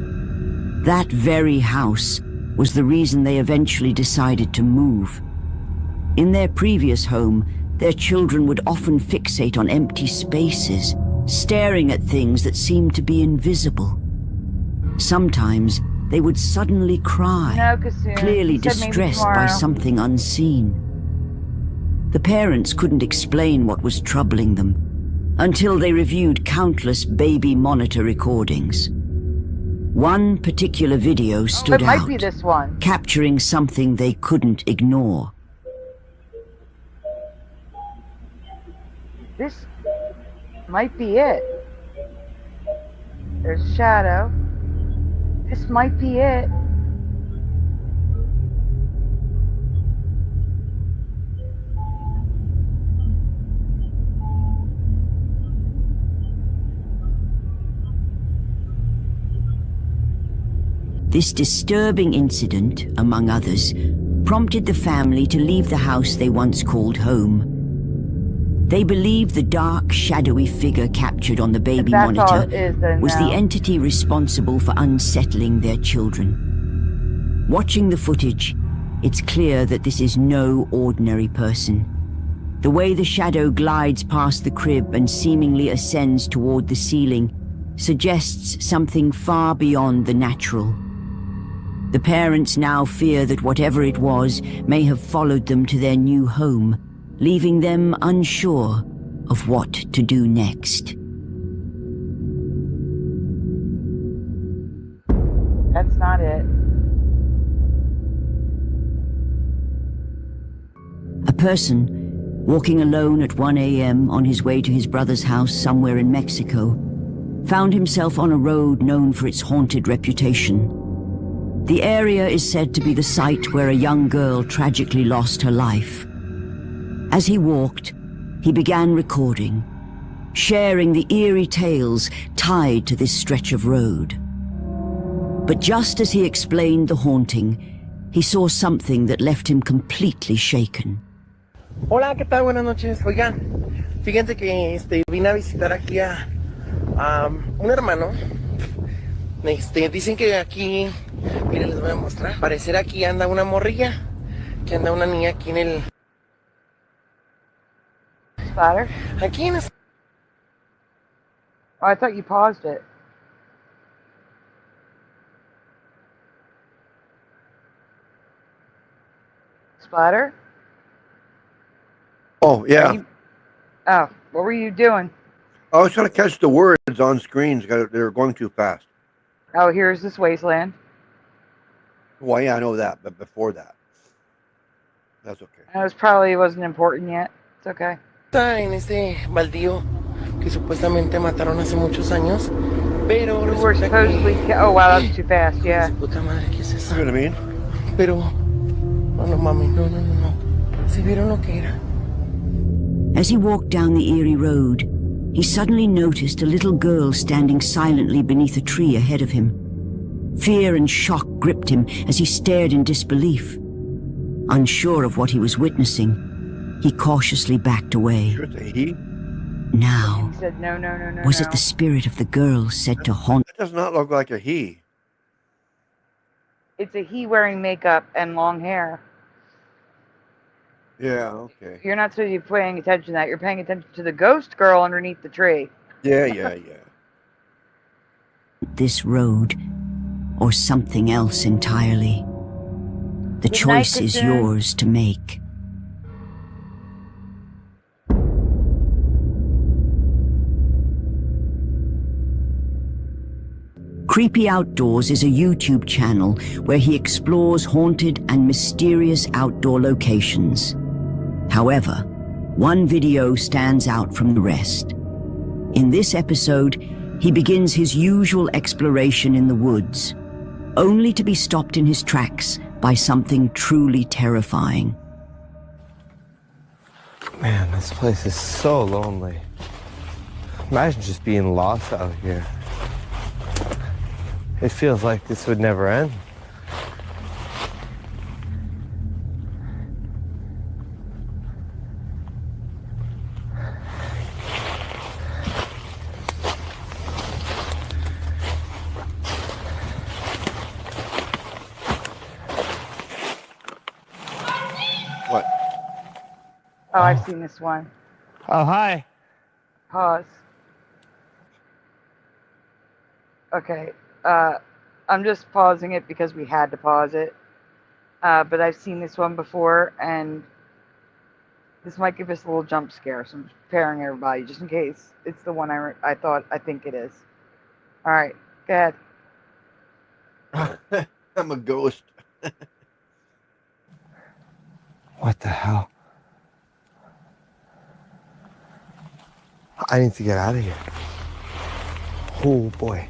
That very house was the reason they eventually decided to move. In their previous home, their children would often fixate on empty spaces, staring at things that seemed to be invisible. Sometimes they would suddenly cry, clearly distressed by something unseen. The parents couldn't explain what was troubling them until they reviewed countless baby monitor recordings. One particular video stood out, be this one. capturing something they couldn't ignore. This might be it. There's a shadow. This might be it. This disturbing incident, among others, prompted the family to leave the house they once called home. They believed the dark, shadowy figure captured on the baby monitor was the entity responsible for unsettling their children. Watching the footage, it's clear that this is no ordinary person. The way the shadow glides past the crib and seemingly ascends toward the ceiling suggests something far beyond the natural. The parents now fear that whatever it was may have followed them to their new home, leaving them unsure of what to do next. That's not it. A person, walking alone at 1 a.m. on his way to his brother's house somewhere in Mexico, found himself on a road known for its haunted reputation. The area is said to be the site where a young girl tragically lost her life. As he walked, he began recording, sharing the eerie tales tied to this stretch of road. But just as he explained the haunting, he saw something that left him completely shaken. Hola, ¿qué tal? Buenas noches. Oigan, fíjense que vine a visitar aquí a un hermano. Dicen que aquí, miren, les voy a mostrar. Parecer aquí anda una morrilla, que anda una niña aquí en el... Splatter? Aquí en el... Oh, I thought you paused it. Splatter? Oh, yeah. Oh, what were you doing? I was trying to catch the words on screens. They were going too fast. Oh, here's this wasteland. Well, yeah, I know that, but before that. That's okay. That was probably wasn't important yet. It's okay. Está en este baldío que supuestamente mataron hace muchos años, pero we were supposedly oh wow, that was too fast, yeah. Puta madre, ¿qué es eso? You know what I mean? Pero no mami, no. ¿Sí vieron lo que era? As he walked down the eerie road, he suddenly noticed a little girl standing silently beneath a tree ahead of him. Fear and shock gripped him as he stared in disbelief. Unsure of what he was witnessing, he cautiously backed away. Sure, it's a he? Now, He said no. was it the spirit of the girl said to haunt? That does not look like a he. It's a he wearing makeup and long hair. Yeah, okay. You're not supposed to be paying attention to that. You're paying attention to the ghost girl underneath the tree. Yeah. This road, or something else entirely. The choice is yours to make. Creepy Outdoors is a YouTube channel where he explores haunted and mysterious outdoor locations. However, one video stands out from the rest. In this episode, he begins his usual exploration in the woods, only to be stopped in his tracks by something truly terrifying. Man, this place is so lonely. Imagine just being lost out here. It feels like this would never end. What? Oh, I've seen this one. Oh, hi. Pause. Okay. I'm just pausing it because we had to pause it. But I've seen this one before, and this might give us a little jump scare, so I'm just preparing everybody just in case it's the one I think it is. All right, go ahead. I'm a ghost. What the hell? I need to get out of here. Oh boy.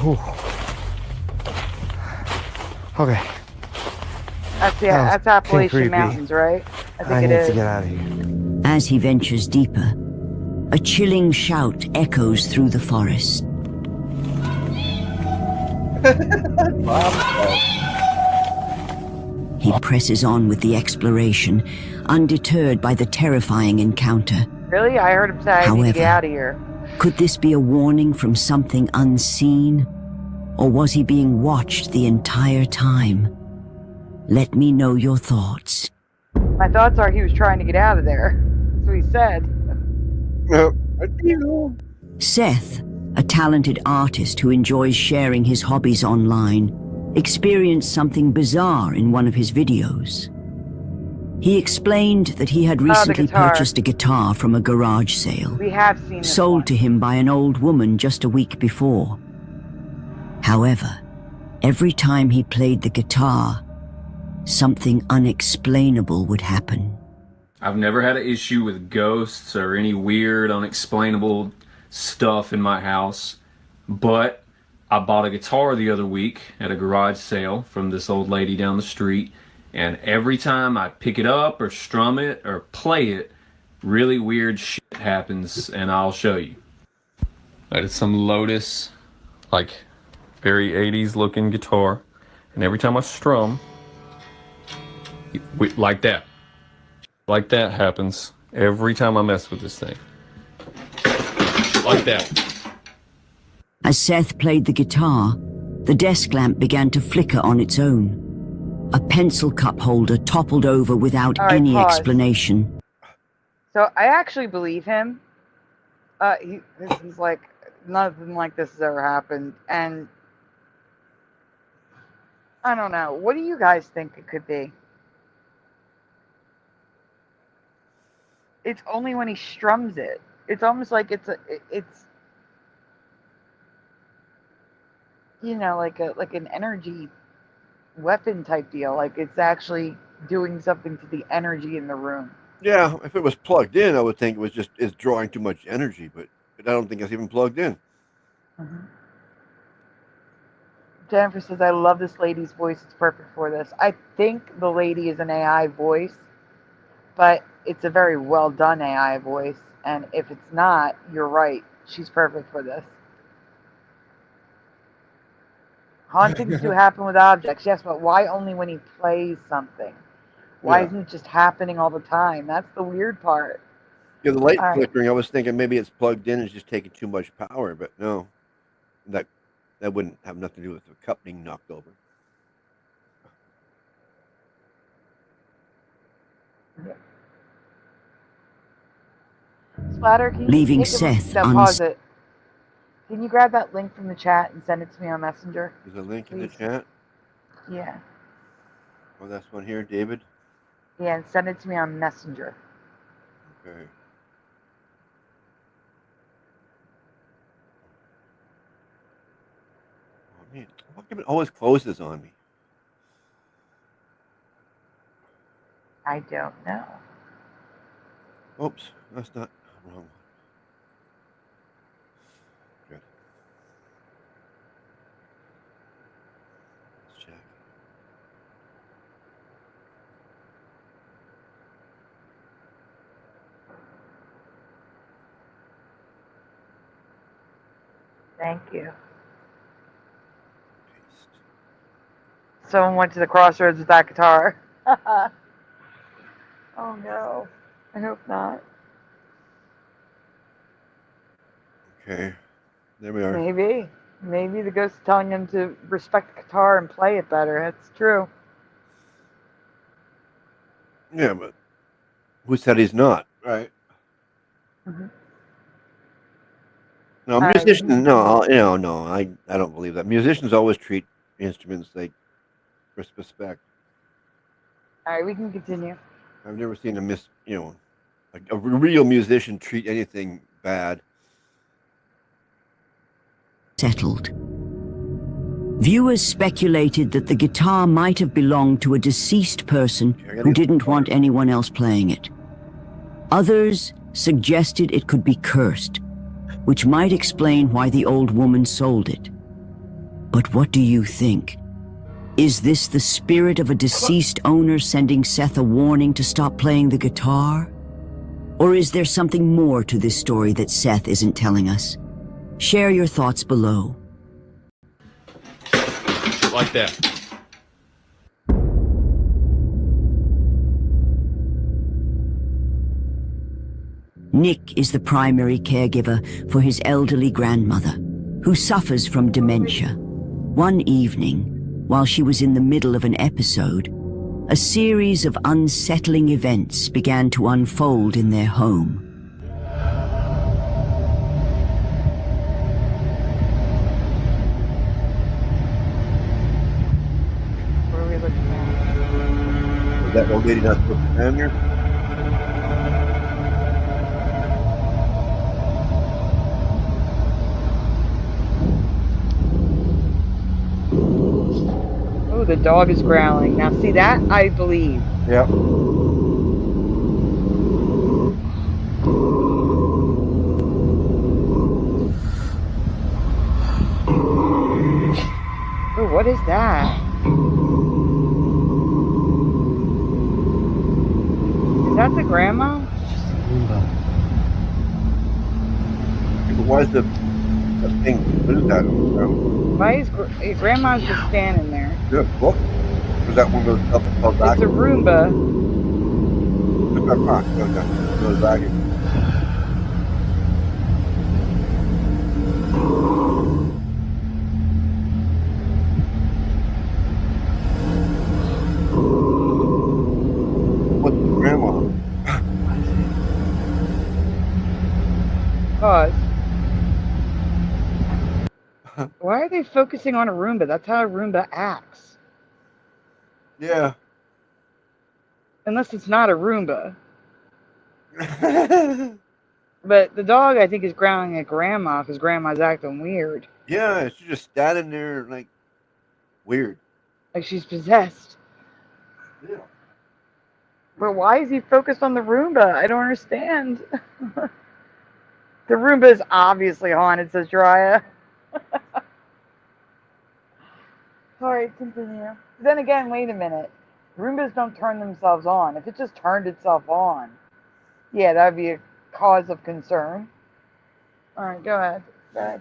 Ooh. Okay. That's Appalachian Mountains, right? I think it is. I need to get out of here. As he ventures deeper, a chilling shout echoes through the forest. He presses on with the exploration, undeterred by the terrifying encounter. Really? I heard him say, I need to get out of here. Could this be a warning from something unseen? Or was he being watched the entire time? Let me know your thoughts. My thoughts are he was trying to get out of there. That's what he said. Seth, a talented artist who enjoys sharing his hobbies online, experienced something bizarre in one of his videos. He explained that he had recently purchased a guitar from a garage sale, We have seen it sold to him by an old woman just a week before. However, every time he played the guitar, something unexplainable would happen. I've never had an issue with ghosts or any weird, unexplainable stuff in my house, but I bought a guitar the other week at a garage sale from this old lady down the street, and every time I pick it up or strum it or play it, really weird shit happens, and I'll show you. It's some Lotus, like very 80s looking guitar, and every time I strum, like that happens every time I mess with this thing. Like that. As Seth played the guitar, the desk lamp began to flicker on its own. A pencil cup holder toppled over without any explanation. So I actually believe him. He's like, nothing like this has ever happened. And I don't know. What do you guys think it could be? It's only when he strums it. It's almost like it's you know, like an energy weapon type deal. Like it's actually doing something to the energy in the room. Yeah, if it was plugged in, I would think it was just it's drawing too much energy, but I don't think it's even plugged in. Mm-hmm. Jennifer says, I love this lady's voice. It's perfect for this. I think the lady is an AI voice, but it's a very well done AI voice. And if it's not, you're right. She's perfect for this. Hauntings do happen with objects, yes, but why only when he plays something? Why isn't it just happening all the time? That's the weird part. Yeah, the light flickering, I was thinking maybe it's plugged in and it's just taking too much power, but no. That wouldn't have nothing to do with the cup being knocked over. Yeah. Splatter, can you Leaving Seth pause it? Can you grab that link from the chat and send it to me on Messenger? There's a link in the chat? Yeah. Oh, that's one here, David? Yeah, and send it to me on Messenger. Okay. Oh, man. How come it always closes on me? I don't know. Oops, that's not wrong. Good. Let's check. Thank you. Someone went to the crossroads with that guitar. Oh no. I hope not. Okay. There we are. Maybe the ghost is telling him to respect the guitar and play it better. That's true. Yeah, but who said he's not, right? Mm-hmm. No, musicians, no, I don't believe that. Musicians always treat instruments like respect. All right, we can continue. I've never seen a real musician treat anything bad. Settled. Viewers speculated that the guitar might have belonged to a deceased person who didn't want anyone else playing it. Others suggested it could be cursed, which might explain why the old woman sold it. But what do you think? Is this the spirit of a deceased owner sending Seth a warning to stop playing the guitar? Or is there something more to this story that Seth isn't telling us? Share your thoughts below. Like that. Nick is the primary caregiver for his elderly grandmother, who suffers from dementia. One evening, while she was in the middle of an episode, a series of unsettling events began to unfold in their home. What are we looking at? Is that old lady not supposed to stand there? Oh, the dog is growling. Now, see that? I believe. Yep. Oh, what is that? Is that the grandma? Why is the thing? What is that? Why is grandma's just standing there? Good book. Was that one of those stuff called back? It's a Roomba. Goes back. What's the grandma? Pause. Why are they focusing on a Roomba? That's how a Roomba acts. Yeah. Unless it's not a Roomba. But the dog, I think, is growling at grandma because grandma's acting weird. Yeah, she's just standing there like weird. Like she's possessed. Yeah. But why is he focused on the Roomba? I don't understand. The Roomba is obviously haunted, says Jiraiya. Alright, continue. Then again, wait a minute. Roombas don't turn themselves on. If it just turned itself on, yeah, that would be a cause of concern. Alright, go ahead. Go ahead.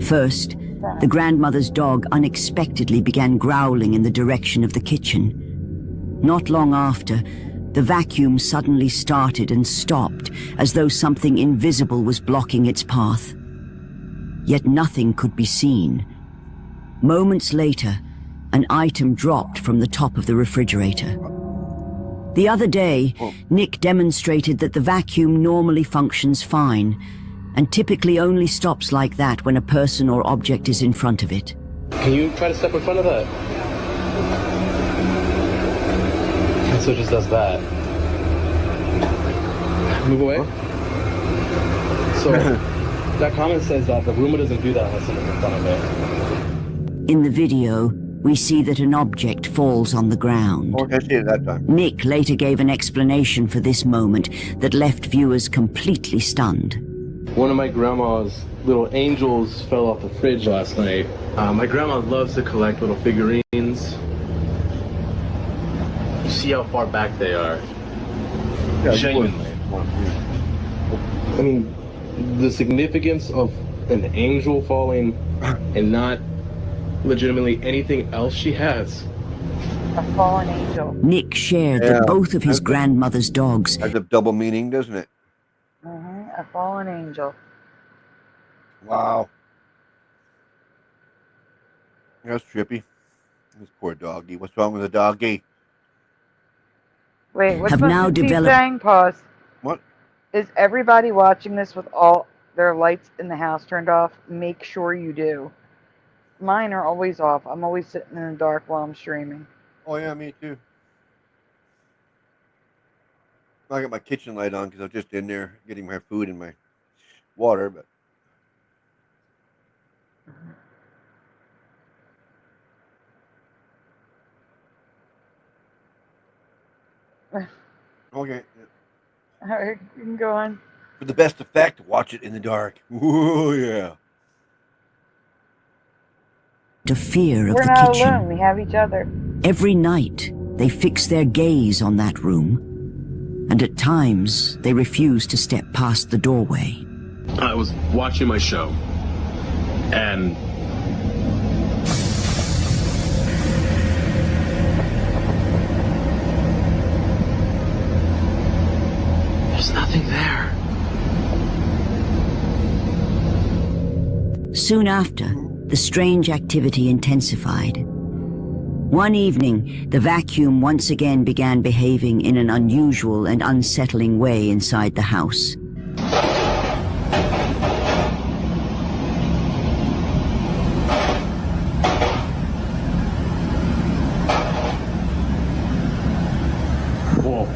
First, the grandmother's dog unexpectedly began growling in the direction of the kitchen. Not long after, the vacuum suddenly started and stopped, as though something invisible was blocking its path. Yet nothing could be seen. Moments later, an item dropped from the top of the refrigerator. The other day, Nick demonstrated that the vacuum normally functions fine, and typically only stops like that when a person or object is in front of it. Can you try to step in front of that? So it just does that. Move away. So that comment says that the Roomba doesn't do that unless someone's in front of it. In the video, we see that an object falls on the ground. Oh, I see it that time. Nick later gave an explanation for this moment that left viewers completely stunned. One of my grandma's little angels fell off the fridge last night. My grandma loves to collect little figurines. You see how far back they are. Yeah, genuinely. I mean, the significance of an angel falling and not legitimately anything else she has. A fallen angel. Nick shared that both of his grandmother's dogs has a double meaning, doesn't it? A fallen angel. Wow. That's trippy. This poor doggy. What's wrong with the doggy? Wait, what's have now developed. Saying? Pause. What? Is everybody watching this with all their lights in the house turned off? Make sure you do. Mine are always off. I'm always sitting in the dark while I'm streaming. Oh yeah, me too. I got my kitchen light on because I was just in there getting my food and my water, but okay. All right, you can go on. For the best effect, watch it in the dark. Ooh, yeah. To fear of We're the not kitchen. alone. We have each other. Every night, they fix their gaze on that room, and at times, they refuse to step past the doorway. I was watching my show, and there's nothing there. Soon after, the strange activity intensified. One evening, the vacuum once again began behaving in an unusual and unsettling way inside the house. Whoa.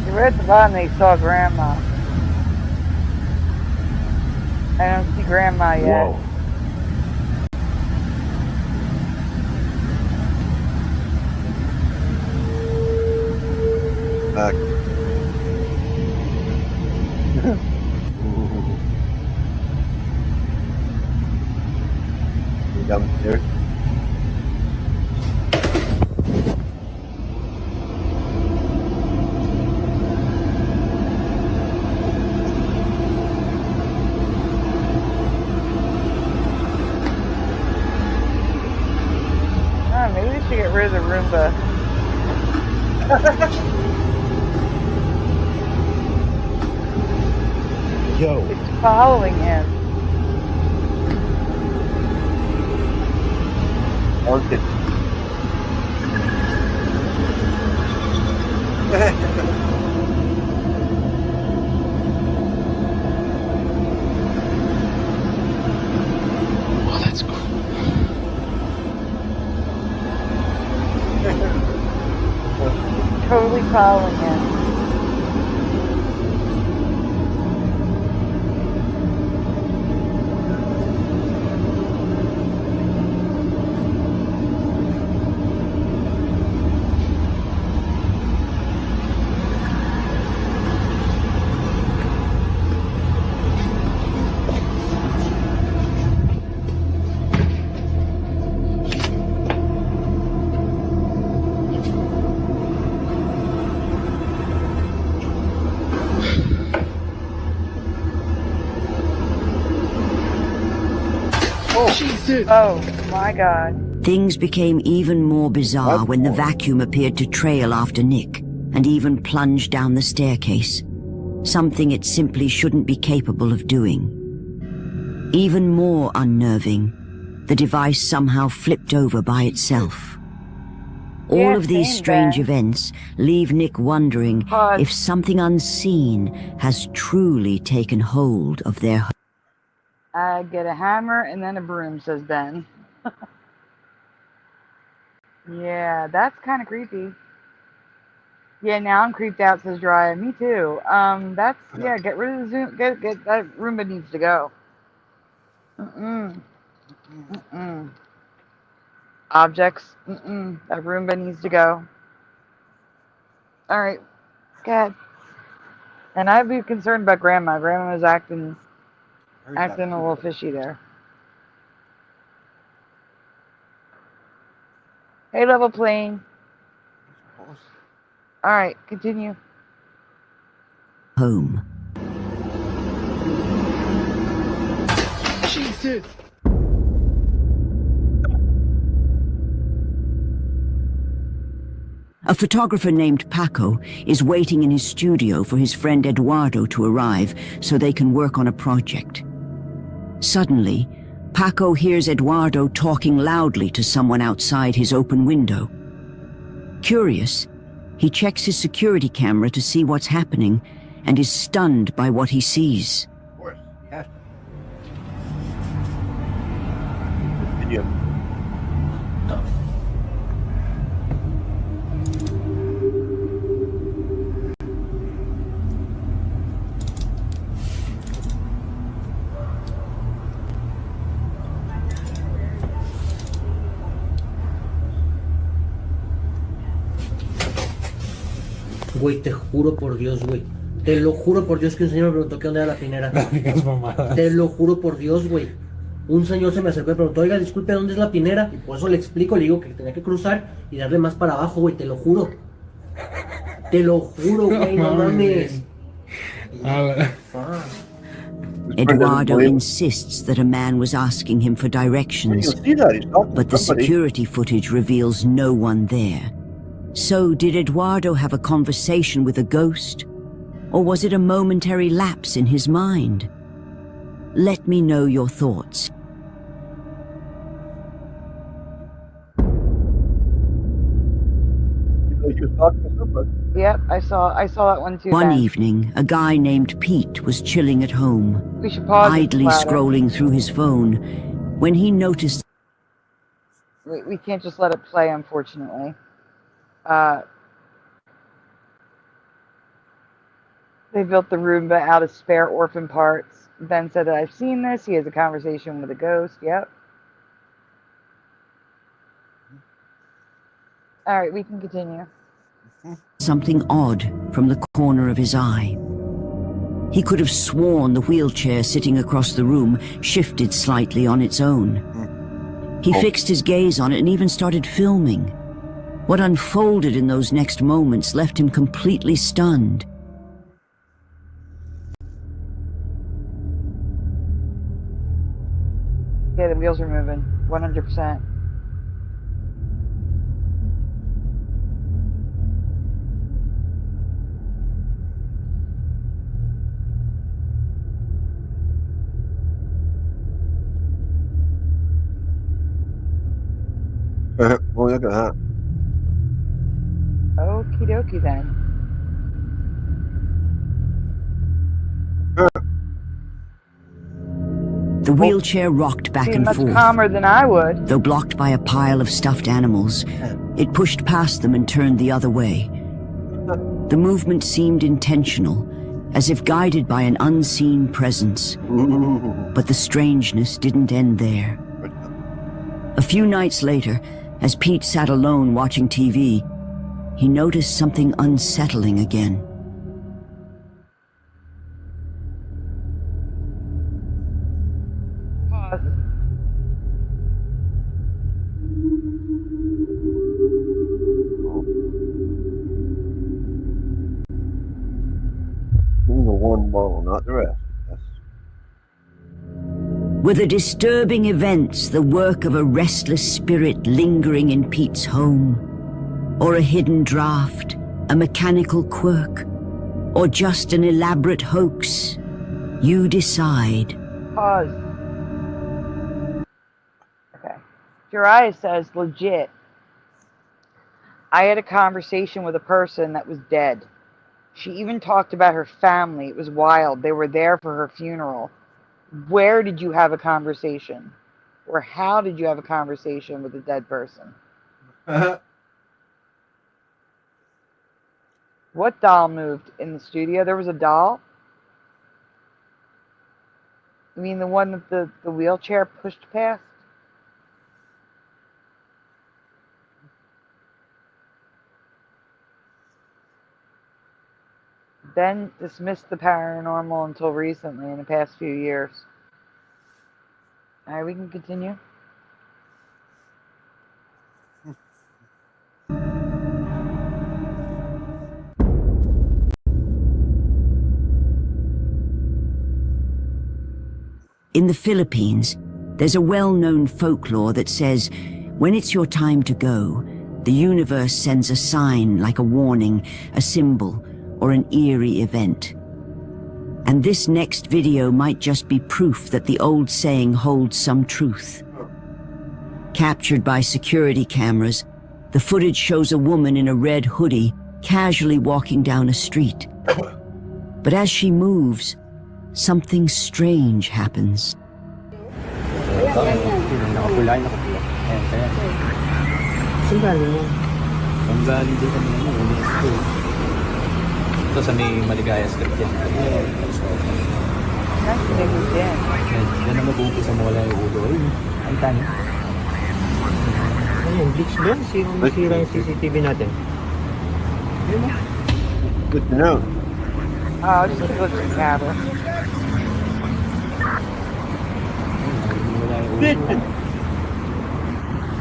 You read at the bottom they saw Grandma. I don't see Grandma yet. Whoa. Back. Downstairs. Oh, maybe we should get rid of the Roomba. Yo. It's following him. Haunted. Oh, that's cool. Totally following him. Oh my God. Things became even more bizarre when the vacuum appeared to trail after Nick and even plunged down the staircase, something it simply shouldn't be capable of doing. Even more unnerving, the device somehow flipped over by itself. All of these strange events leave Nick wondering if something unseen has truly taken hold of their home. I get a hammer and then a broom, says Ben. Yeah, that's kind of creepy. Yeah, now I'm creeped out, says Dry. Me too. That's, yeah, get rid of the Zoom. Get that Roomba needs to go. Objects. That Roomba needs to go. All right, go ahead. And I'd be concerned about Grandma. Grandma was acting a little fishy there. Hey, level plane. All right, continue. Home. Jesus. A photographer named Paco is waiting in his studio for his friend Eduardo to arrive so they can work on a project. Suddenly, Paco hears Eduardo talking loudly to someone outside his open window. Curious, he checks his security camera to see what's happening and is stunned by what he sees. Of course, yes. Video. Güey, te juro por Dios, güey. Te lo juro por Dios que un señor me preguntó que dónde era la pinera. No digas mamadas. Te lo juro por Dios, güey. Un señor se me acercó y me preguntó, oiga, disculpe, ¿dónde es la pinera? Y por eso le explico, le digo que tenía que cruzar y darle más para abajo, güey, te lo juro. Te lo juro, güey, no mames. Eduardo insists that a man was asking him for directions, but the security footage reveals no one there. So did Eduardo have a conversation with a ghost? Or was it a momentary lapse in his mind? Let me know your thoughts. Yep, I saw that one too. One evening, a guy named Pete was chilling at home, We should pause idly scrolling through his phone, when he noticed... We can't just let it play, unfortunately. They built the Roomba out of spare orphan parts. Ben said that I've seen this. He has a conversation with a ghost. Yep. All right, we can continue. something odd from the corner of his eye. He could have sworn the wheelchair sitting across the room shifted slightly on its own. He fixed his gaze on it and even started filming. What unfolded in those next moments left him completely stunned. Yeah, the wheels are moving, 100%. Well, look at that. Okie dokie then. The wheelchair rocked back and much forth. Calmer than I would. Though blocked by a pile of stuffed animals, it pushed past them and turned the other way. The movement seemed intentional, as if guided by an unseen presence. But the strangeness didn't end there. A few nights later, as Pete sat alone watching TV, he noticed something unsettling again. Pause. The one ball, not the rest. Were the disturbing events the work of a restless spirit lingering in Pete's home? Or a hidden draft, a mechanical quirk, or just an elaborate hoax? You decide. Pause. Okay. Jiraiya says, legit. I had a conversation with a person that was dead. She even talked about her family. It was wild. They were there for her funeral. Where did you have a conversation? Or how did you have a conversation with a dead person? What doll moved in the studio? There was a doll? You mean the one that the wheelchair pushed past? Ben dismissed the paranormal until recently, in the past few years. Alright, we can continue. In the Philippines, there's a well-known folklore that says, when it's your time to go, the universe sends a sign like a warning, a symbol, or an eerie event. And this next video might just be proof that the old saying holds some truth. Captured by security cameras, the footage shows a woman in a red hoodie casually walking down a street. But as she moves, something strange happens. Ito sa may Maligaya script yan. Yan na mag-uumpisa mo wala yung ulo. Ay, tani. Ayun, glitch doon. Sira yung CCTV natin. Good to know. Oh, just look at the camera.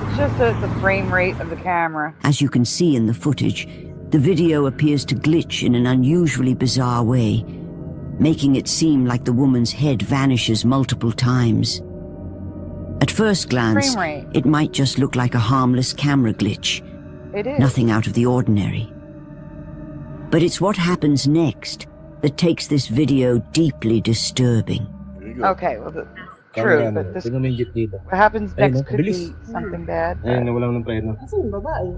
It's just the frame rate of the camera. As you can see in the footage, the video appears to glitch in an unusually bizarre way. making it seem like the woman's head vanishes multiple times. At first glance, it might just look like a harmless camera glitch. It is. Nothing out of the ordinary. But it's what happens next that takes this video deeply disturbing. Okay, well, true, but this, what happens next could be something bad. Ayun, nawalan ng preno. Asan yung babae?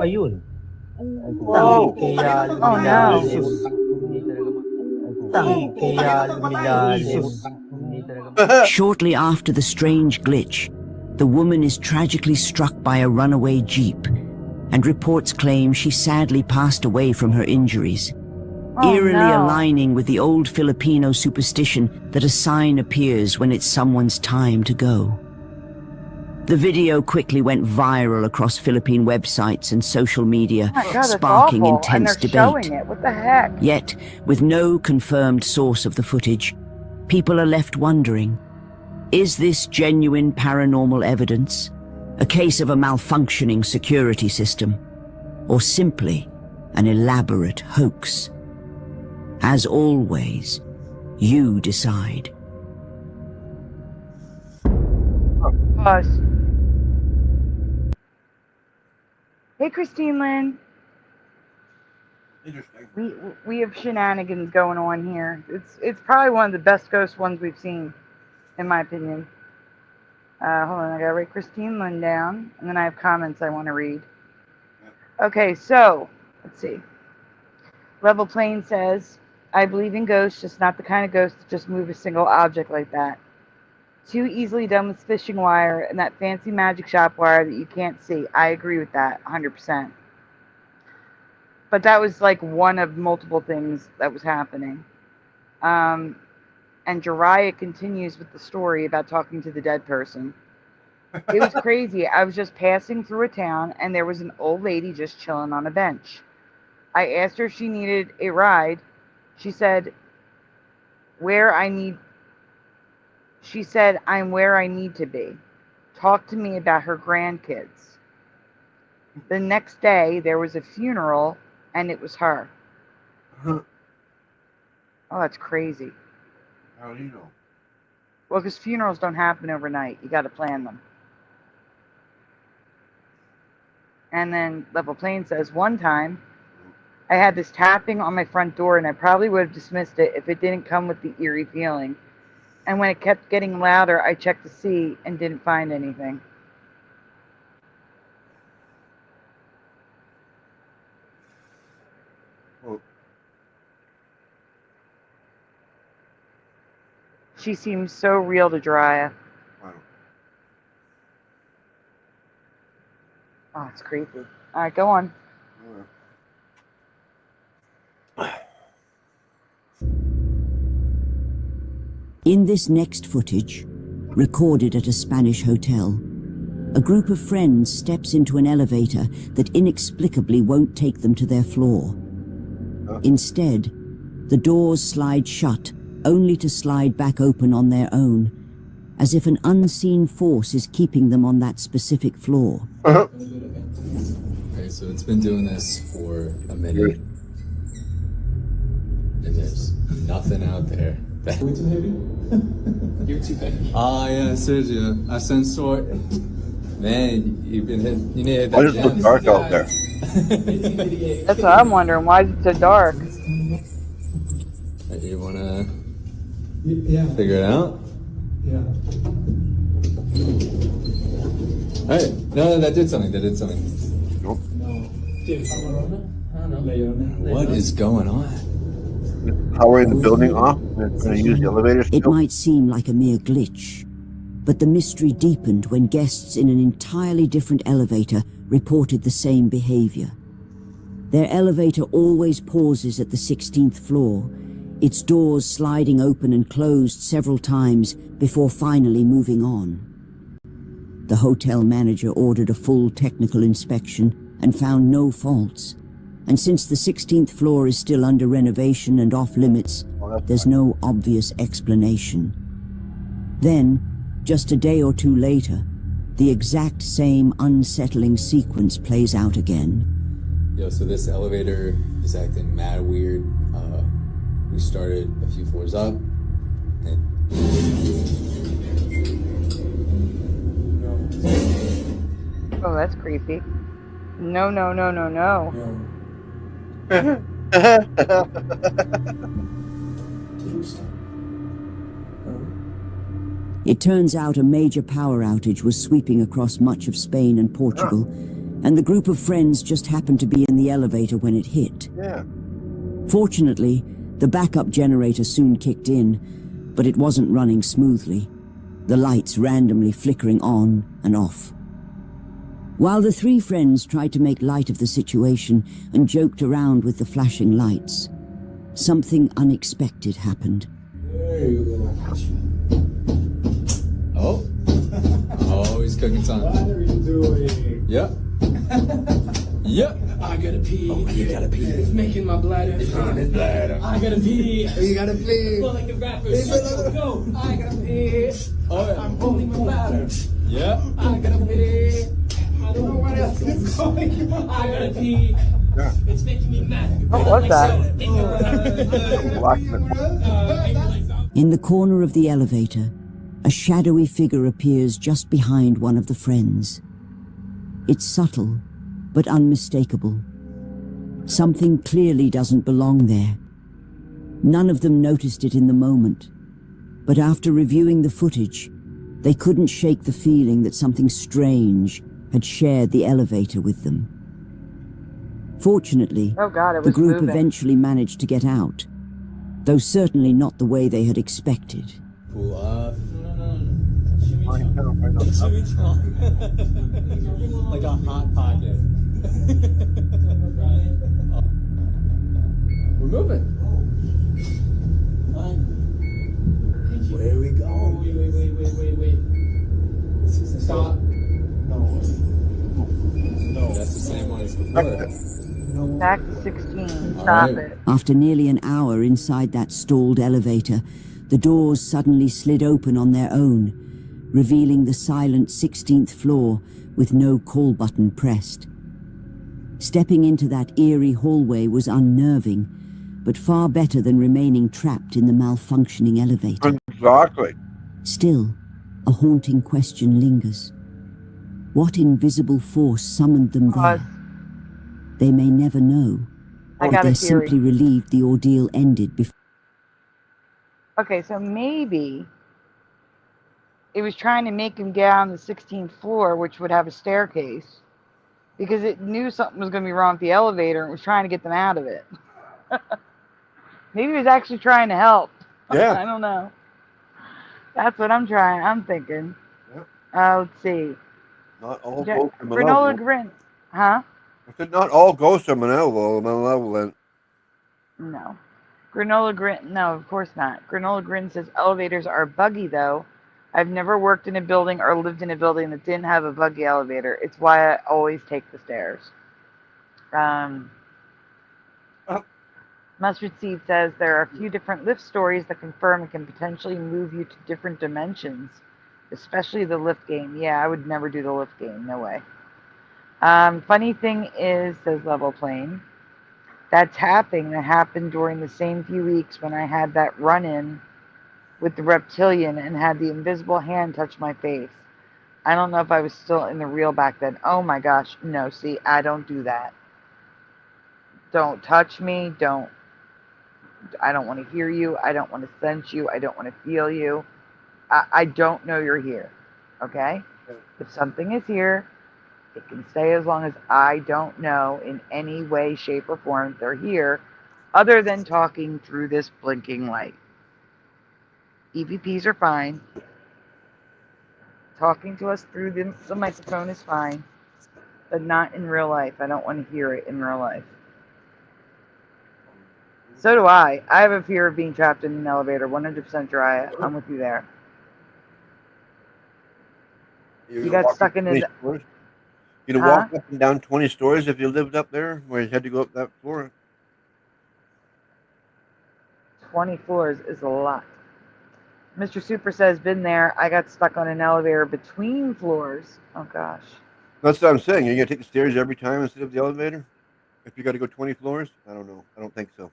Ayun. Oh, oh no. Shortly after the strange glitch, the woman is tragically struck by a runaway jeep, and reports claim she sadly passed away from her injuries, eerily aligning with the old Filipino superstition that a sign appears when it's someone's time to go. The video quickly went viral across Philippine websites and social media, sparking intense debate. What the heck? Yet, with no confirmed source of the footage, people are left wondering, is this genuine paranormal evidence, a case of a malfunctioning security system, or simply an elaborate hoax? As always, you decide. Pause. Hey, Christine Lynn. Interesting. We have shenanigans going on here. It's probably one of the best ghost ones we've seen, in my opinion. Hold on, I gotta write Christine Lynn down, and then I have comments I want to read. Okay, so let's see. Level Plane says, I believe in ghosts, just not the kind of ghosts that just move a single object like that. Too easily done with fishing wire and that fancy magic shop wire that you can't see. I agree with that 100%. But that was like one of multiple things that was happening. And Jiraiya continues with the story about talking to the dead person. It was crazy. I was just passing through a town and there was an old lady just chilling on a bench. I asked her if she needed a ride. She said, I'm where I need to be. Talk to me about her grandkids. The next day, there was a funeral, and it was her. Oh, that's crazy. How do you know? Well, because funerals don't happen overnight. You got to plan them. And then Level Plane says, one time, I had this tapping on my front door, and I probably would have dismissed it if it didn't come with the eerie feeling. And when it kept getting louder, I checked to see and didn't find anything. Oh. She seems so real to Jiraiya. Wow. Oh, it's creepy. All right, go on. In this next footage, recorded at a Spanish hotel, a group of friends steps into an elevator that inexplicably won't take them to their floor. Instead, the doors slide shut, only to slide back open on their own, as if an unseen force is keeping them on that specific floor. Okay, so it's been doing this for a minute. And there's nothing out there. You're too heavy? You're too heavy. Ah, yeah, Sergio. I sense sort. Man, you've been hitting. You need to hit that. Why is it so dark out there? That's what I'm wondering. Why is it so dark? You wanna figure it out? Yeah. Alright. No, that did something. Nope. No. I don't know. What is going on? Powering the building off. They're going to use the elevator still. It might seem like a mere glitch, but the mystery deepened when guests in an entirely different elevator reported the same behavior. Their elevator always pauses at the 16th floor, its doors sliding open and closed several times before finally moving on. The hotel manager ordered a full technical inspection and found no faults. And since the 16th floor is still under renovation and off-limits, there's no obvious explanation. Then, just a day or two later, the exact same unsettling sequence plays out again. Yo, so this elevator is acting mad weird. We started a few floors up, and Oh, that's creepy. No, no, no, no, no. It turns out a major power outage was sweeping across much of Spain and Portugal, and the group of friends just happened to be in the elevator when it hit. Yeah. Fortunately, the backup generator soon kicked in, but it wasn't running smoothly, the lights randomly flickering on and off. While the three friends tried to make light of the situation and joked around with the flashing lights, something unexpected happened. Hey, little. Oh. Oh, he's cooking time. What are you doing? Yep. Yep. I gotta pee. Oh, you gotta pee. It's making my bladder. It's on his bladder. I gotta pee. You gotta pee. Well, like the rappers. Go. I gotta pee. Oh, yeah. I'm holding my bladder. Yep. I gotta pee. I don't know what else is going on. I gotta pee. Yeah. It's making me mad. What was that? In the corner of the elevator, a shadowy figure appears just behind one of the friends. It's subtle, but unmistakable. Something clearly doesn't belong there. None of them noticed it in the moment, but after reviewing the footage, they couldn't shake the feeling that something strange had shared the elevator with them. Fortunately, the group eventually managed to get out, though certainly not the way they had expected. Pull up. Like a hot pocket. We're moving. Where are we going? Wait. Stop. No. That's the same one as before. Back to 16. Stop it. After nearly an hour inside that stalled elevator, the doors suddenly slid open on their own, revealing the silent 16th floor with no call button pressed. Stepping into that eerie hallway was unnerving, but far better than remaining trapped in the malfunctioning elevator. Exactly. Still, a haunting question lingers. What invisible force summoned them there? They may never know, or they simply relieved the ordeal ended before. Okay, so maybe it was trying to make him get on the 16th floor, which would have a staircase, because it knew something was going to be wrong with the elevator and was trying to get them out of it. Maybe it was actually trying to help. Yeah. I don't know. That's what I'm thinking. Yep. Let's see. Not all ghosts are Granola malevolent. Grin. Huh? I said not all ghosts are malevolent. No. Granola Grin. No, of course not. Granola Grin says elevators are buggy, though. I've never worked in a building or lived in a building that didn't have a buggy elevator. It's why I always take the stairs. Mustard Seed says there are a few different lift stories that confirm it can potentially move you to different dimensions, especially the lift game. Yeah, I would never do the lift game. No way. Funny thing is, says Level Plane, that tapping that happened during the same few weeks when I had that run-in with the reptilian and had the invisible hand touch my face. I don't know if I was still in the real back then. Oh my gosh. No, see, I don't do that. Don't touch me. I don't want to hear you. I don't want to sense you. I don't want to feel you. I don't know you're here. Okay? If something is here, it can stay as long as I don't know in any way, shape, or form they're here, other than talking through this blinking light. EVPs are fine. Talking to us through the microphone is fine, but not in real life. I don't want to hear it in real life. So do I. I have a fear of being trapped in an elevator. 100% Jiraiya. I'm with you there. You got stuck in it. You'd walk up and down 20 stories if you lived up there, where you had to go up that floor. 20 floors is a lot. Mr. Super says, been there. I got stuck on an elevator between floors. Oh, gosh. That's what I'm saying. You're going to take the stairs every time instead of the elevator? If you got to go 20 floors? I don't know. I don't think so.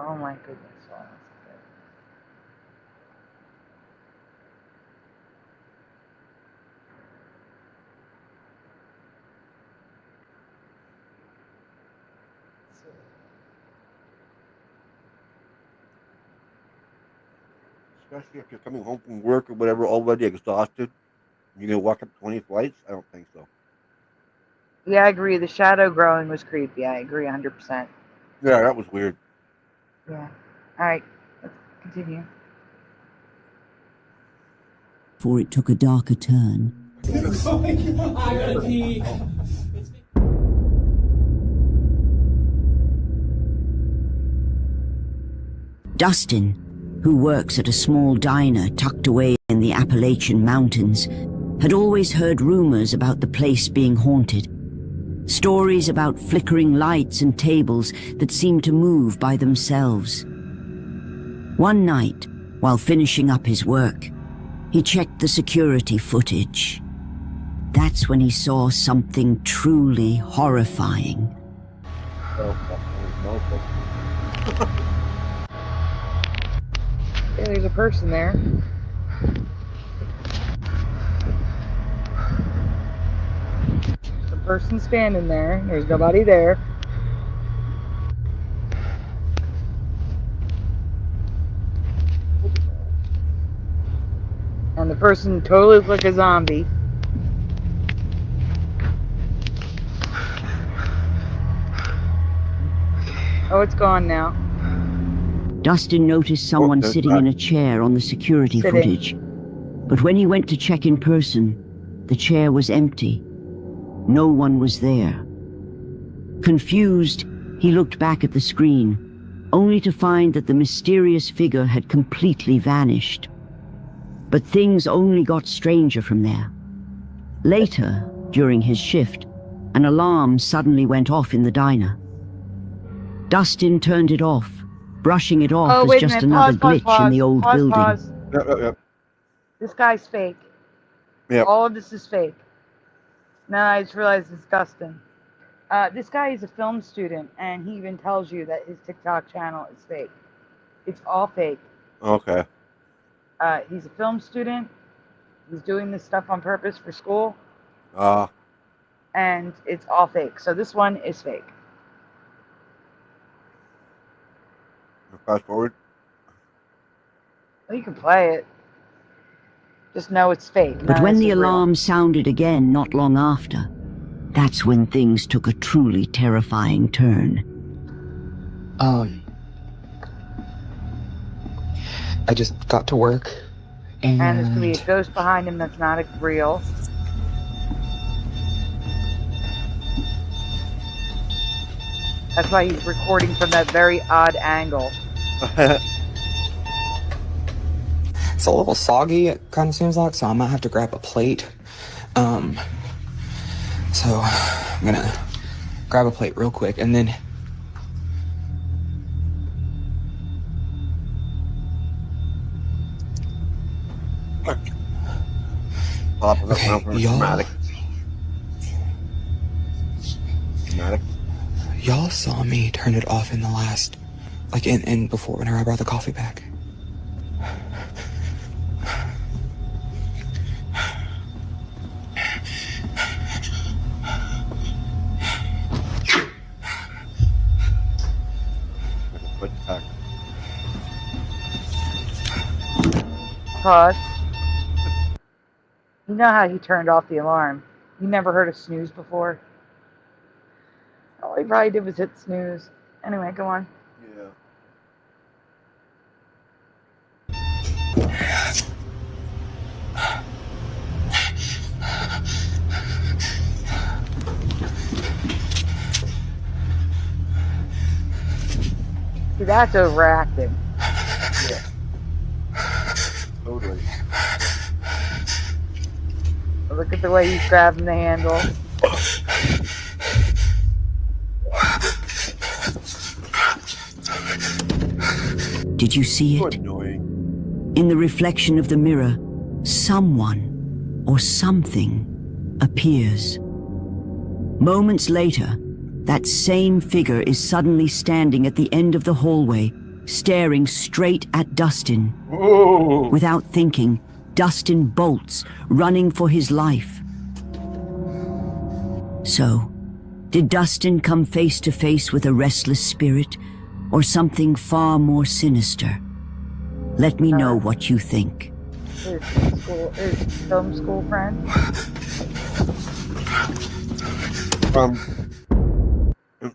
Oh my goodness. Oh, that's good. Especially if you're coming home from work or whatever, already exhausted. You're gonna walk up 20 flights? I don't think so. Yeah, I agree. The shadow growing was creepy. I agree 100%. Yeah, that was weird. Yeah. All right, let's continue. Before it took a darker turn. I gotta pee. Dustin, who works at a small diner tucked away in the Appalachian Mountains, had always heard rumors about the place being haunted. Stories about flickering lights and tables that seemed to move by themselves. One night, while finishing up his work, he checked the security footage. That's when he saw something truly horrifying. Yeah, there's a person there. The person standing there. There's nobody there. And the person totally looked like a zombie. Oh, it's gone now. Dustin noticed someone sitting in a chair on the security footage. But when he went to check in person, the chair was empty. No one was there. Confused, he looked back at the screen, only to find that the mysterious figure had completely vanished. But things only got stranger from there. Later, during his shift, an alarm suddenly went off in the diner. Dustin turned it off, brushing it off as just another glitch in the old building. Pause. Yep. This guy's fake. Yep. All of this is fake. Now I just realized it's Dustin. This guy is a film student, and he even tells you that his TikTok channel is fake. It's all fake. Okay. He's a film student. He's doing this stuff on purpose for school. And it's all fake. So this one is fake. Fast forward. Well, you can play it. Just know it's fake. But when the alarm sounded again not long after, that's when things took a truly terrifying turn. I just got to work, and there's going to be a ghost behind him that's not real. That's why he's recording from that very odd angle. It's a little soggy, it kind of seems like, so I might have to grab a plate. So I'm gonna grab a plate real quick, and then y'all saw me turn it off in the last, like in before, whenever I brought the coffee back. Pause. You know how he turned off the alarm. You never heard of snooze before? All he probably did was hit snooze. Anyway, go on. See, that's overacting. Yeah. Totally. Look at the way he's grabbing the handle. Did you see it? In the reflection of the mirror, someone or something appears. Moments later, that same figure is suddenly standing at the end of the hallway, staring straight at Dustin. Whoa. Without thinking, Dustin bolts, running for his life. So, did Dustin come face to face with a restless spirit, or something far more sinister? Let me know what you think. His film school friend?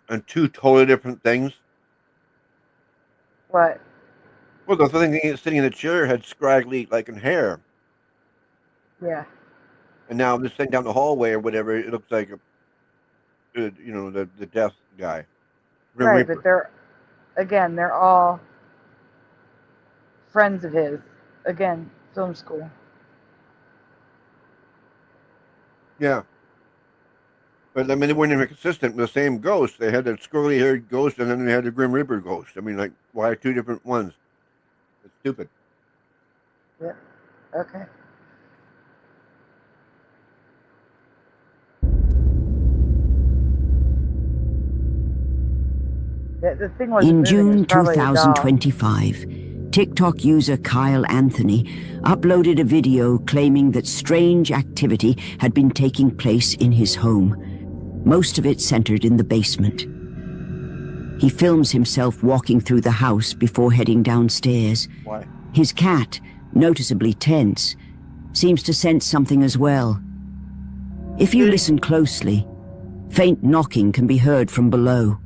And two totally different things. What? Well, the thing sitting in the chair had scraggly, like, in hair. Yeah. And now this thing down the hallway or whatever, it looks like the deaf guy. Grim Right, Reaper. but they're all friends of his. Again, film school. Yeah. But, I mean, they weren't even consistent with the same ghost. They had that squirrely-haired ghost, and then they had the Grim Reaper ghost. I mean, like, why two different ones? It's stupid. Yeah. Okay. The thing was, In moving, June it's probably a doll. 2025, TikTok user Kyle Anthony uploaded a video claiming that strange activity had been taking place in his home, most of it centered in the basement. He films himself walking through the house before heading downstairs. Why? His cat, noticeably tense, seems to sense something as well. If you listen closely, faint knocking can be heard from below.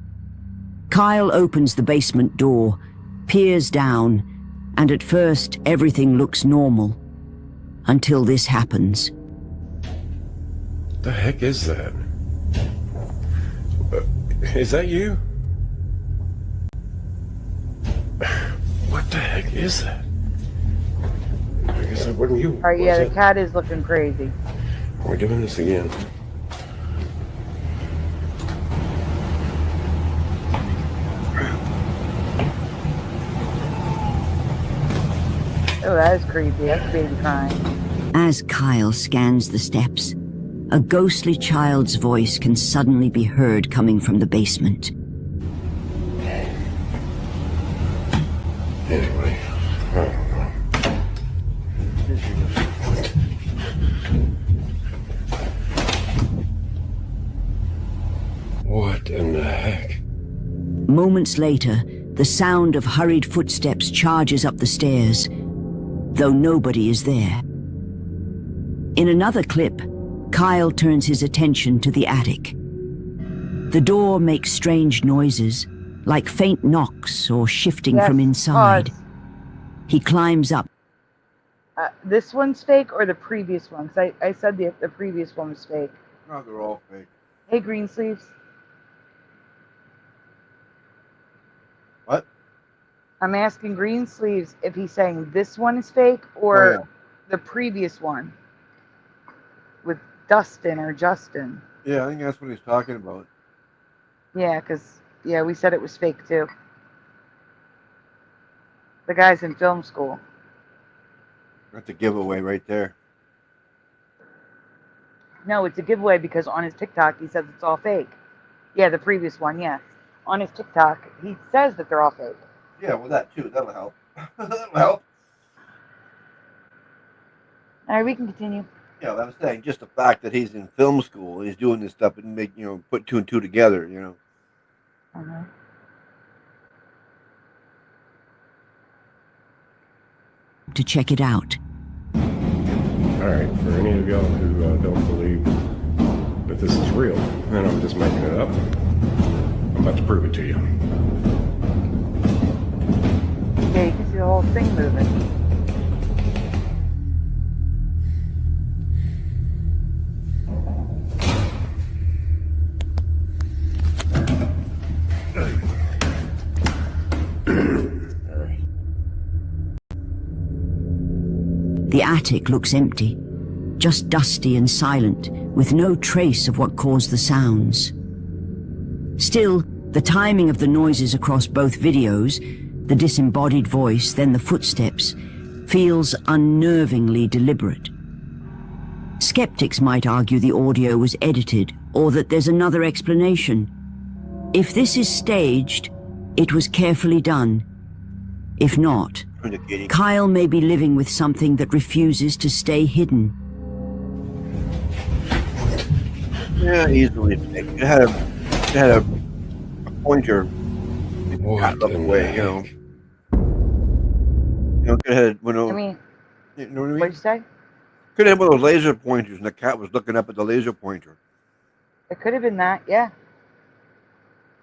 Kyle opens the basement door, peers down, and at first everything looks normal. Until this happens. The heck is that? Is that you? What the heck is that? I guess that wasn't you. Alright, yeah, the cat is looking crazy. We're doing this again. Oh, that is creepy. That's baby crying. As Kyle scans the steps, a ghostly child's voice can suddenly be heard coming from the basement. Anyway, I don't know. What in the heck? Moments later, the sound of hurried footsteps charges up the stairs, though nobody is there. In another clip, Kyle turns his attention to the attic. The door makes strange noises, like faint knocks or shifting from inside. He climbs up. This one's fake or the previous one? 'Cause I said the previous one was fake. No, they're all fake. Hey, Greensleeves. What? I'm asking Greensleeves if he's saying this one is fake or the previous one with Dustin or Justin. Yeah, I think that's what he's talking about. Yeah, because, we said it was fake too. The guy's in film school. That's a giveaway right there. No, it's a giveaway because on his TikTok he says it's all fake. Yeah, the previous one, yeah. On his TikTok, he says that they're all fake. Yeah, well, that too. That'll help. That'll help. All right, we can continue. Yeah, I was saying just the fact that he's in film school and he's doing this stuff and put two and two together, To check it out. Alright, for any of y'all who don't believe that this is real, and I'm just making it up, I'm about to prove it to you. Yeah, you can see the whole thing moving. The attic looks empty, just dusty and silent, with no trace of what caused the sounds. Still, the timing of the noises across both videos, the disembodied voice, then the footsteps, feels unnervingly deliberate. Skeptics might argue the audio was edited, or that there's another explanation. If this is staged, it was carefully done, If not, Kyle may be living with something that refuses to stay hidden. Yeah, easily. It had a pointer. It got looked away, you know. You know, could have had, I mean, you know what I mean? what'd you say? Could have had one of those laser pointers, and the cat was looking up at the laser pointer. It could have been that, yeah.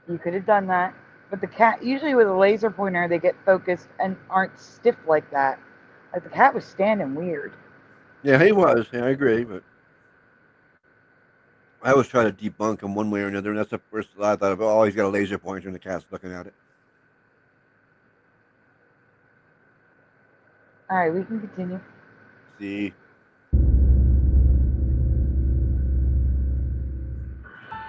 You could have done that. But the cat, usually with a laser pointer, they get focused and aren't stiff like that. Like the cat was standing weird. Yeah, he was. Yeah, I agree, but I was trying to debunk him one way or another, and that's the first thought I thought of. Oh, he's got a laser pointer, and the cat's looking at it. All right, we can continue. See.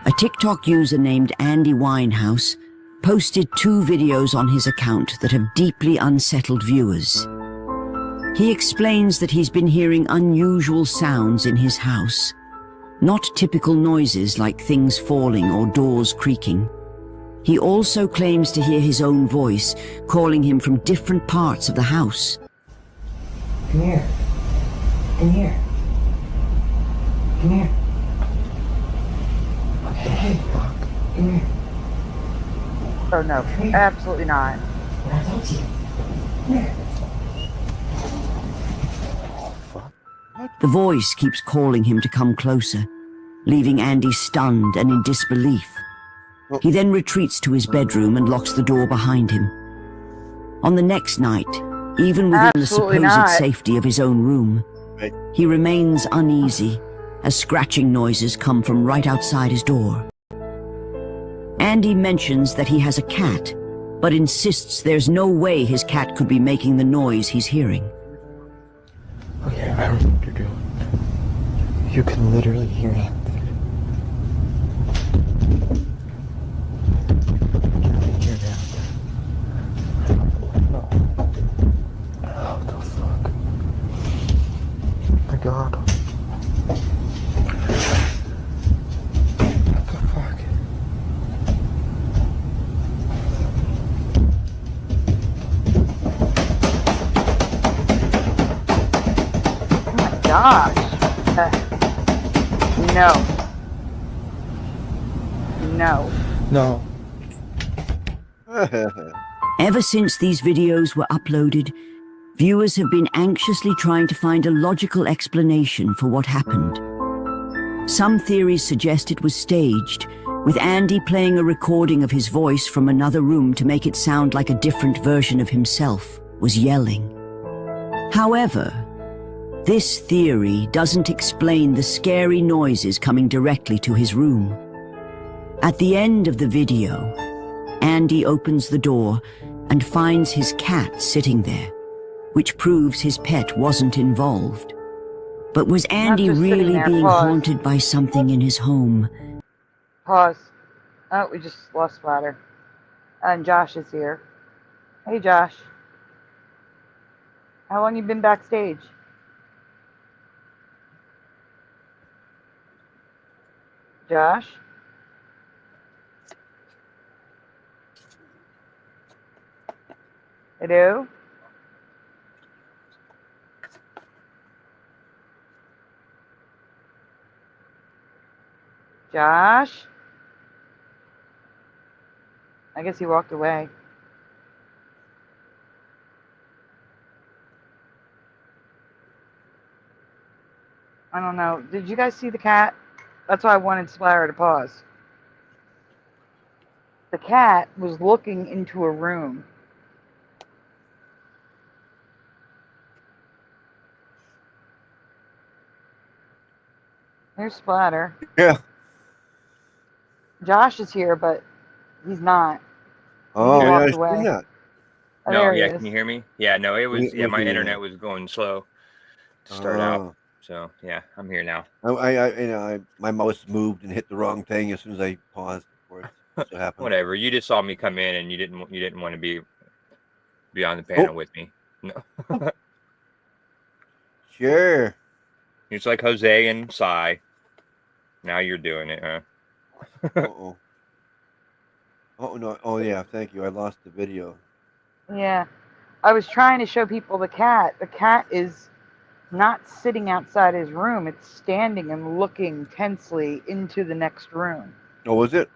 A TikTok user named Andy Winehouse posted 2 videos on his account that have deeply unsettled viewers. He explains that he's been hearing unusual sounds in his house. Not typical noises like things falling or doors creaking. He also claims to hear his own voice calling him from different parts of the house. Come here. Come here. Come here. Hey, come here. Oh no, absolutely not. When I talk to you. Come here. The voice keeps calling him to come closer, leaving Andy stunned and in disbelief. He then retreats to his bedroom and locks the door behind him. On the next night, even within the supposed safety of his own room, he remains uneasy as scratching noises come from right outside his door. Andy mentions that he has a cat, but insists there's no way his cat could be making the noise he's hearing. Okay, I don't know what you're doing. You can literally hear it. What the fuck? Oh my god. What the fuck? Oh my gosh. No. No. No. Ever since these videos were uploaded, viewers have been anxiously trying to find a logical explanation for what happened. Some theories suggest it was staged, with Andy playing a recording of his voice from another room to make it sound like a different version of himself was yelling. However, this theory doesn't explain the scary noises coming directly to his room. At the end of the video, Andy opens the door and finds his cat sitting there, which proves his pet wasn't involved. But was Andy really being haunted by something in his home? Pause. Oh, we just lost Splatter. And Josh is here. Hey, Josh. How long you been backstage? Josh? Hello? Josh? I guess he walked away. I don't know. Did you guys see the cat? That's why I wanted Splatter to pause. The cat was looking into a room. Here's Splatter. Yeah. Josh is here, but he's not. Oh, he yeah, walked I away. seen that. Oh, No, there he yeah, is. can you hear me? Yeah, no, it was, We yeah, my can hear internet you. was going slow to start out. So, yeah, I'm here now. My mouse moved and hit the wrong thing as soon as I paused. Of course, that's what happened. Whatever. You just saw me come in and you didn't want to be on the panel with me. No. Sure. It's like Jose and Cy. Now you're doing it, huh? Uh-oh. Oh, no. Oh, yeah. Thank you. I lost the video. Yeah. I was trying to show people the cat. The cat is not sitting outside his room. It's standing and looking tensely into the next room. Oh, was it?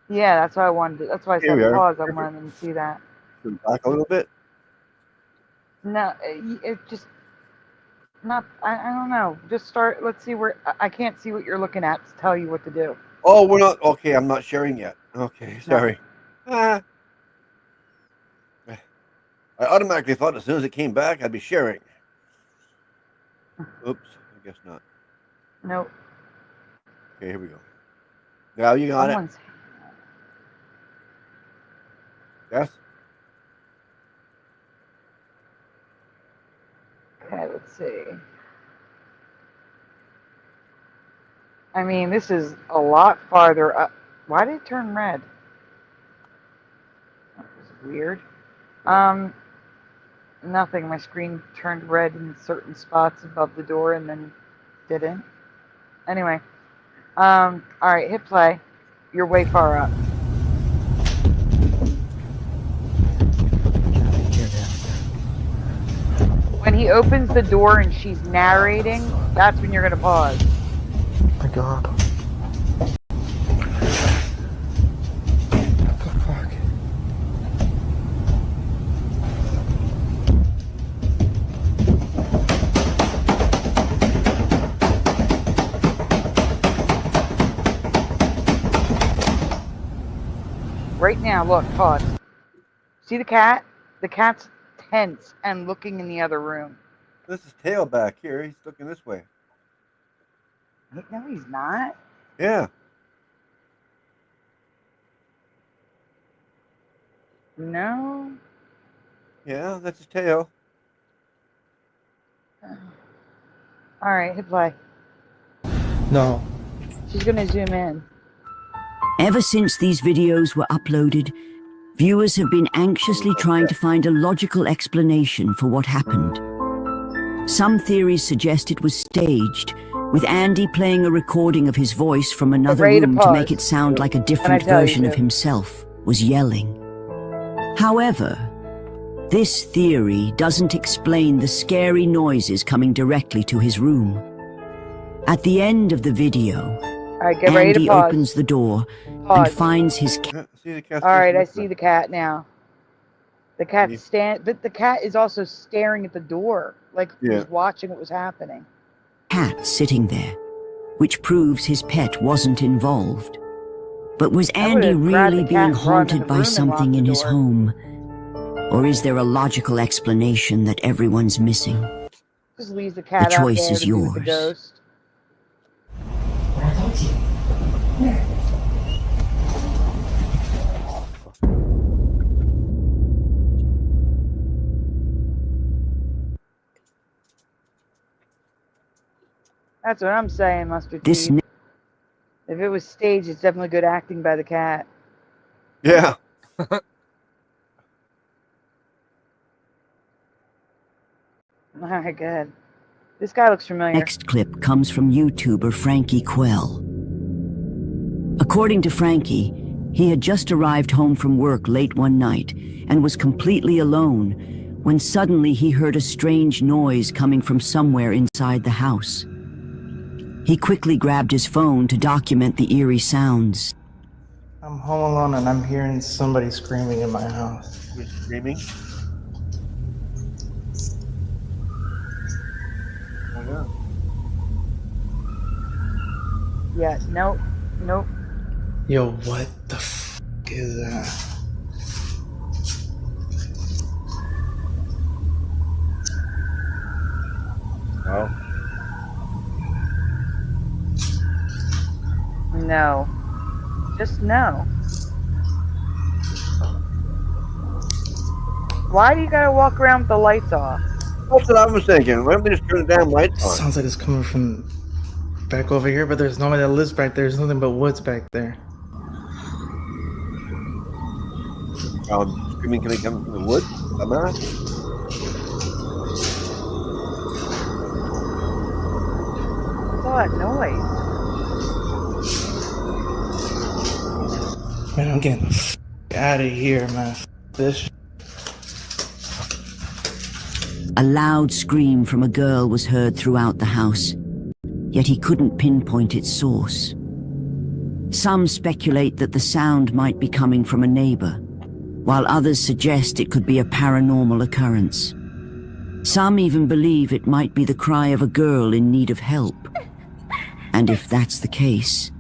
Yeah, that's why I wanted to, that's why I Here we said are. pause. I wanted them to see that. Back a little bit. No, it just not. I don't know. Just start. Let's see where. I can't see what you're looking at to tell you what to do. Oh, we're not. Okay, I'm not sharing yet. Okay, sorry. I automatically thought as soon as it came back, I'd be sharing. Oops, I guess not. Nope. Okay, here we go. Now you got Someone's... it. Yes. Okay, let's see. I mean, this is a lot farther up. Why did it turn red? That was weird. Nothing. My screen turned red in certain spots above the door and then didn't. Anyway. All right, hit play. You're way far up. When he opens the door and she's narrating, that's when you're going to pause. Oh my God. What the fuck? Right now, look, pause. See the cat? The cat's tense and looking in the other room. This is tail back here. He's looking this way. No, he's not. Yeah. No. Yeah, that's his tail. All right, hit play. No. She's going to zoom in. Ever since these videos were uploaded, viewers have been anxiously trying to find a logical explanation for what happened. Some theories suggest it was staged, with Andy playing a recording of his voice from another room to make it sound like a different version of himself was yelling. However, this theory doesn't explain the scary noises coming directly to his room. At the end of the video, get ready to Andy pause. opens the door and finds his cat. All right, I see the cat now. The cat is also staring at the door, like he was watching what was happening. Cat sitting there, which proves his pet wasn't involved. But was Andy really being haunted by something in his home? Or is there a logical explanation that everyone's missing? Just leaves the cat The out choice there is to be with the yours. ghost. That's what I'm saying, Mustard Seed. If it was staged, it's definitely good acting by the cat. Yeah. All right, good. This guy looks familiar. Next clip comes from YouTuber Frankie Quell. According to Frankie, he had just arrived home from work late one night and was completely alone when suddenly he heard a strange noise coming from somewhere inside the house. He quickly grabbed his phone to document the eerie sounds. I'm home alone and I'm hearing somebody screaming in my house. Who's screaming? Oh, yeah. Yeah, nope. Yo, what the f is that? Oh. No. Just no. Why do you gotta walk around with the lights off? That's what I was thinking. Why don't they just turn the damn lights on? Sounds like it's coming from back over here, but there's nobody that lives back there. There's nothing but woods back there. Screaming coming from the woods? What's all that noise? Man, I'm getting the f out of here, man. This. A loud scream from a girl was heard throughout the house, yet he couldn't pinpoint its source. Some speculate that the sound might be coming from a neighbor, while others suggest it could be a paranormal occurrence. Some even believe it might be the cry of a girl in need of help. And if that's the case,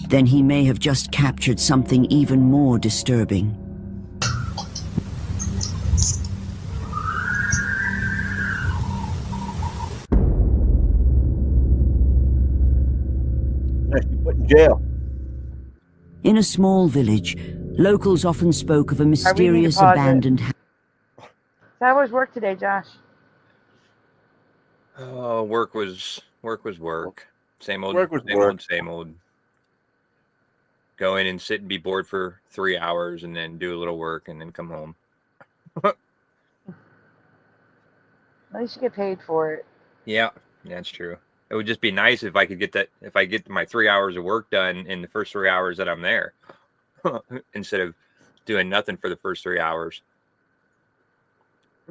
then he may have just captured something even more disturbing. Actually put in jail. In a small village, locals often spoke of a mysterious abandoned house. So how was work today, Josh? Oh, work was work. Same old, Work was same work. old, same old. Go in and sit and be bored for 3 hours and then do a little work and then come home. At least you get paid for it. Yeah, that's true. It would just be nice if I could get that, if I get my 3 hours of work done in the first 3 hours that I'm there, instead of doing nothing for the first 3 hours.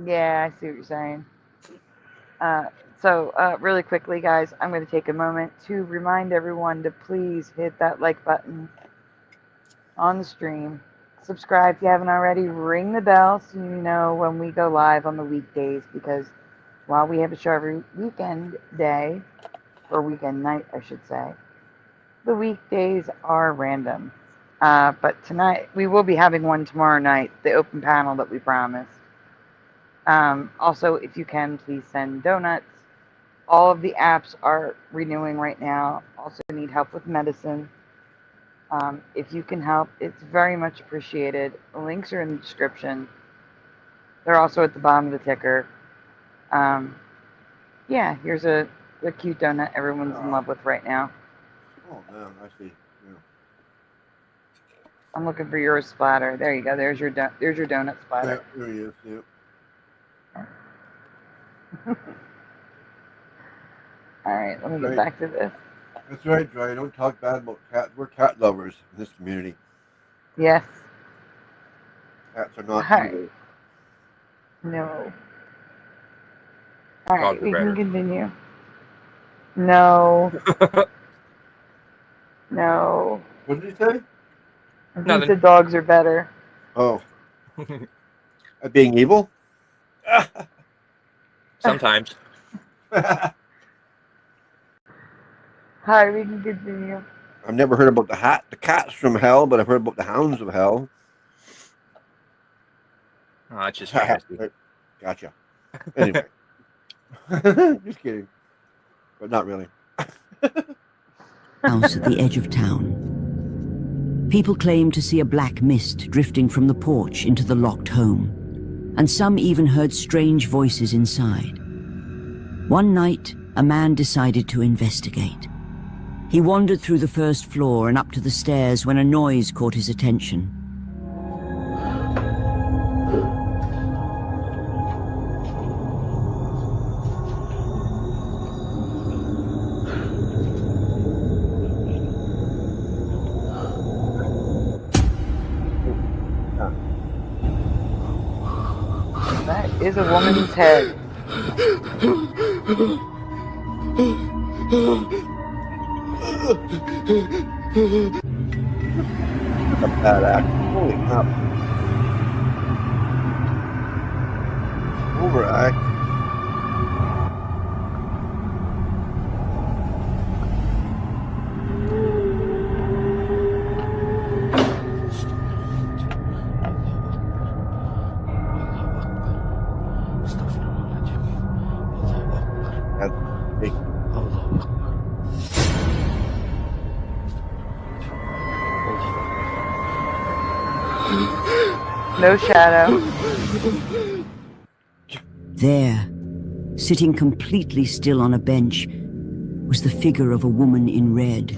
Yeah, I see what you're saying. So really quickly, guys, I'm going to take a moment to remind everyone to please hit that like button on the stream. Subscribe if you haven't already. Ring the bell so you know when we go live on the weekdays, because while we have a show every weekend day, or weekend night, I should say, the weekdays are random. But tonight, we will be having one tomorrow night, the open panel that we promised. Also, if you can, please send donuts. All of the apps are renewing right now. Also need help with medicine. If you can help, it's very much appreciated. The links are in the description. They're also at the bottom of the ticker. Yeah, here's a cute donut everyone's in love with right now. Oh man, I see. Yeah. I'm looking for yours, Splatter. There you go. There's your donut, Splatter. There he is. Yep. All right, let me get back to this. That's right, Dry. Don't talk bad about cats. We're cat lovers in this community. Yes. Cats are not. All right. No. All right, we can continue. No. No. What did he say? He said dogs are better. Oh. At being evil? Sometimes. Hi, we can continue. I've never heard about the cats from hell, but I've heard about the hounds of hell. Oh, that's just fantasy. Gotcha. Anyway. Just kidding. But not really. House at the edge of town. People claim to see a black mist drifting from the porch into the locked home, and some even heard strange voices inside. One night, a man decided to investigate. He wandered through the first floor and up to the stairs when a noise caught his attention. That is a woman's head. A bad act. Holy crap. Overact. No shadow. There, sitting completely still on a bench, was the figure of a woman in red.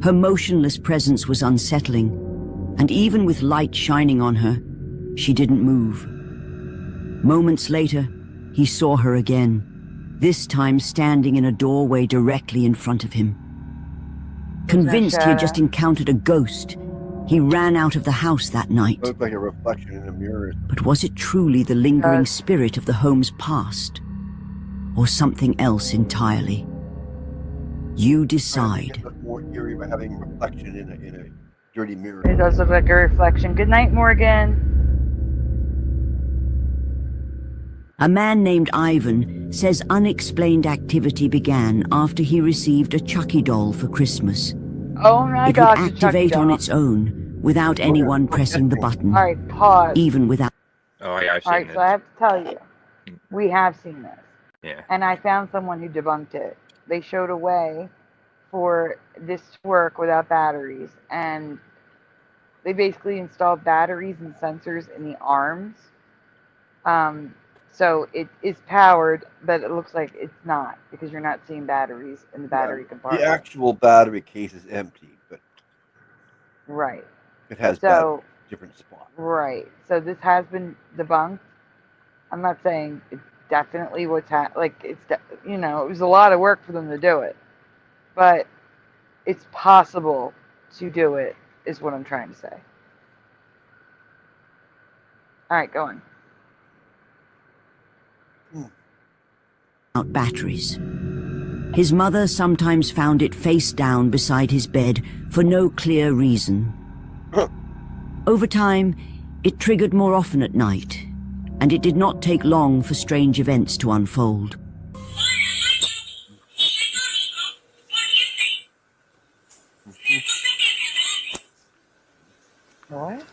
Her motionless presence was unsettling, and even with light shining on her, she didn't move. Moments later, he saw her again, this time standing in a doorway directly in front of him. Convinced he had just encountered a ghost, He ran out of the house that night. It looked like a reflection in a mirror. But was it truly the lingering spirit of the home's past? Or something else entirely? You decide. It looked more eerie by having a reflection in a dirty mirror. It does look like a reflection. Good night, Morgan. A man named Ivan says unexplained activity began after he received a Chucky doll for Christmas. Oh my It gosh, would activate on its own without anyone pressing the button. All right, pause. Even without... Oh yeah, I've seen All right, it. so I have to tell you, we have seen this. Yeah. And I found someone who debunked it. They showed a way for this to work without batteries. And they basically installed batteries and sensors in the arms. So it is powered, but it looks like it's not because you're not seeing batteries in the battery compartment. The actual battery case is empty, but right. It has different spots. Right. So this has been debunked. I'm not saying it's definitely what's it was a lot of work for them to do it, but it's possible to do it is what I'm trying to say. All right, go on. Batteries. His mother sometimes found it face down beside his bed for no clear reason. Over time, it triggered more often at night, and it did not take long for strange events to unfold. What?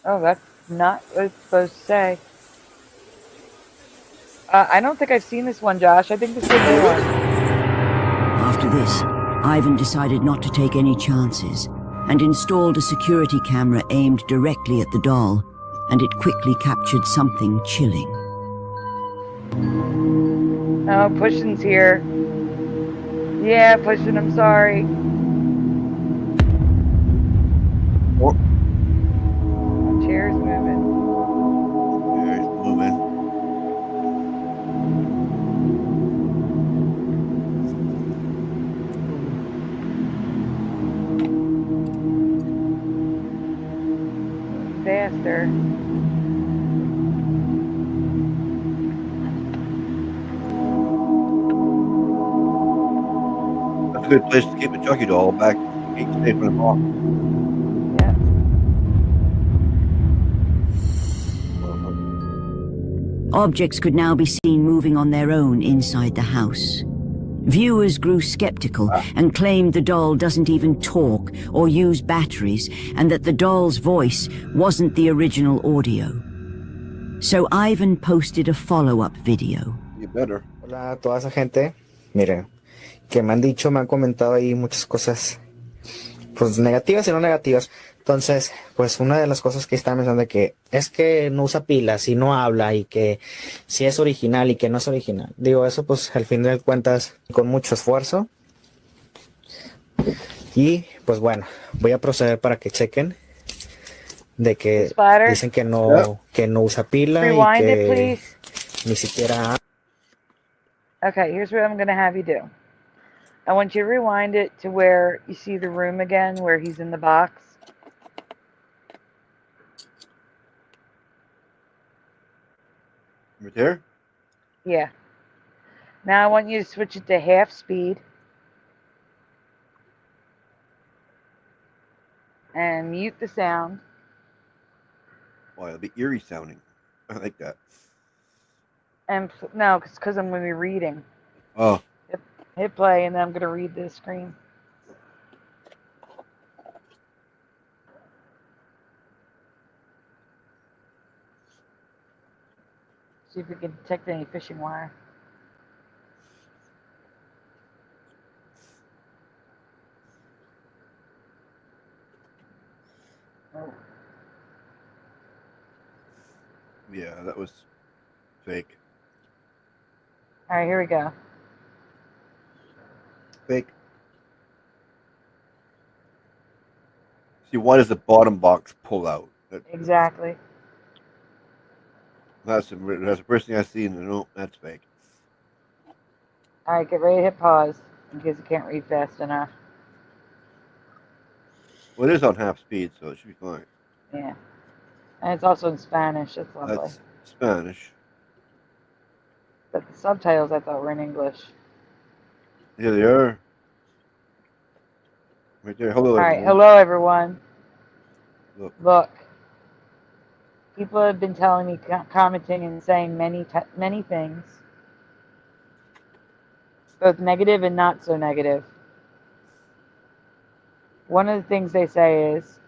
Oh, that's not what it's supposed to say. I don't think I've seen this one, Josh. I think this is a new one. After this, Ivan decided not to take any chances and installed a security camera aimed directly at the doll, and it quickly captured something chilling. Oh, Pushing's here. Yeah, Pushing, I'm sorry. Chair's moving. Yeah, it's moving. Faster. That's a good place to keep a Chucky doll back. Keep safe from the box. Objects could now be seen moving on their own inside the house. Viewers grew skeptical and claimed the doll doesn't even talk or use batteries, and that the doll's voice wasn't the original audio. So Ivan posted a follow-up video. You better. Hola a toda esa gente. Miren, que me han dicho, me han comentado ahí muchas cosas, pues negativas y no negativas. Entonces, pues una de las cosas que están pensando de que es que no usa pilas y no habla y que si es original y que no es original. Digo, eso pues al fin de cuentas con mucho esfuerzo. Y pues bueno, voy a proceder para que chequen de que dicen que no usa pila Rewind y it, que please. ni siquiera... Okay, here's what I'm going to have you do. I want you to rewind it to where you see the room again, where he's in the box. Right there? Yeah. Now I want you to switch it to half speed. And mute the sound. Well, it'll be eerie sounding. I like that. And no, because I'm going to be reading. Oh. Hit play, and then I'm going to read this screen. See if we can detect any fishing wire. Oh. Yeah, that was fake. All right, here we go. Fake. See, why does the bottom box pull out? Exactly. That's the first thing I see, and no, that's fake. All right, get ready to hit pause. in case I can't read fast enough. Well, it is on half speed, so it should be fine. Yeah. And it's also in Spanish. That's lovely. That's Spanish. But the subtitles I thought were in English. Yeah, they are. Right there. Hello, All right. everyone. Hello, everyone. Look. People have been telling me, commenting, and saying many things, both negative and not so negative. One of the things they say is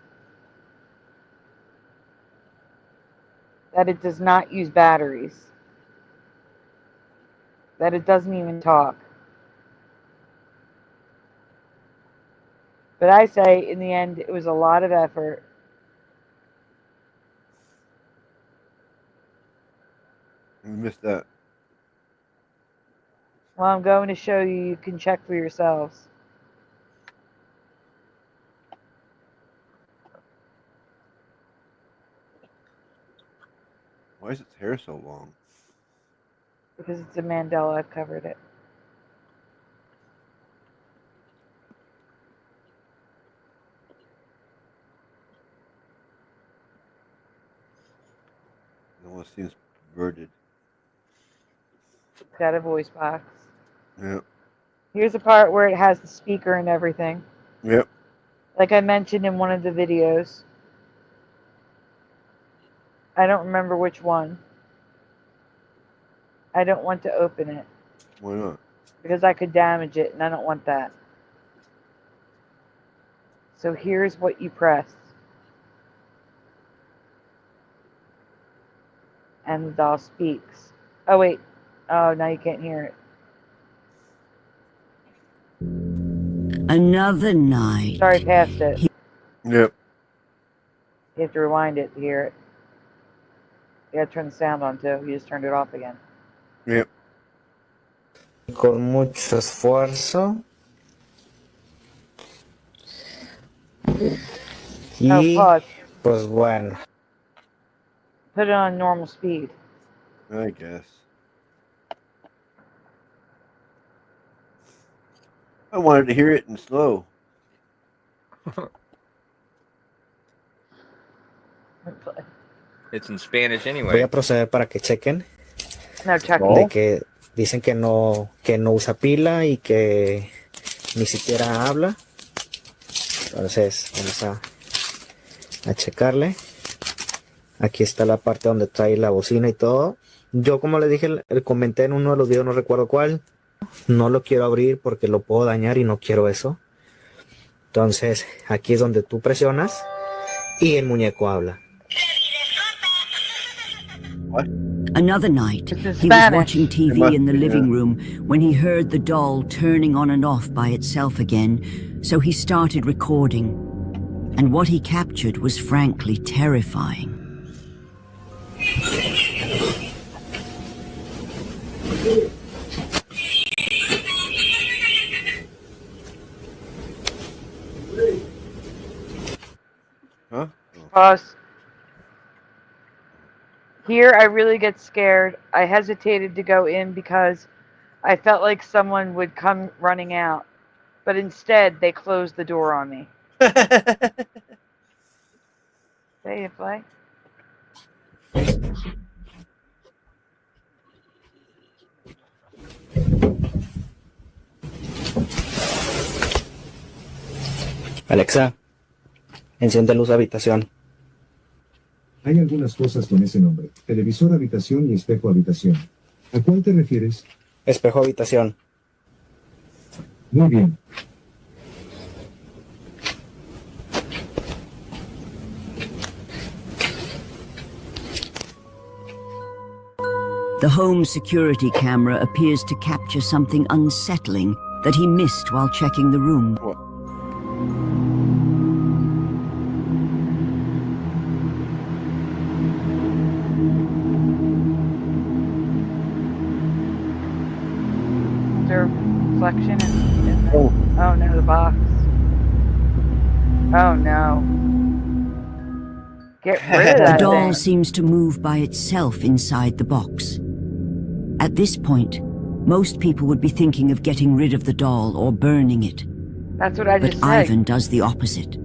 that it does not use batteries, that it doesn't even talk. But I say, in the end, it was a lot of effort. I missed that. Well, I'm going to show you. You can check for yourselves. Why is its hair so long? Because it's a Mandela, I've covered it. It almost seems perverted. It's got a voice box. Yep. Here's the part where it has the speaker and everything. Yep. Like I mentioned in one of the videos. I don't remember which one. I don't want to open it. Why not? Because I could damage it, and I don't want that. So here's what you press. And the doll speaks. Oh, wait. Oh, now you can't hear it. Another night. Sorry, past it. Yep. You have to rewind it to hear it. You gotta turn the sound on too. You just turned it off again. Yep. Con mucho esfuerzo. Y pause. pues bueno. Put it on normal speed. I guess. I wanted to hear it in slow. It's in Spanish Voy anyway. a proceder para que chequen. No, check. De que dicen que no usa pila y que ni siquiera habla. Entonces vamos a checarle. Aquí está la parte donde trae la bocina y todo. Yo, como les dije, comenté en uno de los videos, no recuerdo cuál. No lo quiero abrir porque lo puedo dañar y no quiero eso. Entonces aquí es donde tú presionas y el muñeco habla. Another night, he was watching TV in the living room when he heard the doll turning on and off by itself again, so he started recording. And what he captured was frankly terrifying. Huh? Pause. Here, I really get scared. I hesitated to go in because I felt like someone would come running out. But instead, they closed the door on me. Say it, play. Alexa, enciende luz de habitación. Hay algunas cosas con ese nombre. Televisor habitación y espejo habitación. ¿A cuál te refieres? Espejo habitación. Muy bien. The home security camera appears to capture something unsettling that he missed while checking the room. What? Is there reflection in the... Oh no, the box. Oh no. Get rid of that The doll thing. seems to move by itself inside the box. At this point, Most people would be thinking of getting rid of the doll or burning it. That's what I But just said. Ivan does the opposite.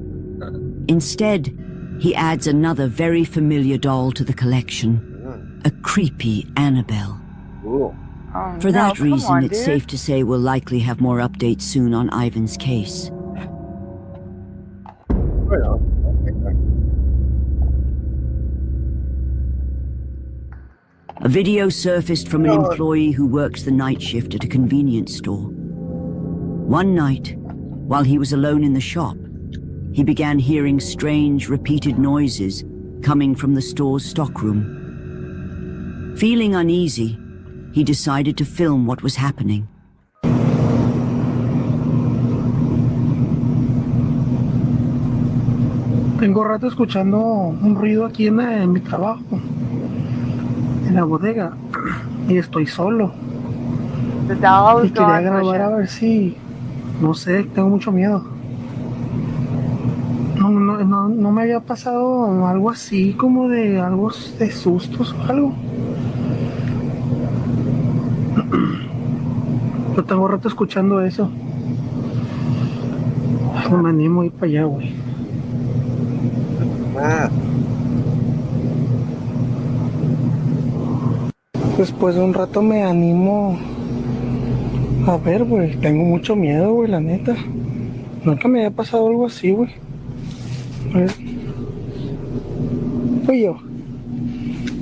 Instead, he adds another very familiar doll to the collection, a creepy Annabelle. Cool. Oh, For no, that come reason, on, it's dude. safe to say we'll likely have more updates soon on Ivan's case. Right on. A video surfaced from an employee who works the night shift at a convenience store. One night, while he was alone in the shop, he began hearing strange, repeated noises coming from the store's stockroom. Feeling uneasy, he decided to film what was happening. Tengo rato escuchando un ruido aquí en mi trabajo, en la bodega, y estoy solo. The doll Y is quería gone, grabar a Pusha. ver si, no sé, tengo mucho miedo. No me había pasado algo así, como de algo de sustos o algo. Yo tengo rato escuchando eso. No me animo a ir para allá, güey. Después de un rato me animo a ver, güey. Tengo mucho miedo, güey, la neta. Nunca me había pasado algo así, güey. A ver. Fui yo.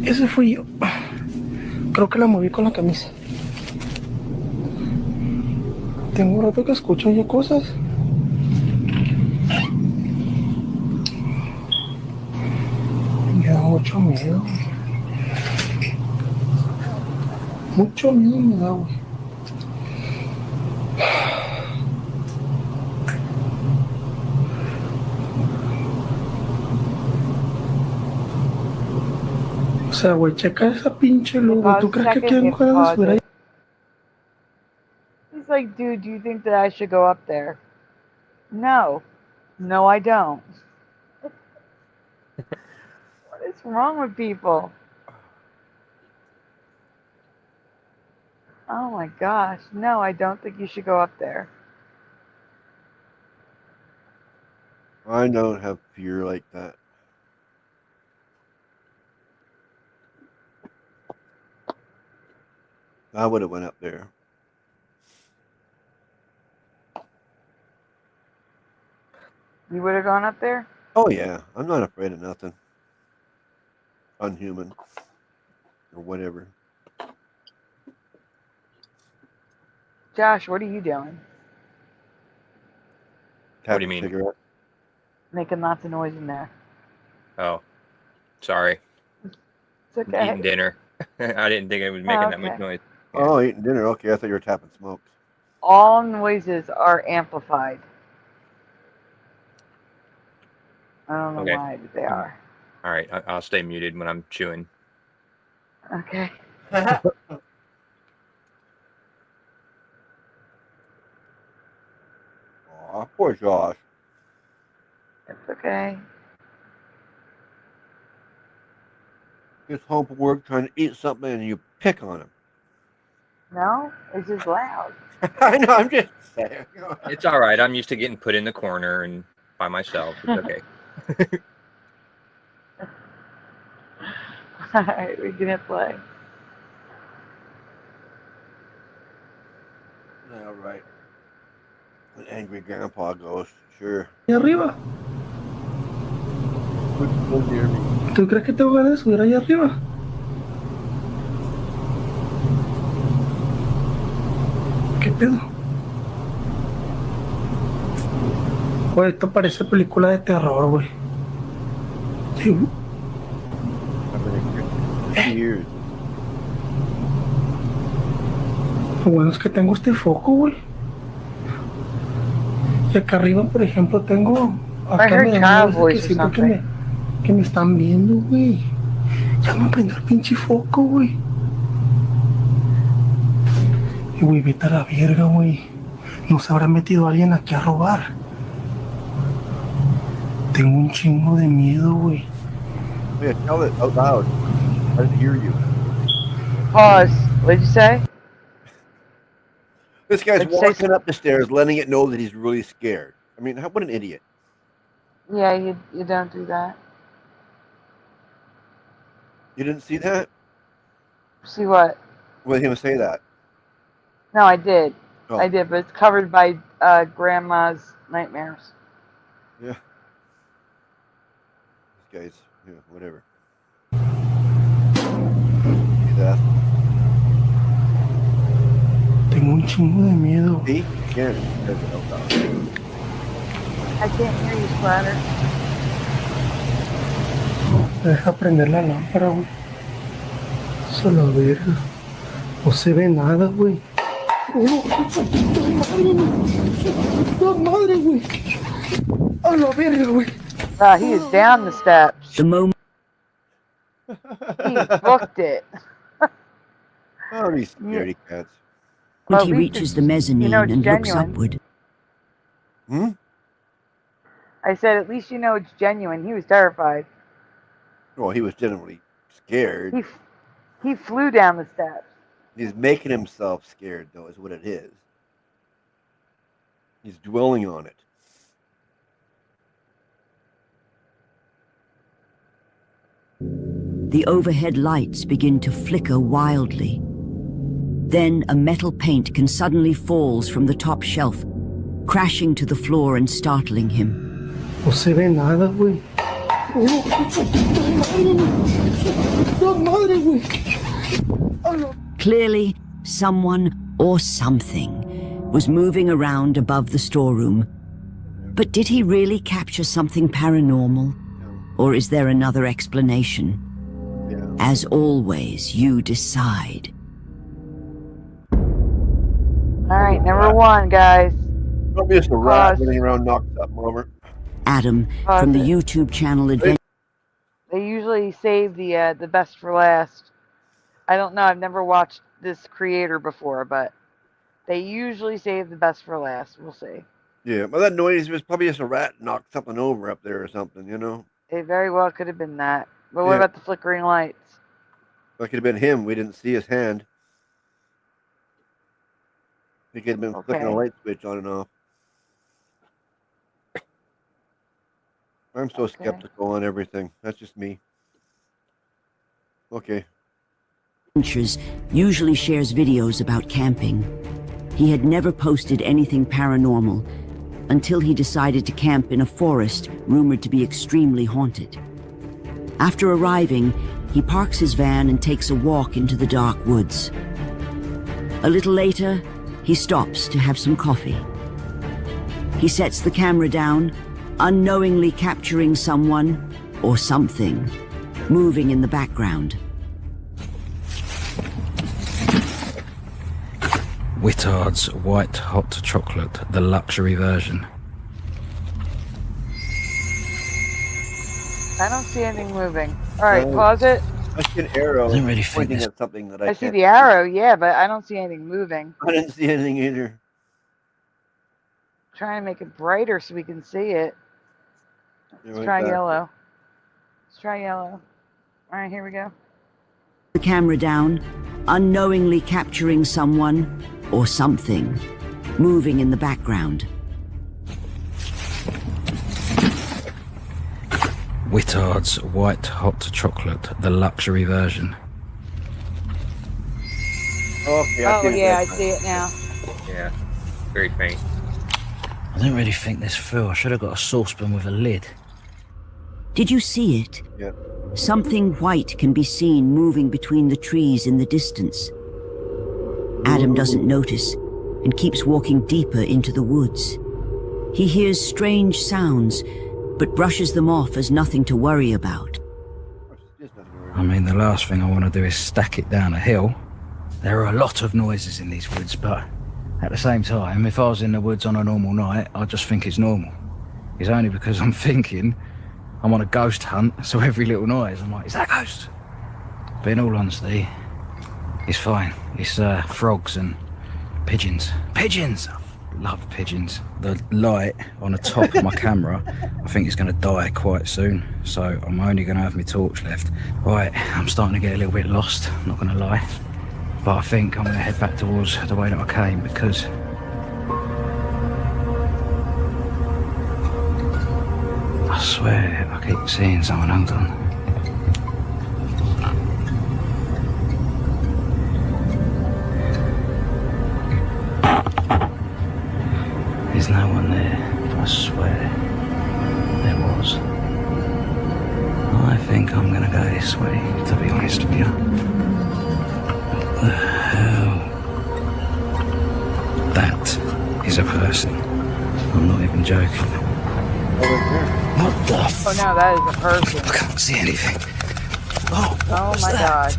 Ese fui yo. Creo que la moví con la camisa. Tengo un rato que escucho yo cosas. Me da mucho miedo. Mucho miedo me da, güey. O sea, güey, checa esa pinche luz, güey. ¿Tú crees que aquí algo de subir ahí? He's like, dude, do you think that I should go up there? No. No, I don't. What is wrong with people? Oh my gosh. No, I don't think you should go up there. I don't have fear like that. I would have went up there. You would have gone up there? Oh yeah, I'm not afraid of nothing. Unhuman or whatever. Josh, what are you doing? What do you mean? Cigarette. Making lots of noise in there. Oh, sorry. It's okay. Eating dinner. I didn't think it was making that much okay. noise. Oh, eating dinner. Okay, I thought you were tapping smokes. All noises are amplified. I don't know Okay. why, but they are. All right, I'll stay muted when I'm chewing. Okay. Aw, poor Josh. It's okay. Gets home from work trying to eat something and you pick on him. No, it's just loud. I know, I'm just saying. It's all right. I'm used to getting put in the corner and by myself. It's okay. Alright, we're gonna play. All right. An angry grandpa goes, sure. Ahí arriba. ¿Tú crees que tengo ganas de subir allá arriba? ¿Qué pedo? Güey, esto parece película de terror, güey. Sí. Lo bueno es que tengo este foco, güey. Y acá arriba, por ejemplo, tengo... Acá me da miedo que siento que me están viendo, güey. Ya me prendió el pinche foco, güey. Y güey, vete a la verga, güey. No se habrá metido alguien aquí a robar. Tengo un chingo de miedo, güey. Yeah, tell it out loud. I didn't hear you. Pause. What did you say? This guy's walking up the stairs, letting it know that he's really scared. I mean, what an idiot. Yeah, you don't do that. You didn't see that? See what? Well, him say that. No, I did. Oh. I did, but it's covered by Grandma's nightmares. Yeah. This guy's, whatever. See that? Tengo un chingo de miedo. See? Yeah. I can't hear you, Splatter. Deja prender la lámpara, güey. Eso la verga. No se ve nada, güey. ¡La madre, güey! ¡A la verga, güey! He is down the steps. The moment he booked it. Oh, these scaredy cats. Well, he reaches the mezzanine and looks upward. I said, at least you know it's genuine. He was terrified. Well, he was genuinely scared. He flew down the steps. He's making himself scared, though, is what it is. He's dwelling on it. The overhead lights begin to flicker wildly. Then a metal paint can suddenly falls from the top shelf, crashing to the floor and startling him. No se ve nada, güey. ¡La madre, güey! Clearly, someone or something was moving around above the storeroom. But did he really capture something paranormal? Or is there another explanation? As always, you decide. Alright, number one, guys. Probably just a rat running around knocked up, Robert. Adam, from the YouTube channel Adventure. They usually save the best for last. I don't know, I've never watched this creator before, but they usually save the best for last. We'll see. Yeah, but that noise was probably just a rat knocked something over up there or something, you know? It very well could have been that. But what about the flickering lights? That could have been him. We didn't see his hand. He could have been flicking a light switch on and off. I'm so skeptical on everything. That's just me. Okay. Adventures usually shares videos about camping. He had never posted anything paranormal until he decided to camp in a forest rumored to be extremely haunted. After arriving, he parks his van and takes a walk into the dark woods. A little later, he stops to have some coffee. He sets the camera down, unknowingly capturing someone or something moving in the background. Wittard's White Hot Chocolate, the luxury version. I don't see anything moving. Alright, pause it. I see an arrow I didn't really think pointing this... at something that I see the arrow, yeah, but I don't see anything moving. I didn't see anything either. Try and make it brighter so we can see it. Let's like try that. yellow. Let's try yellow. Alright, here we go. The camera down, unknowingly capturing someone or something moving in the background. Wittard's White Hot Chocolate, the luxury version. Okay, I see it now. Yeah, very faint. I didn't really think this through. I should have got a saucepan with a lid. Did you see it? Yeah. Something white can be seen moving between the trees in the distance. Adam doesn't notice and keeps walking deeper into the woods. He hears strange sounds, but brushes them off as nothing to worry about. I mean, the last thing I want to do is stack it down a hill. There are a lot of noises in these woods, but at the same time, if I was in the woods on a normal night, I'd just think it's normal. It's only because I'm thinking I'm on a ghost hunt, so every little noise, I'm like, is that a ghost? But in all honesty, it's fine. It's frogs and pigeons. Pigeons! I love pigeons. The light on the top of my camera, I think it's going to die quite soon, so I'm only going to have my torch left. Right, I'm starting to get a little bit lost, I'm not going to lie. But I think I'm going to head back towards the way that I came because I swear I keep seeing someone. Hold on. There's no one there. I swear there was. I think I'm going to go this way, to be honest with you. What the hell? That is a person. I'm not even joking. What the f***? Oh no, that is a person. I can't see anything. Oh my god.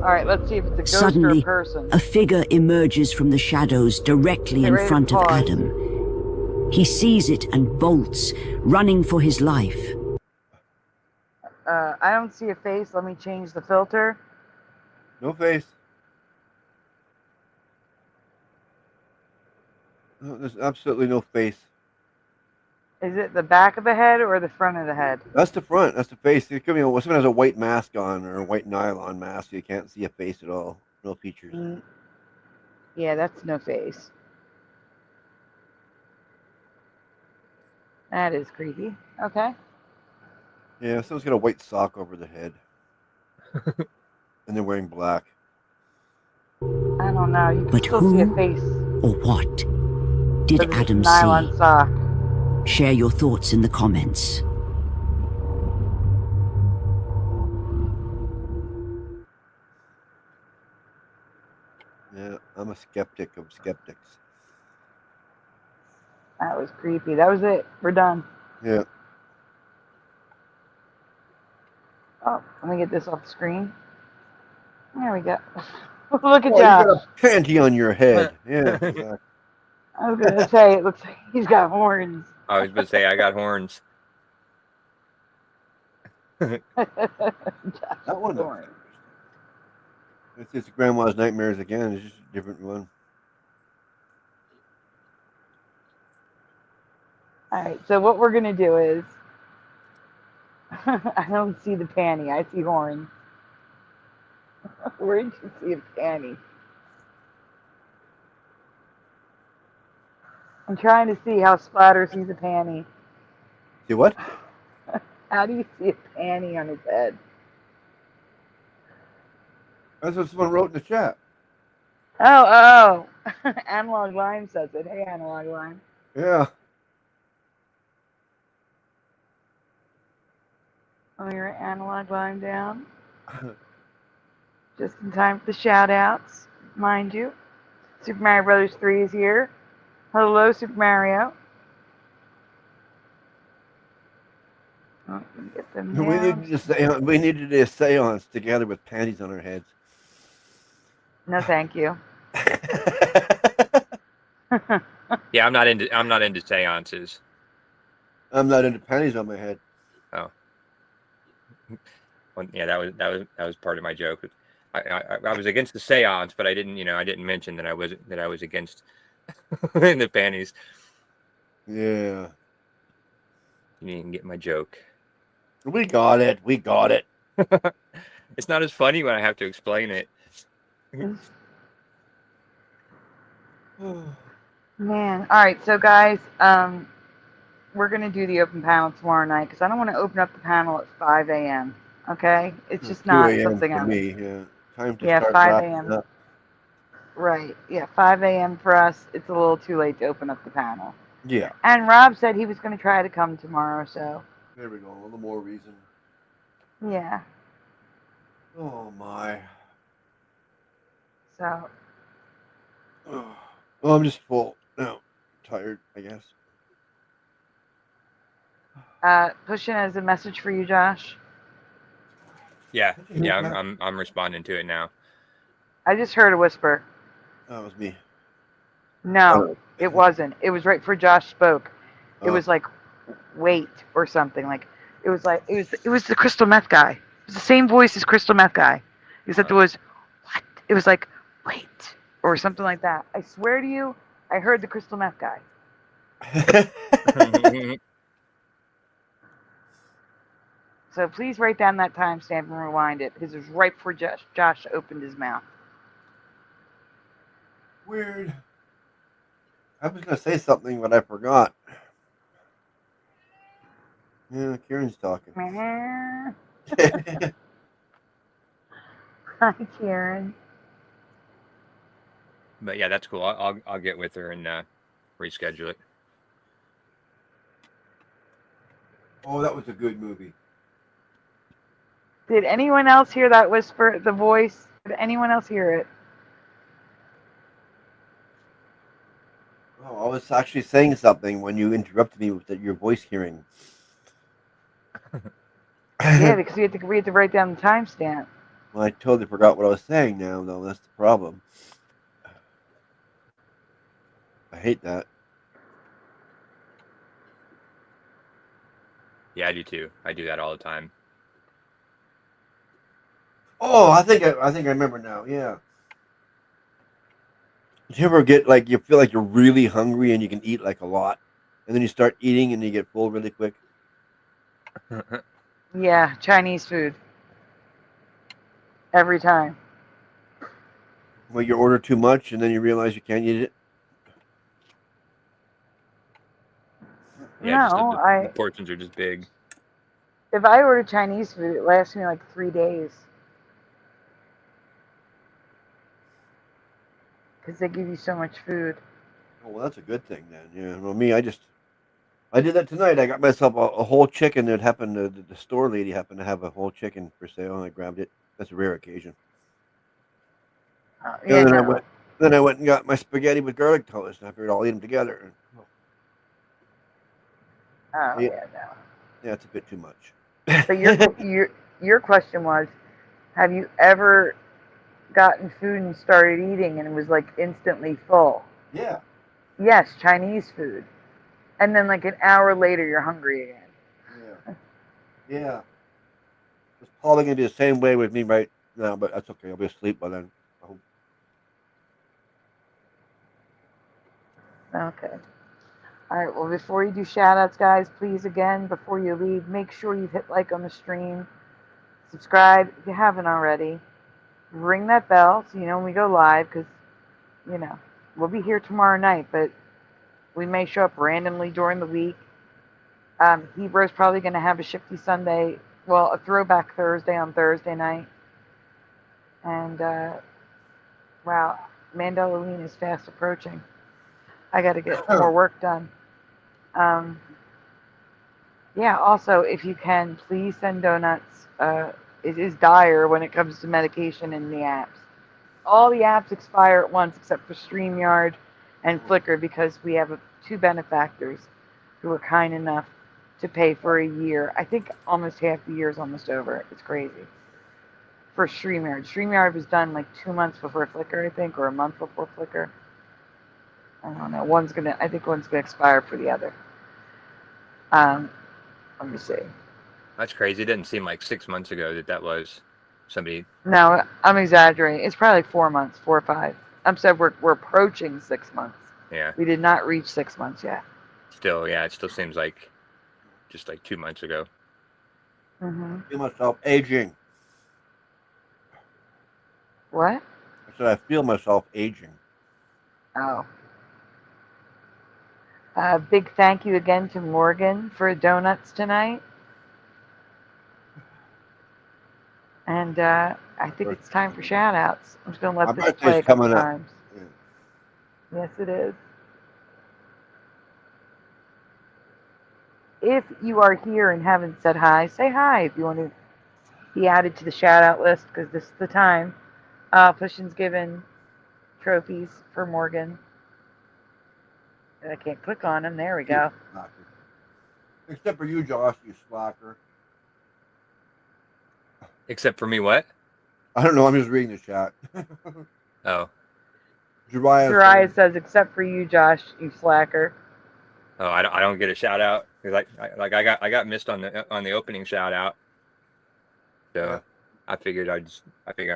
Alright, let's see if it's a ghost Suddenly, or a person. a figure emerges from the shadows directly in front of Adam. He sees it and bolts, running for his life. I don't see a face. Let me change the filter. No face. No, there's absolutely no face. Is it the back of the head or the front of the head? That's the front. That's the face. It could be someone has a white mask on or a white nylon mask. So you can't see a face at all. No features. Yeah, that's no face. That is creepy. Okay. Yeah, someone's got a white sock over the head. And they're wearing black. I don't know. You can But still who see a face. or what did But it's Adam nylon see? sock. Share your thoughts in the comments. Yeah, I'm a skeptic of skeptics. That was creepy. That was it. We're done. Yeah. Oh, let me get this off the screen. There we go. Look at Oh, Josh. you got a panty on your head. Yeah, exactly. I was going to say, it looks like he's got horns. I was going to say, I got horns. That one. It's grandma's nightmares again. It's just a different one. All right, so what we're going to do is, I don't see the panty. I see horns. Where did you see a panty? I'm trying to see how Splatter sees a panty. See what? How do you see a panty on his head? That's what someone wrote in the chat. Oh. Analog Lime says it. Hey, Analog Lime. Yeah. Let me write Analog Lime down. Just in time for the shout-outs, mind you. Super Mario Brothers 3 is here. Hello, Super Mario. Oh, get them down. We needed a seance together with panties on our heads. No, thank you. Yeah, I'm not into seances. I'm not into panties on my head. Oh. Well, yeah, that was part of my joke. I was against the seance, but I didn't mention that I was against the panties. Yeah. You didn't get my joke. We got it. It's not as funny when I have to explain it. Man. All right, so guys, we're going to do the open panel tomorrow night because I don't want to open up the panel at 5 a.m. Okay? It's just not something for I'm... me, yeah. Time to yeah, start 5 wrapping a.m. up. Right. Yeah, 5 a.m. for us. It's a little too late to open up the panel. Yeah. And Rob said he was going to try to come tomorrow, so... There we go. A little more reason. Yeah. Oh, my. So... Well, I'm just full. No. Tired, I guess. Push in as a message for you, Josh. Yeah, I'm responding to it now. I just heard a whisper. That was me. No, it wasn't. It was right before Josh spoke. It Oh. was like, wait, or something. Like, it was the crystal meth guy. It was the same voice as crystal meth guy. Except it was, what? It was like, wait, or something like that. I swear to you, I heard the crystal meth guy. So please write down that timestamp and rewind it because it was right before Josh opened his mouth. Weird. I was going to say something, but I forgot. Yeah, Kieran's talking. Hi, Kieran. But yeah, that's cool. I'll get with her and reschedule it. Oh, that was a good movie. Did anyone else hear that whisper, the voice? Did anyone else hear it? Oh, I was actually saying something when you interrupted me with your voice hearing. Yeah, because we had to write down the timestamp. Well, I totally forgot what I was saying now, though. That's the problem. I hate that. Yeah, I do too. I do that all the time. Oh, I think I remember now. Yeah. Did you ever get like you feel like you're really hungry and you can eat like a lot, and then you start eating and you get full really quick? Yeah, Chinese food. Every time. Well, you order too much and then you realize you can't eat it. Yeah, No, the portions are just big. If I order Chinese food, it lasts me like 3 days. Because they give you so much food. Oh, well, that's a good thing then. Yeah. Well, me, I did that tonight. I got myself a whole chicken. It happened. The store lady happened to have a whole chicken for sale, and I grabbed it. That's a rare occasion. Yeah, and then no. I went and got my spaghetti with garlic toast, and I figured I'll eat them together. Oh, yeah, no. Yeah, it's a bit too much. But your question was, have you ever gotten food and started eating and it was like instantly full? Yeah. Yes, Chinese food. And then like an hour later, you're hungry again. Yeah. Yeah. It's probably going to be the same way with me right now, but that's okay. I'll be asleep by then. I hope. Okay. All right, well, before you do shout-outs, guys, please, again, before you leave, make sure you hit like on the stream. Subscribe if you haven't already. Ring that bell so you know when we go live, because, you know, we'll be here tomorrow night, but we may show up randomly during the week. Hebrow's probably going to have a Shifty Sunday, well, a Throwback Thursday on Thursday night. And, wow, Mandela is fast approaching. I got to get more work done. Yeah, also, if you can, please send donuts. It is dire when it comes to medication in the apps. All the apps expire at once except for StreamYard and Flickr because we have two benefactors who are kind enough to pay for a year. I think almost half the year is almost over. It's crazy. For StreamYard. StreamYard was done like 2 months before Flickr, I think, or a month before Flickr. I don't know. I think one's gonna expire for the other. Let me see. That's crazy. It didn't seem like 6 months ago that was somebody. No, I'm exaggerating. It's probably like 4 months, 4 or 5. I'm saying we're approaching 6 months. Yeah. We did not reach 6 months yet. Still, yeah, it still seems like just like 2 months ago. Mm-hmm. I feel myself aging. What? I said I feel myself aging. Oh. Big thank you again to Morgan for donuts tonight. And I think it's time for shout-outs. I'm just going to let this play a couple times. Yeah. Yes, it is. If you are here and haven't said hi, say hi if you want to be added to the shout-out list, because this is the time. Pushing's given trophies for Morgan. And I can't click on him. There we go. Except for you, Josh, you slacker. Except for me, what? I don't know. I'm just reading the chat. Oh. Jariah says, except for you, Josh, you slacker. Oh, I don't get a shout out because I got missed on the opening shout out. So yeah. I figured I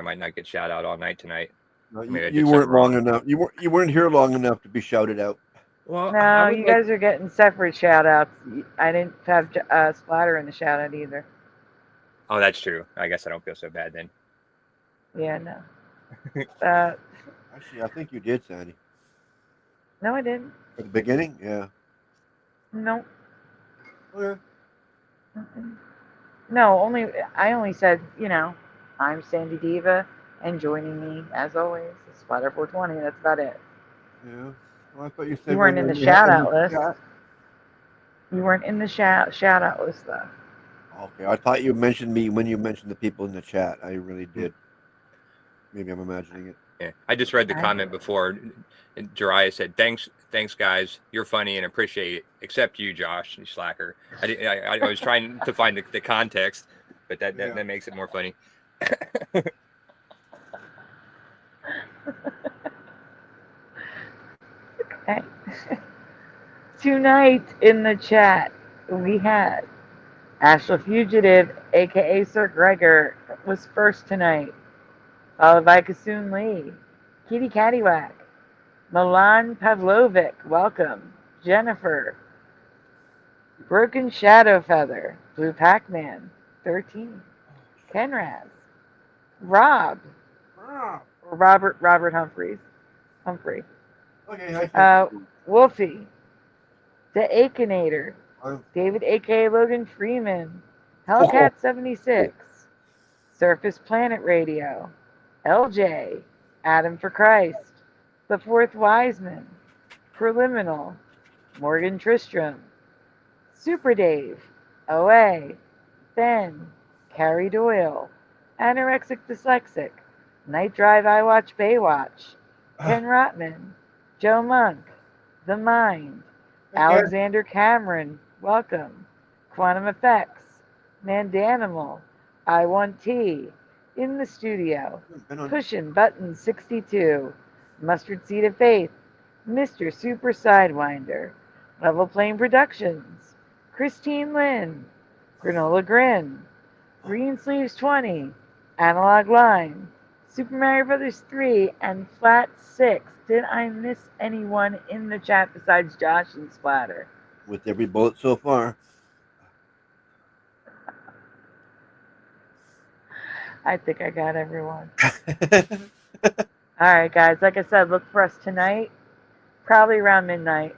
might not get shout out all night tonight. No, you weren't long enough. You weren't here long enough to be shouted out. Well, no, you guys are getting separate shout outs. I didn't have Splatter in the shout out either. Oh, that's true. I guess I don't feel so bad then. Yeah, no. Actually, I think you did, Sandy. No, I didn't. At the beginning? Yeah. No. Okay. No, I only said, I'm Sandy Diva, and joining me, as always, is Splatter 420. That's about it. Yeah. Well, I thought you said You weren't in the shout-out list. You weren't in the shout-out list, though. Okay, I thought you mentioned me when you mentioned the people in the chat. I really did. Maybe I'm imagining it. Yeah, I just read the comment before. Jiraiya said, "Thanks, guys. You're funny and appreciate it. Except you, Josh, you slacker." I was trying to find the context, but that makes it more funny. Okay. Tonight in the chat, we had Astral Fugitive, aka Sir Gregor, was first tonight, followed by Kasoon Lee, Kitty Cattywhack, Milan Pavlovic, welcome, Jennifer, Broken Shadow Feather, Blue Pac-Man, 13, Kenraz, Robert Humphrey, Okay, Wolfie, The Akinator, David aka Logan Freeman, Hellcat76, Surface Planet Radio, LJ, Adam for Christ, The Fourth Wiseman, Preliminal, Morgan Tristram, Super Dave, OA, Ben, Carrie Doyle, Anorexic Dyslexic, Night Drive I Watch Baywatch, Ken Rotman, Joe Monk, The Mind, Alexander Cameron, welcome, Quantum Effects, Mandanimal, I Want Tea, In the Studio, Pushin' Button 62, Mustard Seed of Faith, Mr. Super Sidewinder, Level Plane Productions, Christine Lynn, Granola Grin, Green Sleeves 20, Analog Line, Super Mario Brothers 3, and Flat 6. Did I miss anyone in the chat besides Josh and Splatter? With every bullet so far. I think I got everyone. All right, guys. Like I said, look for us tonight, probably around midnight-ish.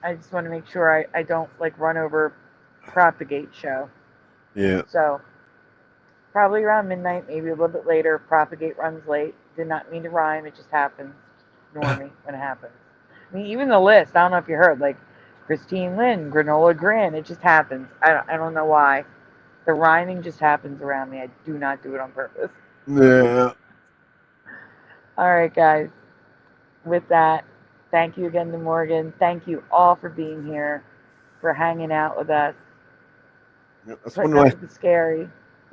I just want to make sure I don't run over Propagate show. Yeah. So probably around midnight, maybe a little bit later. Propagate runs late. Did not mean to rhyme. It just happens. Ignore me when it happens. I mean, even the list. I don't know if you heard. Christine Lynn, Granola Grin. It just happens. I don't know why. The rhyming just happens around me. I do not do it on purpose. Yeah. All right, guys. With that, thank you again to Morgan. Thank you all for being here, for hanging out with us. Yeah, that's one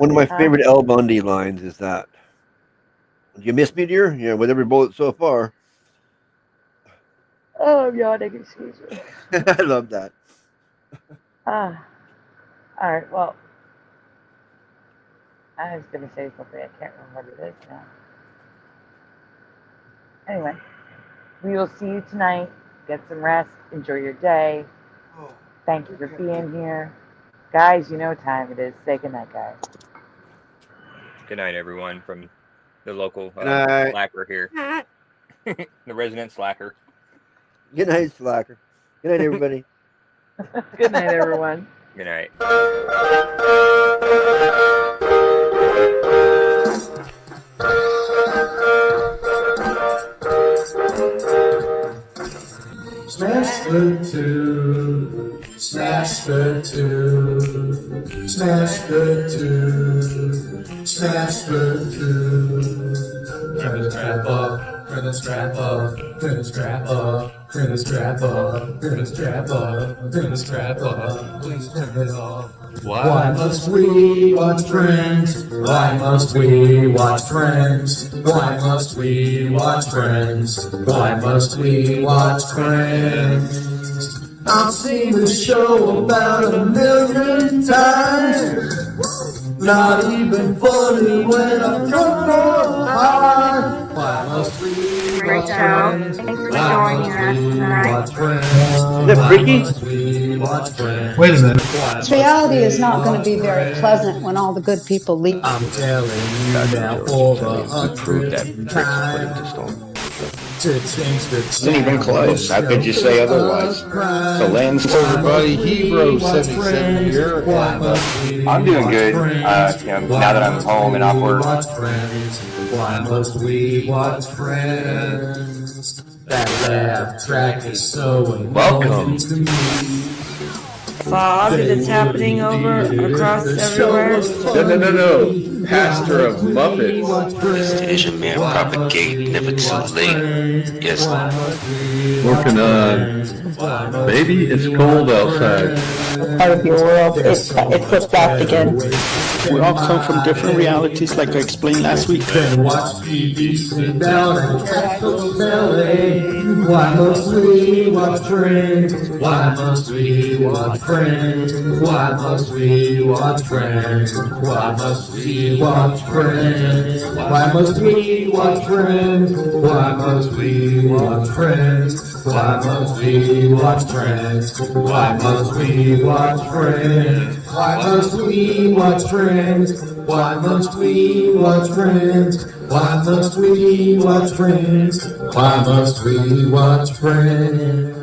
of my favorite El Bundy lines is that. You miss me, dear? Yeah, with every bullet so far. Oh, I'm yawning. Excuse me. I love that. All right. Well, I was going to say something. I can't remember what it is now. Anyway, we will see you tonight. Get some rest. Enjoy your day. Thank you for being here. Guys, you know what time it is. Say goodnight, guys. Good night, everyone, from the local slacker here. The resident slacker. Good night, slacker. Good night, everybody. Good night, everyone. Good night. Smash the two, smash the two, smash the two, smash the two. Turn the strap up, turn the strap up, turn the strap up, turn the strap up, turn the strap up, turn the strap up, please turn it off. Why must we watch Friends? Why must we watch Friends? Why must we watch Friends? Why must we watch Friends? I've seen the show about 1,000,000 times. Not even funny when I'm drunk or high. Why must we watch friends? Why must we watch friends? Is that Ricky? Wait a minute. This reality is not going to be very pleasant when all the good people leave. I'm telling you now for the 100th time. Isn't even close. How could you say otherwise? The land's everybody. Hero 77 here. I'm doing good. Now that I'm home and off work. Why must we watch Friends? That laugh track is so welcome. To me. Fog that's happening over across everywhere. No. Pastor of Muppets. Asian man propagate, never too late. Yes. Working on Baby, It's Cold Outside. Part of your world, it's flipped back again. We all come from different realities, like I explained last week. Watch TV, sit down and catch those belly. Why must we watch Friends? Why must we watch Friends? Why must we watch Friends? Why must we watch Friends? Why must we watch Friends? Why must we watch Friends? Why must we watch Friends? Why must we watch Friends? Why must we watch Friends? Why must we watch Friends? Why must we watch Friends? Why must we watch Friends?